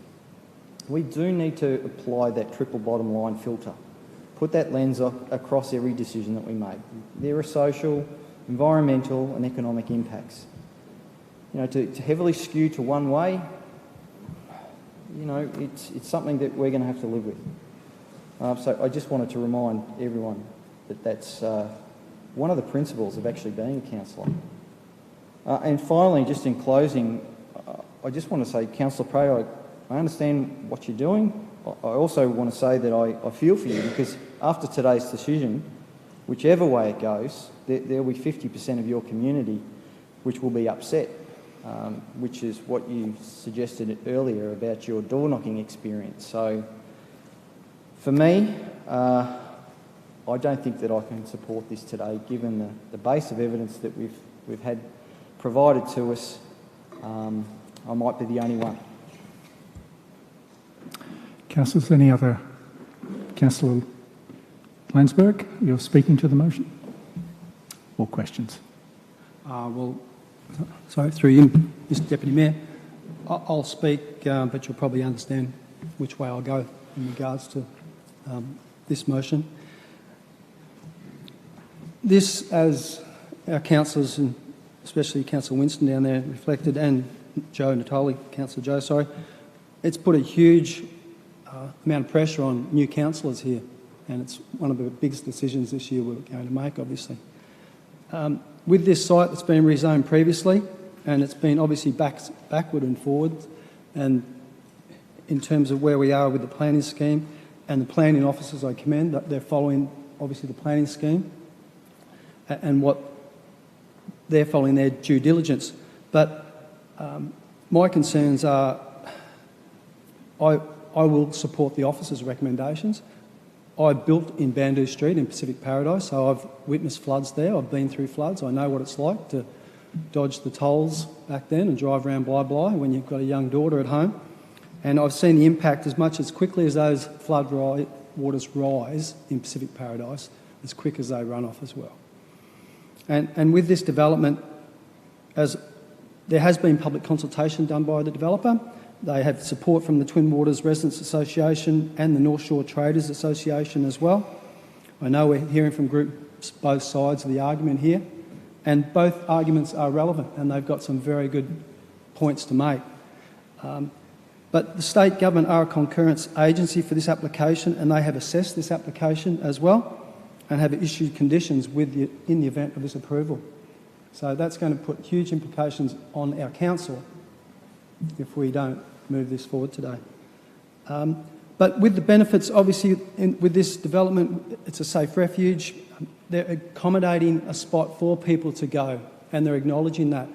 Speaker 7: we do need to apply that triple bottom line filter. Put that lens across every decision that we make. There are social, environmental and economic impacts. You know, to heavily skew to one way, you know, it's something that we're going to have to live with. So I just wanted to remind everyone that that's one of the principles of actually being a councillor. And finally, just in closing, I just want to say, Councillor Prey, I understand what you're doing. I also want to say that I feel for you, because after today's decision, whichever way it goes, there'll be 50% of your community which will be upset, which is what you suggested earlier about your door-knocking experience. So for me, I don't think that I can support this today, given the base of evidence that we've had provided to us. I might be the only one.
Speaker 1: Councillors, any other? Councillor Landsberg, you're speaking to the motion? Or questions?
Speaker 16: Well, sorry, through you,
Speaker 2: Mr Deputy Mayor. I'll speak, but you'll probably understand which way I'll go in regards to this motion. This, as our councillors, and especially Councillor Winston down there reflected, and Councillor Joe, sorry, it's put a huge amount of pressure on new councillors here, and it's one of the biggest decisions this year we're going to make, obviously. With this site that's been rezoned previously, and it's been obviously backward and forward, and in terms of where we are with the planning scheme, and the planning officers I commend, that they're following obviously the planning scheme, and what they're following their due diligence. But my concerns are, I will support the officers' recommendations. I built in Bandu Street in Pacific Paradise, so I've witnessed floods there. I've been through floods. I know what it's like to dodge the tolls back then and drive around Bly when you've got a young daughter at home. And I've seen the impact as quickly as those flood waters rise in Pacific Paradise, as quick as they run off as well. And with this development, as there has been public consultation done by the developer, they have support from the Twin Waters Residents Association and the North Shore Traders Association as well. I know we're hearing from groups both sides of the argument here, and both arguments are relevant and they've got some very good points to make. But the state government are a concurrence agency for this application, and they have assessed this application as well and have issued conditions in the event of this approval. So that's going to put huge implications on our council if we don't move this forward today. But with the benefits, obviously, with this development, it's a safe refuge. They're accommodating a spot for people to go, and they're acknowledging that.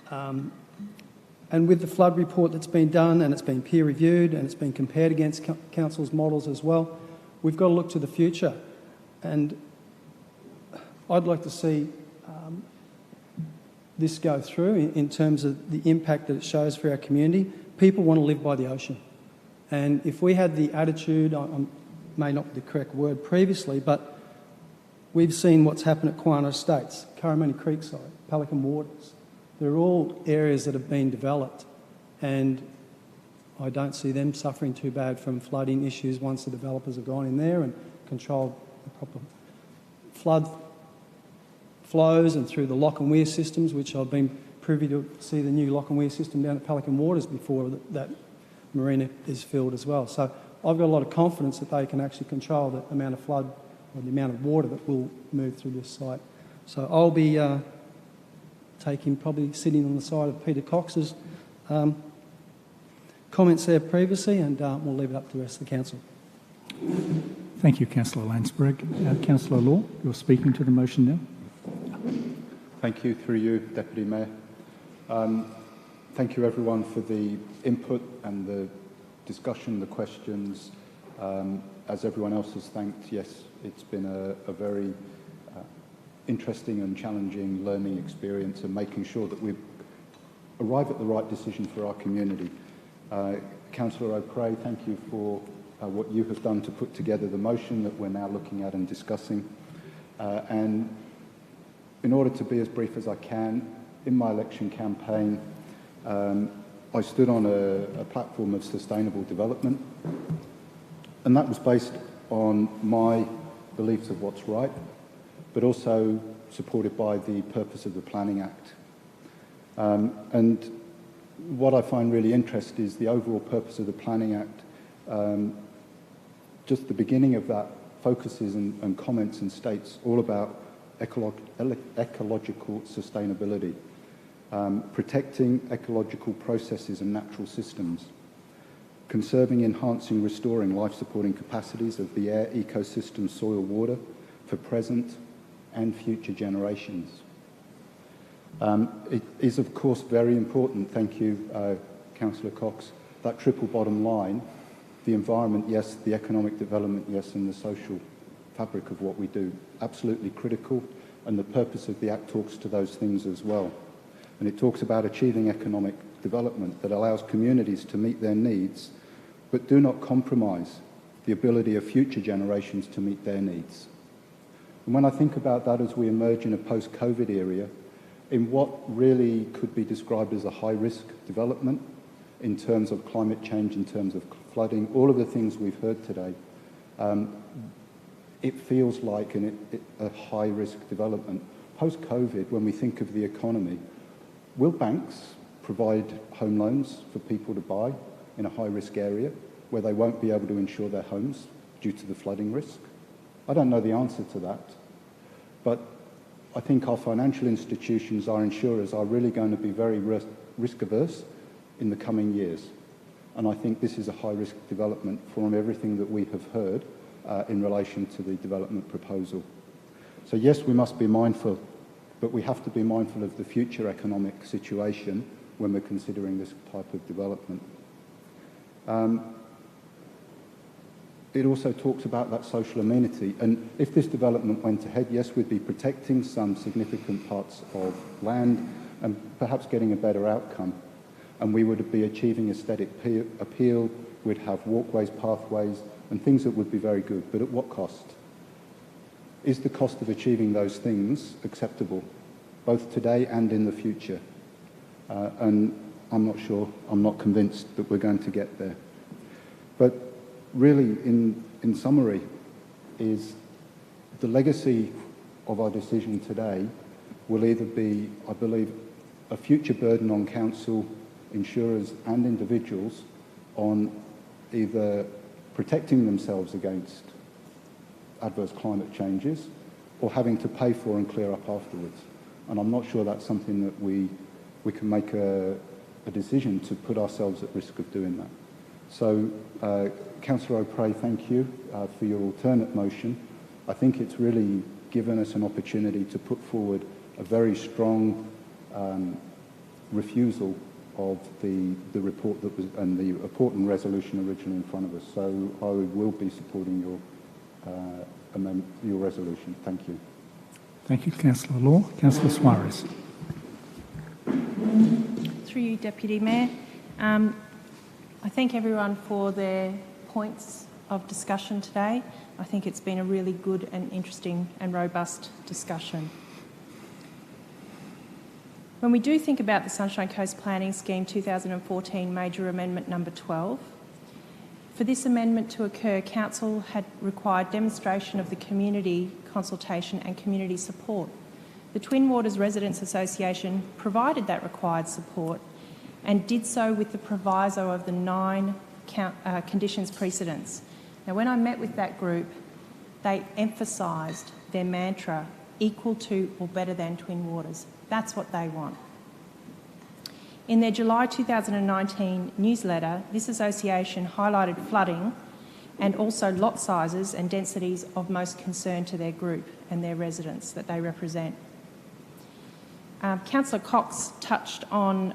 Speaker 2: And with the flood report that's been done, and it's been peer-reviewed, and it's been compared against council's models as well, we've got to look to the future. And I'd like to see this go through in terms of the impact that it shows for our community. People want to live by the ocean. And if we had the attitude, may not be the correct word previously, but we've seen what's happened at Quana Estates, Curramani Creekside, Pelican Waters. They're all areas that have been developed, and I don't see them suffering too bad from flooding issues once the developers have gone in there and controlled the proper flood flows and through the lock and weir systems, which I've been privy to see the new lock and weir system down at Pelican Waters before that marina is filled as well. So I've got a lot of confidence that they can actually control the amount of flood or the amount of water that will move through this site. So I'll be probably sitting on the side of Peter Cox's comments there previously, and we'll leave it up to the rest of the council.
Speaker 1: Thank you, Councillor Landsberg. Councillor Law, you're speaking to the motion now.
Speaker 4: Thank you, through you, Deputy Mayor. Thank you, everyone, for the input and the discussion, the questions. As everyone else has thanked, yes, it's been a very interesting and challenging learning experience, and making sure that we arrive at the right decision for our community. Councillor O'Cray, thank you for what you have done to put together the motion that we're now looking at and discussing. And in order to be as brief as I can, in my election campaign, I stood on a platform of sustainable development, and that was based on my beliefs of what's right, but also supported by the purpose of the Planning Act. And what I find really interesting is the overall purpose of the Planning Act. Just the beginning of that focuses and comments and states all about ecological sustainability, protecting ecological processes and natural systems, conserving, enhancing, restoring life-supporting capacities of the air, ecosystem, soil, water for present and future generations. It is, of course, very important, thank you, Councillor Cox, that triple bottom line, the environment, yes, the economic development, yes, and the social fabric of what we do, absolutely critical, and the purpose of the Act talks to those things as well. And it talks about achieving economic development that allows communities to meet their needs, but do not compromise the ability of future generations to meet their needs. And when I think about that as we emerge in a post-COVID in what really could be described as a high-risk development in terms of climate change, in terms of flooding, all of the things we've heard today. It feels like a high-risk development. Post-COVID, when we think of the economy, will banks provide home loans for people to buy in a high-risk area where they won't be able to insure their homes due to the flooding risk? I don't know the answer to that, but I think our financial institutions, our insurers, are really going to be very risk-averse in the coming years. And I think this is a high-risk development from everything that we have heard in relation to the development proposal. So yes, we must be mindful, but we have to be mindful of the future economic situation when we're considering this type of development. It also talks about that social amenity, and if this development went ahead, yes, we'd be protecting some significant parts of land and perhaps getting a better outcome, and we would be achieving aesthetic appeal, we'd have walkways, pathways, and things that would be very good, but at what cost? Is the cost of achieving those things acceptable, both today and in the future? And I'm not sure, I'm not convinced that we're going to get there. But really, in summary, is the legacy of our decision today will either be, I believe, a future burden on council, insurers and individuals on either protecting themselves against adverse climate changes or having to pay for and clear up afterwards. And I'm not sure that's something that we can make a decision to put ourselves at risk of doing that. So, Councillor O'Prey, thank you for your alternate motion. I think it's really given us an opportunity to put forward a very strong refusal of the report that was, and the report and resolution originally in front of us. So I will be supporting your resolution. Thank you.
Speaker 1: Thank you, Councillor Law. Councillor Suarez.
Speaker 5: Through you, Deputy Mayor. I thank everyone for their points of discussion today. I think it's been a really good and interesting and robust discussion. When we do think about the Sunshine Coast Planning Scheme 2014 Major Amendment number 12, for this amendment to occur, Council had required demonstration of the community consultation and community support. The Twin Waters Residents Association provided that required support and did so with the proviso of the 9 conditions precedents. Now, when I met with that group, they emphasised their mantra, equal to or better than Twin Waters. That's what they want. In their July 2019 newsletter, this association highlighted flooding and also lot sizes and densities of most concern to their group and their residents that they represent. Councillor Cox touched on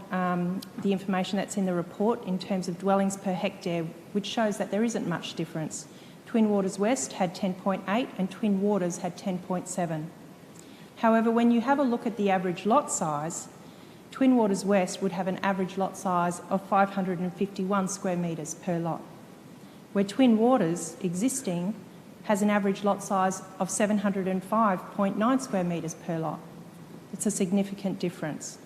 Speaker 5: the information that's in the report in terms of dwellings per hectare, which shows that there isn't much difference. Twin Waters West had 10.8 and Twin Waters had 10.7. However, when you have a look at the average lot size, Twin Waters West would have an average lot size of 551 square metres per lot, where Twin Waters existing has an average lot size of 705.9 square metres per lot. It's a significant difference.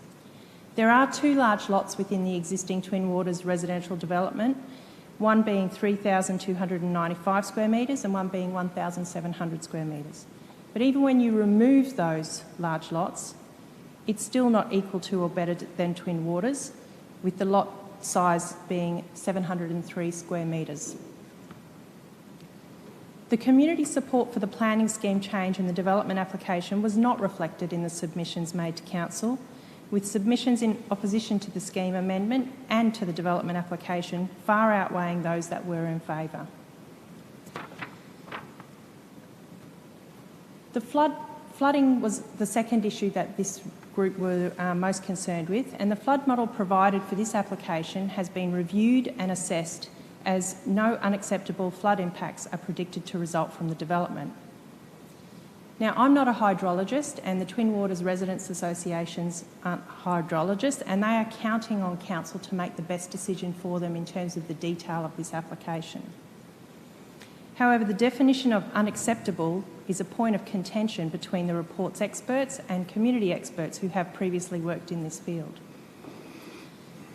Speaker 5: There are 2 large lots within the existing Twin Waters residential development, one being 3,295 square metres and one being 1,700 square metres. But even when you remove those large lots, it's still not equal to or better than Twin Waters, with the lot size being 703 square metres. The community support for the planning scheme change in the development application was not reflected in the submissions made to Council, with submissions in opposition to the scheme amendment and to the development application far outweighing those that were in favour. The flooding was the second issue that this group were most concerned with, and the flood model provided for this application has been reviewed and assessed as no unacceptable flood impacts are predicted to result from the development. Now, I'm not a hydrologist, and the Twin Waters Residents Associations aren't hydrologists, and they are counting on Council to make the best decision for them in terms of the detail of this application. However, the definition of unacceptable is a point of contention between the report's experts and community experts who have previously worked in this field.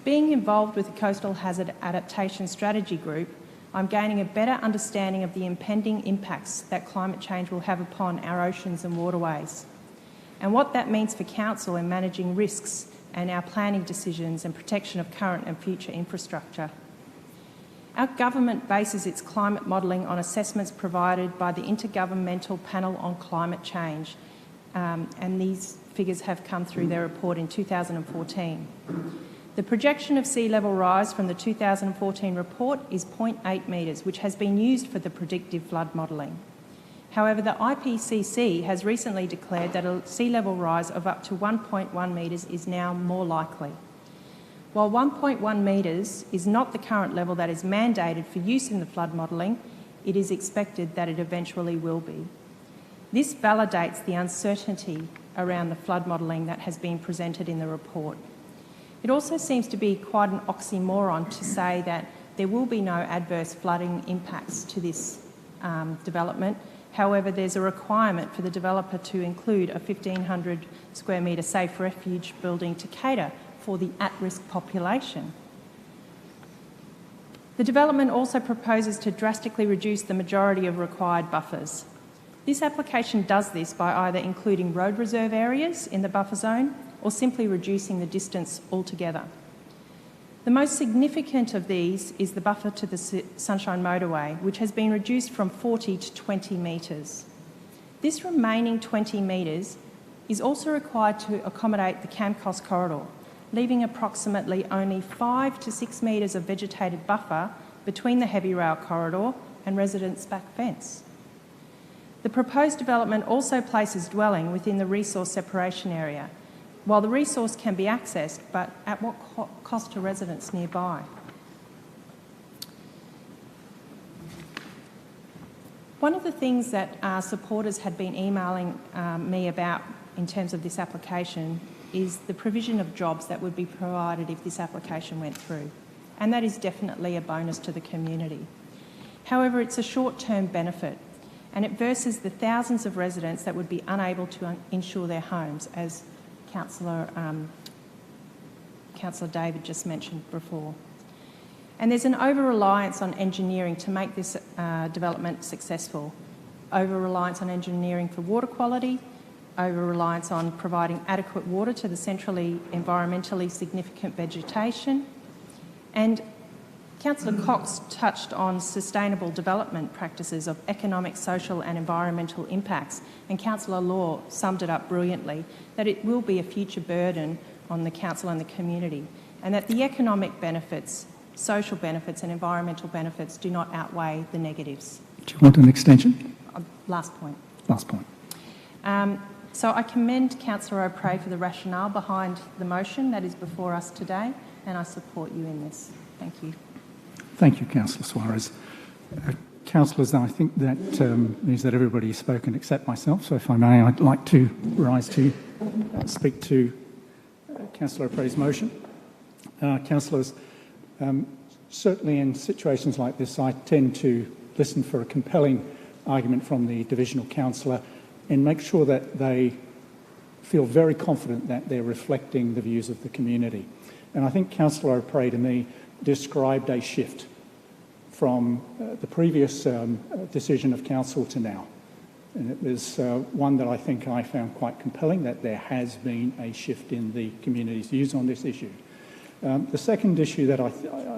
Speaker 5: Being involved with the Coastal Hazard Adaptation Strategy Group, I'm gaining a better understanding of the impending impacts that climate change will have upon our oceans and waterways, and what that means for Council in managing risks and our planning decisions and protection of current and future infrastructure. Our government bases its climate modelling on assessments provided by the Intergovernmental Panel on Climate Change, and these figures have come through their report in 2014. The projection of sea level rise from the 2014 report is 0.8 metres, which has been used for the predictive flood modelling. However, the IPCC has recently declared that a sea level rise of up to 1.1 metres is now more likely. While 1.1 metres is not the current level that is mandated for use in the flood modelling, it is expected that it eventually will be. This validates the uncertainty around the flood modelling that has been presented in the report. It also seems to be quite an oxymoron to say that there will be no adverse flooding impacts to this development. However, there's a requirement for the developer to include a 1,500 square metre safe refuge building to cater for the at-risk population. The development also proposes to drastically reduce the majority of required buffers. This application does this by either including road reserve areas in the buffer zone or simply reducing the distance altogether. The most significant of these is the buffer to the Sunshine Motorway, which has been reduced from 40 to 20 metres. This remaining 20 metres is also required to accommodate the Camcos corridor, leaving approximately only 5 to 6 metres of vegetated buffer between the heavy rail corridor and residents' back fence. The proposed development also places dwelling within the resource separation area, while the resource can be accessed, but at what cost to residents nearby? One of the things that our supporters had been emailing me about in terms of this application is the provision of jobs that would be provided if this application went through, and that is definitely a bonus to the community. However, it's a short-term benefit, and it versus the thousands of residents that would be unable to insure their homes, as Councillor David just mentioned before. And there's an over-reliance on engineering to make this development successful. Over-reliance on engineering for water quality, over-reliance on providing adequate water to the centrally environmentally significant vegetation. And Councillor Cox touched on sustainable development practices of economic, social and environmental impacts, and Councillor Law summed it up brilliantly, that it will be a future burden on the council and the community, and that the economic benefits, social benefits and environmental benefits do not outweigh the negatives.
Speaker 1: Do you want an extension?
Speaker 5: Last point.
Speaker 1: Last point.
Speaker 5: So I commend Councillor O'Prey for the rationale behind the motion that is before us today, and I support you in this. Thank you.
Speaker 1: Thank you, Councillor Suarez. Councillors, I think that means that everybody has spoken except myself, so if I may, I'd like to rise to speak to Councillor O'Prey's motion. Councillors, certainly in situations like this, I tend to listen for a compelling argument from the divisional councillor and make sure that they feel very confident that they're reflecting the views of the community. And I think Councillor O'Prey, to me, described a shift from the previous decision of council to now. And it was one that I think I found quite compelling, that there has been a shift in the community's views on this issue. The second issue that I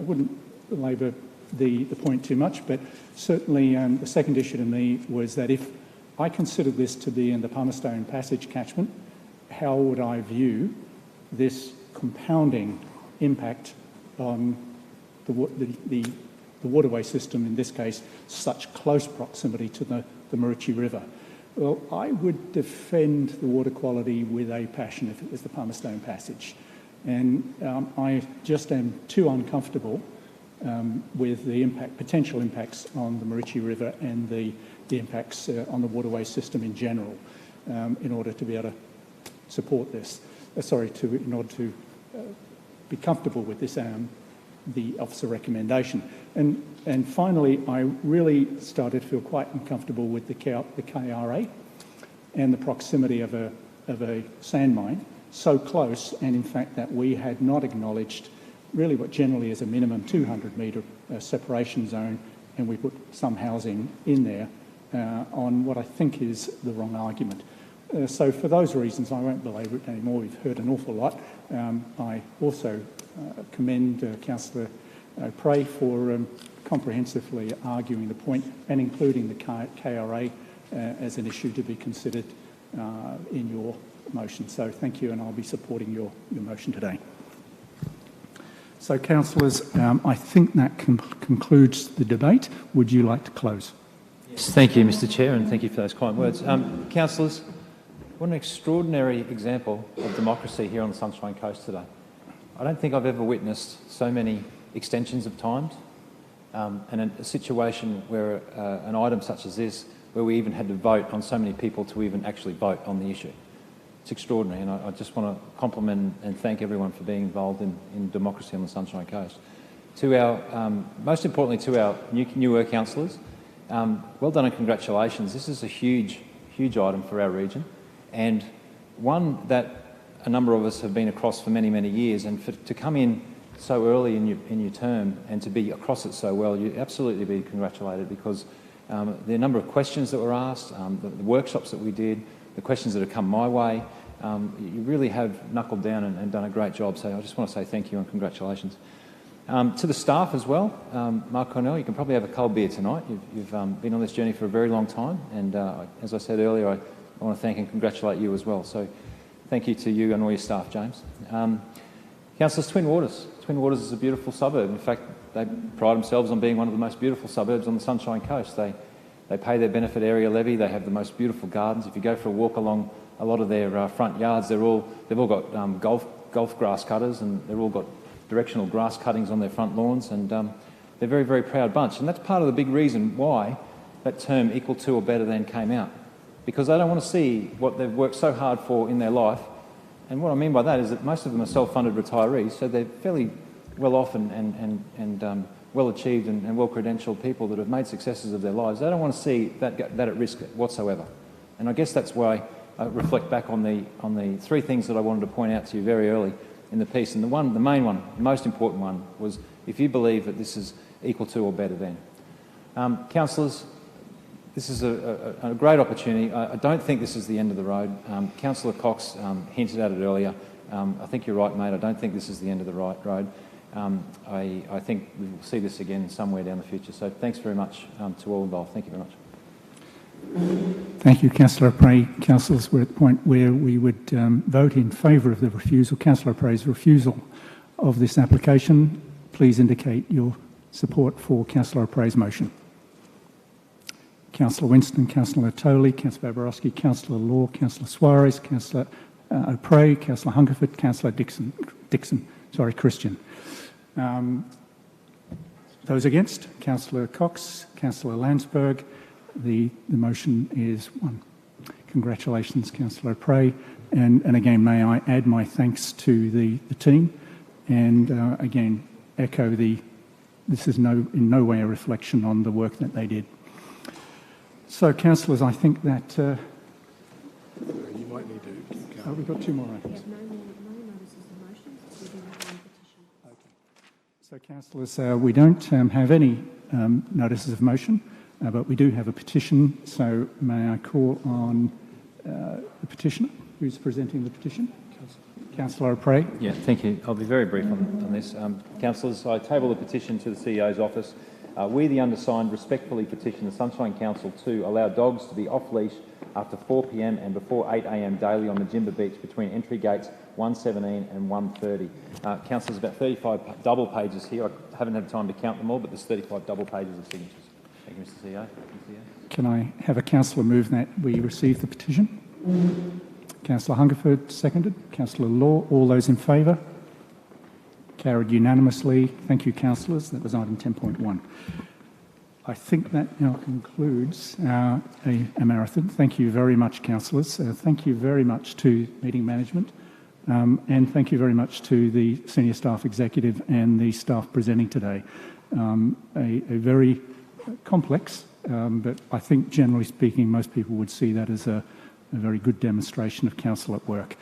Speaker 1: wouldn't labour the point too much, but certainly the second issue to me was that if I considered this to be in the Palmerstone Passage catchment, how would I view this compounding impact on the waterway system, in this case, such close proximity to the Maroochy River? Well, I would defend the water quality with a passion if it was the Palmerstone Passage. And I just am too uncomfortable with the potential impacts on the Maroochy River and the impacts on the waterway system in general in order to be able to support this. In order to be comfortable with this the officer recommendation. And finally, I really started to feel quite uncomfortable with the KRA and the proximity of a sand mine, so close, and in fact that we had not acknowledged really what generally is a minimum 200-metre separation zone, and we put some housing in there on what I think is the wrong argument. So for those reasons, I won't belabor it anymore. We've heard an awful lot. I also commend Councillor Prey for comprehensively arguing the point and including the KRA as an issue to be considered in your motion. So thank you, and I'll be supporting your motion today. So, councillors, I think that concludes the debate. Would you like to close?
Speaker 9: Yes. Thank you, Mr Chair, and thank you for those kind words. Councillors, what an extraordinary example of democracy here on the Sunshine Coast today. I don't think I've ever witnessed so many extensions of times and a situation where an item such as this, where we even had to vote on so many people to even actually vote on the issue. It's extraordinary, and I just want to compliment and thank everyone for being involved in democracy on the Sunshine Coast. To our, most importantly, to our newer councillors, well done and congratulations. This is a huge, huge item for our region, and one that a number of us have been across for many, many years, and to come in so early in your term and to be across it so well, you absolutely be congratulated, because the number of questions that were asked, the workshops that we did, the questions that have come my way, you really have knuckled down and done a great job. So I just want to say thank you and congratulations. To the staff as well, Mark Cornell, you can probably have a cold beer tonight. You've been on this journey for a very long time, and as I said earlier, I want to thank and congratulate you as well. So thank you to you and all your staff, James. Councillors, Twin Waters. Twin Waters is a beautiful suburb. In fact, they pride themselves on being one of the most beautiful suburbs on the Sunshine Coast. They pay their benefit area levy. They have the most beautiful gardens. If you go for a walk along a lot of their front yards, they've all got golf grass cutters, and they've all got directional grass cuttings on their front lawns, and they're a very, very proud bunch. And that's part of the big reason why that term equal to or better than came out, because they don't want to see what they've worked so hard for in their life. And what I mean by that is that most of them are self-funded retirees, so they're fairly well off and well-achieved and well-credentialed people that have made successes of their lives. They don't want to see that at risk whatsoever. And I guess that's why I reflect back on the three things that I wanted to point out to you very early in the piece. And the main one, the most important one, was if you believe that this is equal to or better than. Councillors, this is a great opportunity. I don't think this is the end of the road. Councillor Cox hinted at it earlier. I think you're right, mate. I don't think this is the end of the road. I think we will see this again somewhere down the future. So thanks very much to all involved. Thank you very much.
Speaker 1: Thank you, Councillor Prey. Councillors, we're at the point where we would vote in favour of the refusal, Councillor Prey's refusal of this application. Please indicate your support for Councillor Prey's motion. Councillor Winston, Councillor Toley, Councillor Babarowski, Councillor Law, Councillor Suarez, Councillor O'Prey, Councillor Hungerford, Councillor Christian. Those against? Councillor Cox, Councillor Landsberg. The motion is one. Congratulations, Councillor Prey. And again, may I add my thanks to the team, and again echo this is in no way a reflection on the work that they did. So, councillors, I think that
Speaker 16: you might need to.
Speaker 1: Oh, we've got two more items.
Speaker 8: No notices of motions. We do have one petition.
Speaker 1: Okay. So, councillors, we don't have any notices of motion, but we do have a petition. So, may I call on the petitioner who's presenting the petition? Councillor O'Prey.
Speaker 9: Yeah, thank you. I'll be very brief on this. Councillors, I table a petition to the CEO's office. We, the undersigned, respectfully petition the Sunshine Council to allow dogs to be off-leash after 4 p.m. and before 8 a.m. daily on Majimba Beach between entry gates 117 and 130. Councillors, about 35 double pages here. I haven't had time to count them all, but there's 35 double pages of signatures. Thank you, Mr. CEO.
Speaker 1: Can I have a councillor move that we receive the petition? Councillor Hungerford, seconded. Councillor Law, all those in favour? Carried unanimously. Thank you, councillors. That was item 10.1. I think that now concludes a marathon. Thank you very much, councillors. Thank you very much to meeting management And thank you very much to the senior staff executive and the staff presenting today. A very complex, but I think generally speaking, most people would see that as a very good demonstration of council at work.